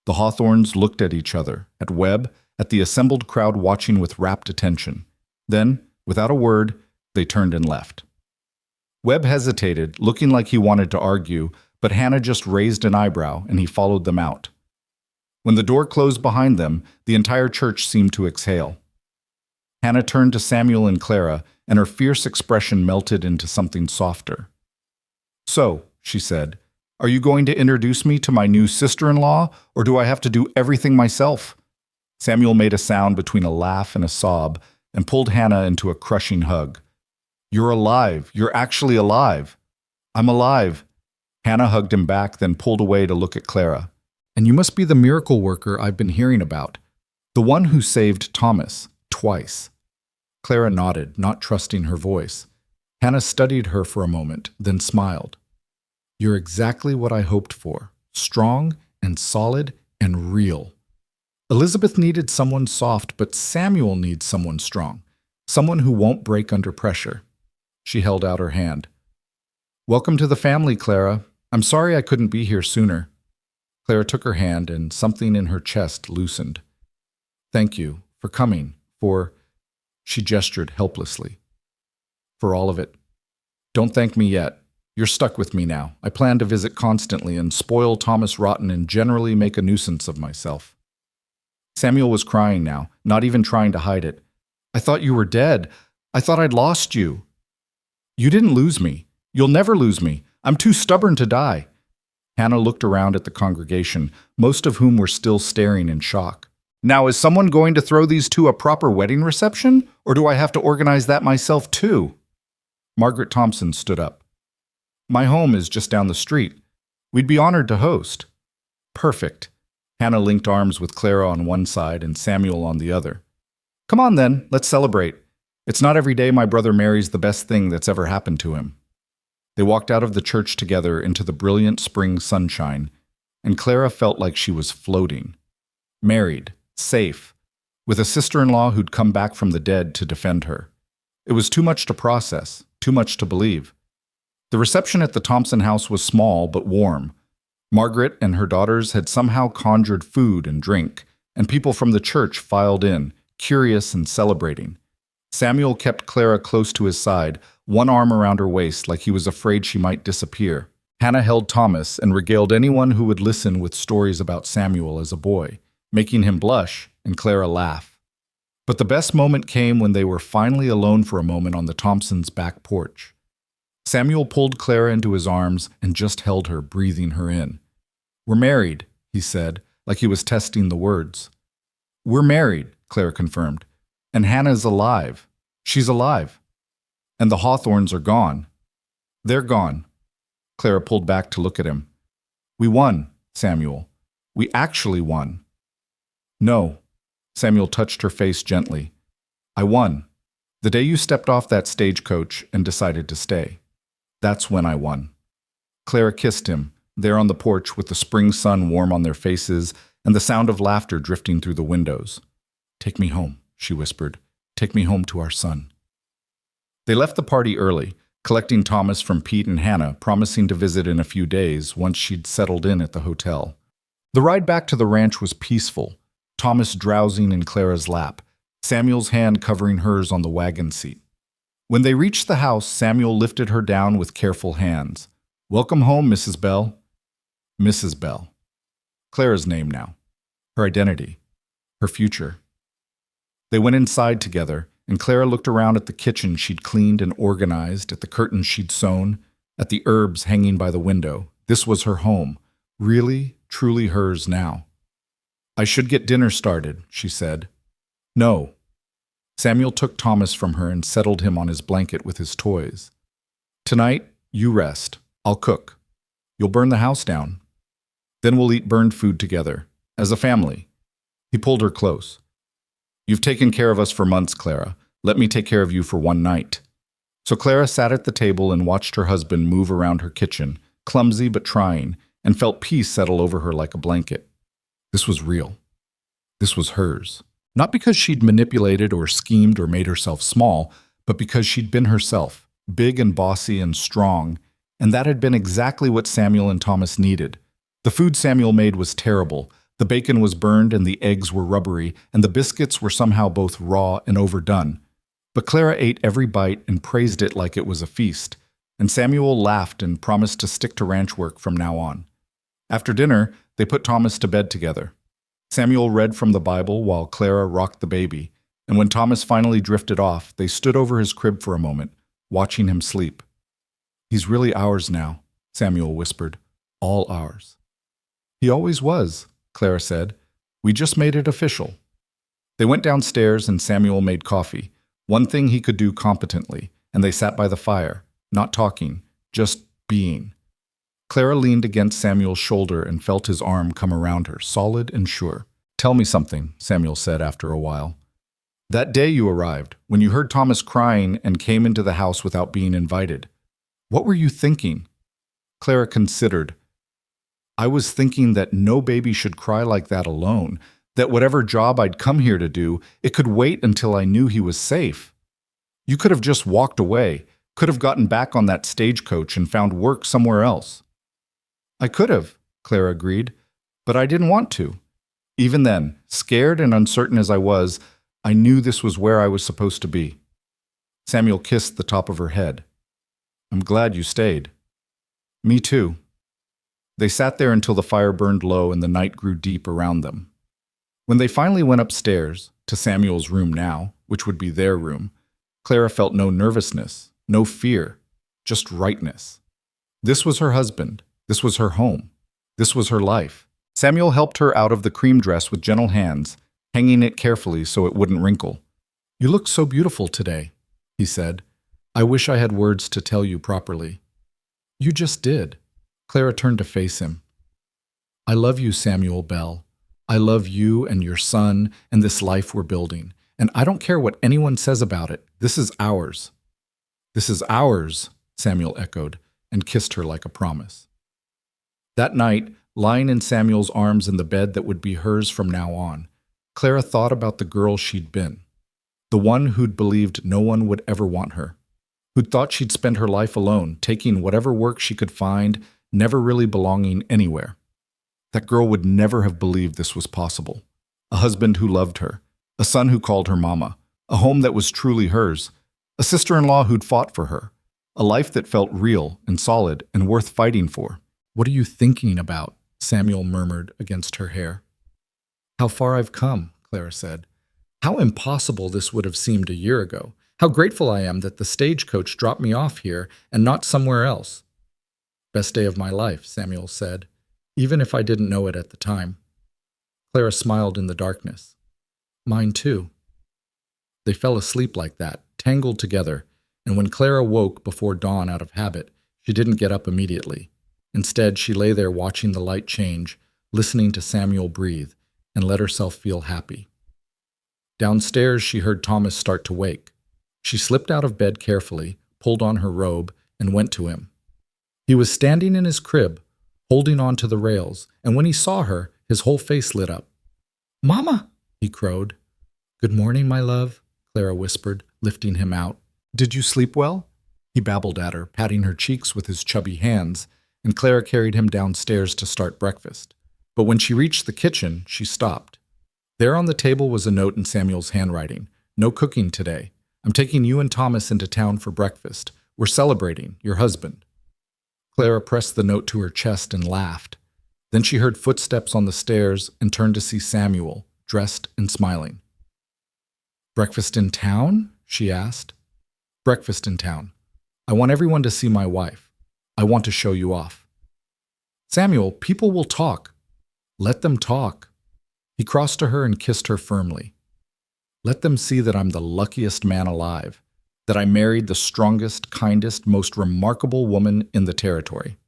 [SPEAKER 1] The Hawthorns looked at each other, at Webb, at the assembled crowd watching with rapt attention. Then, without a word, they turned and left. Webb hesitated, looking like he wanted to argue, but Hannah just raised an eyebrow and he followed them out. When the door closed behind them, the entire church seemed to exhale. Hannah turned to Samuel and Clara, and her fierce expression melted into something softer. So, she said, are you going to introduce me to my new sister-in-law, or do I have to do everything myself? Samuel made a sound between a laugh and a sob and pulled Hannah into a crushing hug. You're alive. You're actually alive. I'm alive. Hannah hugged him back, then pulled away to look at Clara. And you must be the miracle worker I've been hearing about. The The one who saved Thomas, twice. Clara nodded, not trusting her voice. Hannah studied her for a moment, then smiled. You're exactly what I hoped for. Strong and solid and real. Elizabeth needed someone soft, but Samuel needs someone strong. Someone who won't break under pressure. She held out her hand. Welcome to the family, Clara. I'm sorry I couldn't be here sooner. Clara took her hand and something in her chest loosened. Thank you for coming, for... She gestured helplessly. For all of it. Don't thank me yet. You're stuck with me now. I plan to visit constantly and spoil Thomas rotten and generally make a nuisance of myself. Samuel was crying now, not even trying to hide it. I thought you were dead. I thought I'd lost you. You didn't lose me. You'll never lose me. I'm too stubborn to die. Hannah looked around at the congregation, most of whom were still staring in shock. Now, is someone going to throw these two a proper wedding reception, or do I have to organize that myself too? Margaret Thompson stood up. My home is just down the street. We'd be honored to host. Perfect. Hannah linked arms with Clara on one side and Samuel on the other. Come on then, let's celebrate. It's not every day my brother marries the best thing that's ever happened to him. They walked out of the church together into the brilliant spring sunshine, and Clara felt like she was floating. Married, safe, with a sister-in-law who'd come back from the dead to defend her. It was too much to process, too much to believe. The reception at the Thompson house was small but warm. Margaret and her daughters had somehow conjured food and drink, and people from the church filed in, curious and celebrating. Samuel kept Clara close to his side, one arm around her waist like he was afraid she might disappear. Hannah held Thomas and regaled anyone who would listen with stories about Samuel as a boy, making him blush and Clara laugh. But the best moment came when they were finally alone for a moment on the Thompsons' back porch. Samuel pulled Clara into his arms and just held her, breathing her in. We're married, he said, like he was testing the words. We're married, Clara confirmed. And Hannah's alive. She's alive. And the Hawthorns are gone. They're gone. Clara pulled back to look at him. We won, Samuel. We actually won. No. Samuel touched her face gently. I won. The day you stepped off that stagecoach and decided to stay. That's when I won. Clara kissed him, there on the porch with the spring sun warm on their faces and the sound of laughter drifting through the windows. Take me home, she whispered. Take me home to our son. They left the party early, collecting Thomas from Pete and Hannah, promising to visit in a few days once she'd settled in at the hotel. The ride back to the ranch was peaceful, Thomas drowsing in Clara's lap, Samuel's hand covering hers on the wagon seat. When they reached the house, Samuel lifted her down with careful hands. Welcome home, Mrs. Bell. Mrs. Bell. Clara's name now. Her identity. Her future. They went inside together, and Clara looked around at the kitchen she'd cleaned and organized, at the curtains she'd sewn, at the herbs hanging by the window. This was her home. Really, truly hers now. I should get dinner started, she said. No. Samuel took Thomas from her and settled him on his blanket with his toys. Tonight, you rest. I'll cook. You'll burn the house down. Then we'll eat burned food together, as a family. He pulled her close. You've taken care of us for months, Clara. Let me take care of you for one night. So Clara sat at the table and watched her husband move around her kitchen, clumsy but trying, and felt peace settle over her like a blanket. This was real. This was hers. Not because she'd manipulated or schemed or made herself small, but because she'd been herself, big and bossy and strong, and that had been exactly what Samuel and Thomas needed. The food Samuel made was terrible. The bacon was burned and the eggs were rubbery, and the biscuits were somehow both raw and overdone. But Clara ate every bite and praised it like it was a feast, and Samuel laughed and promised to stick to ranch work from now on. After dinner, they put Thomas to bed together. Samuel read from the Bible while Clara rocked the baby, and when Thomas finally drifted off, they stood over his crib for a moment, watching him sleep. He's really ours now, Samuel whispered. All ours. He always was, Clara said. We just made it official. They went downstairs and Samuel made coffee, one thing he could do competently, and they sat by the fire, not talking, just being. Clara leaned against Samuel's shoulder and felt his arm come around her, solid and sure. Tell me something, Samuel said after a while. That day you arrived, when you heard Thomas crying and came into the house without being invited. What were you thinking? Clara considered. I was thinking that no baby should cry like that alone, that whatever job I'd come here to do, it could wait until I knew he was safe. You could have just walked away, could have gotten back on that stagecoach and found work somewhere else. I could have, Clara agreed, but I didn't want to. Even then, scared and uncertain as I was, I knew this was where I was supposed to be. Samuel kissed the top of her head. I'm glad you stayed. Me too. They sat there until the fire burned low and the night grew deep around them. When they finally went upstairs, to Samuel's room now, which would be their room, Clara felt no nervousness, no fear, just rightness. This was her husband. This was her home. This was her life. Samuel helped her out of the cream dress with gentle hands, hanging it carefully so it wouldn't wrinkle. You look so beautiful today, he said. I wish I had words to tell you properly. You just did. Clara turned to face him. I love you, Samuel Bell. I love you and your son and this life we're building. And I don't care what anyone says about it. This is ours. This is ours, Samuel echoed, and kissed her like a promise. That night, lying in Samuel's arms in the bed that would be hers from now on, Clara thought about the girl she'd been, the one who'd believed no one would ever want her, who'd thought she'd spend her life alone, taking whatever work she could find, never really belonging anywhere. That girl would never have believed this was possible. A husband who loved her, a son who called her mama, a home that was truly hers, a sister-in-law who'd fought for her, a life that felt real and solid and worth fighting for. What are you thinking about? Samuel murmured against her hair. How far I've come, Clara said. How impossible this would have seemed a year ago. How grateful I am that the stagecoach dropped me off here and not somewhere else. Best day of my life, Samuel said, even if I didn't know it at the time. Clara smiled in the darkness. Mine too. They fell asleep like that, tangled together, and when Clara woke before dawn out of habit, she didn't get up immediately. Instead, she lay there watching the light change, listening to Samuel breathe, and let herself feel happy. Downstairs, she heard Thomas start to wake. She slipped out of bed carefully, pulled on her robe, and went to him. He was standing in his crib, holding on to the rails, and when he saw her, his whole face lit up. Mama, he crowed. Good morning, my love, Clara whispered, lifting him out. Did you sleep well? He babbled at her, patting her cheeks with his chubby hands, and Clara carried him downstairs to start breakfast. But when she reached the kitchen, she stopped. There on the table was a note in Samuel's handwriting. No cooking today. I'm taking you and Thomas into town for breakfast. We're celebrating, your husband. Clara pressed the note to her chest and laughed. Then she heard footsteps on the stairs and turned to see Samuel, dressed and smiling. Breakfast in town? She asked. Breakfast in town. I want everyone to see my wife. I want to show you off. Samuel, people will talk. Let them talk. He crossed to her and kissed her firmly. Let them see that I'm the luckiest man alive, that I married the strongest, kindest, most remarkable woman in the territory.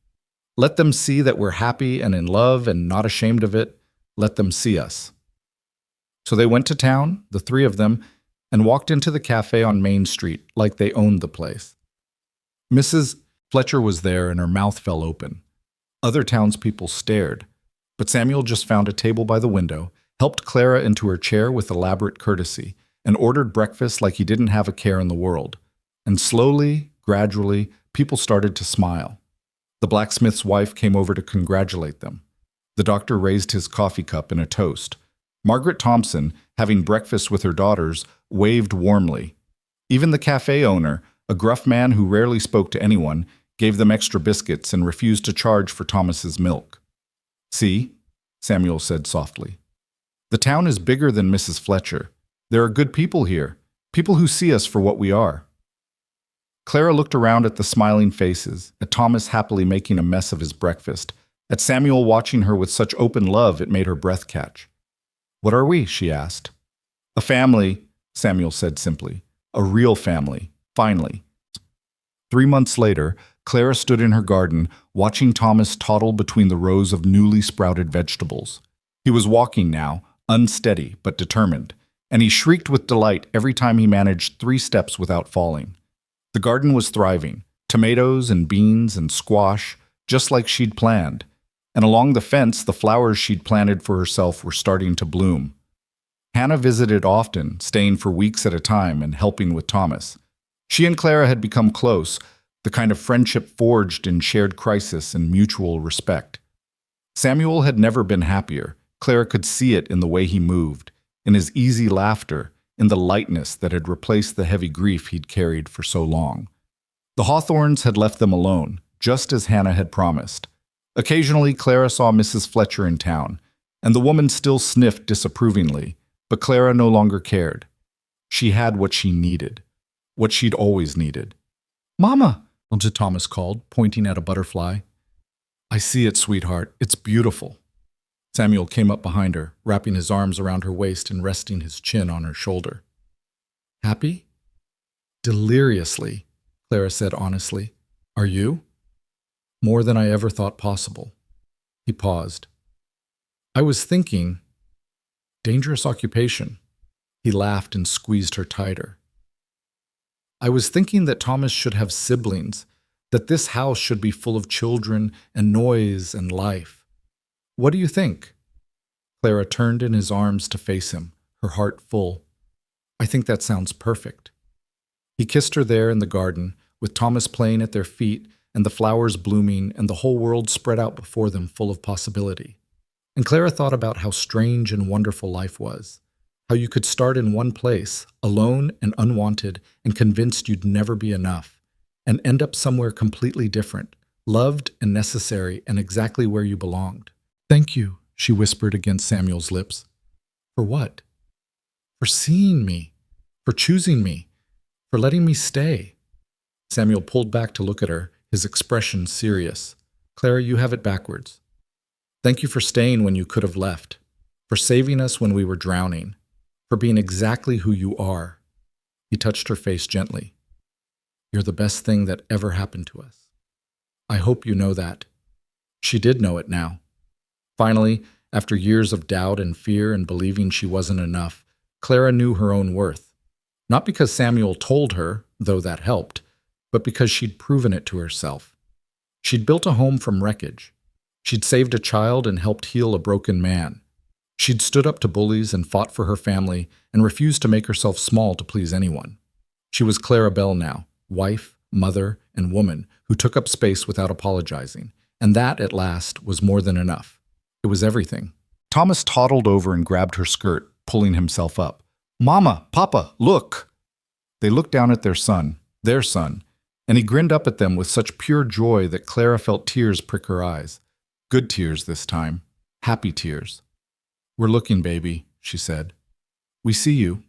[SPEAKER 1] Let them see that we're happy and in love and not ashamed of it. Let them see us. So they went to town, the three of them, and walked into the cafe on Main Street like they owned the place. Mrs. Fletcher was there and her mouth fell open. Other townspeople stared, but Samuel just found a table by the window, helped Clara into her chair with elaborate courtesy, and ordered breakfast like he didn't have a care in the world. And slowly, gradually, people started to smile. The blacksmith's wife came over to congratulate them. The doctor raised his coffee cup in a toast. Margaret Thompson, having breakfast with her daughters, waved warmly. Even the cafe owner, a gruff man who rarely spoke to anyone, gave them extra biscuits and refused to charge for Thomas's milk. See, Samuel said softly. The town is bigger than Mrs. Fletcher. There are good people here, people who see us for what we are. Clara looked around at the smiling faces, at Thomas happily making a mess of his breakfast, at Samuel watching her with such open love it made her breath catch. What are we? She asked. A family, Samuel said simply. A real family, finally. 3 months later, Clara stood in her garden, watching Thomas toddle between the rows of newly sprouted vegetables. He was walking now, unsteady but determined, and he shrieked with delight every time he managed 3 steps without falling. The garden was thriving, tomatoes and beans and squash, just like she'd planned, and along the fence the flowers she'd planted for herself were starting to bloom. Hannah visited often, staying for weeks at a time and helping with Thomas. She and Clara had become close, the kind of friendship forged in shared crisis and mutual respect. Samuel had never been happier. Clara could see it in the way he moved, in his easy laughter, in the lightness that had replaced the heavy grief he'd carried for so long. The Hawthorns had left them alone, just as Hannah had promised. Occasionally, Clara saw Mrs. Fletcher in town, and the woman still sniffed disapprovingly, but Clara no longer cared. She had what she needed, what she'd always needed. "Mama," Uncle Thomas called, pointing at a butterfly. "I see it, sweetheart. It's beautiful." Samuel came up behind her, wrapping his arms around her waist and resting his chin on her shoulder. "Happy?" "Deliriously," Clara said honestly. "Are you?" "More than I ever thought possible." He paused. "I was thinking, dangerous occupation." He laughed and squeezed her tighter. "I was thinking that Thomas should have siblings, that this house should be full of children and noise and life. What do you think?" Clara turned in his arms to face him, her heart full. "I think that sounds perfect." He kissed her there in the garden, with Thomas playing at their feet and the flowers blooming and the whole world spread out before them full of possibility. And Clara thought about how strange and wonderful life was, how you could start in one place, alone and unwanted and convinced you'd never be enough, and end up somewhere completely different, loved and necessary and exactly where you belonged. "Thank you," she whispered against Samuel's lips. "For what?" "For seeing me, for choosing me, for letting me stay." Samuel pulled back to look at her, his expression serious. "Clara, you have it backwards. Thank you for staying when you could have left, for saving us when we were drowning, for being exactly who you are." He touched her face gently. "You're the best thing that ever happened to us. I hope you know that." She did know it now. Finally, after years of doubt and fear and believing she wasn't enough, Clara knew her own worth. Not because Samuel told her, though that helped, but because she'd proven it to herself. She'd built a home from wreckage. She'd saved a child and helped heal a broken man. She'd stood up to bullies and fought for her family and refused to make herself small to please anyone. She was Clara Bell now, wife, mother, and woman who took up space without apologizing, and that, at last, was more than enough. It was everything. Thomas toddled over and grabbed her skirt, pulling himself up. "Mama, Papa, look!" They looked down at their son, and he grinned up at them with such pure joy that Clara felt tears prick her eyes. Good tears this time. Happy tears. "We're looking, baby," she said. "We see you."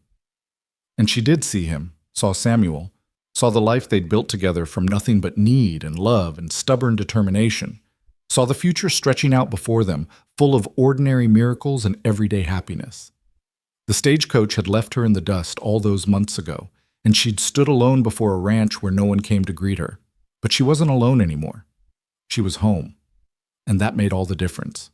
[SPEAKER 1] And she did see him, saw Samuel, saw the life they'd built together from nothing but need and love and stubborn determination, saw the future stretching out before them, full of ordinary miracles and everyday happiness. The stagecoach had left her in the dust all those months ago, and she'd stood alone before a ranch where no one came to greet her. But she wasn't alone anymore. She was home, and that made all the difference.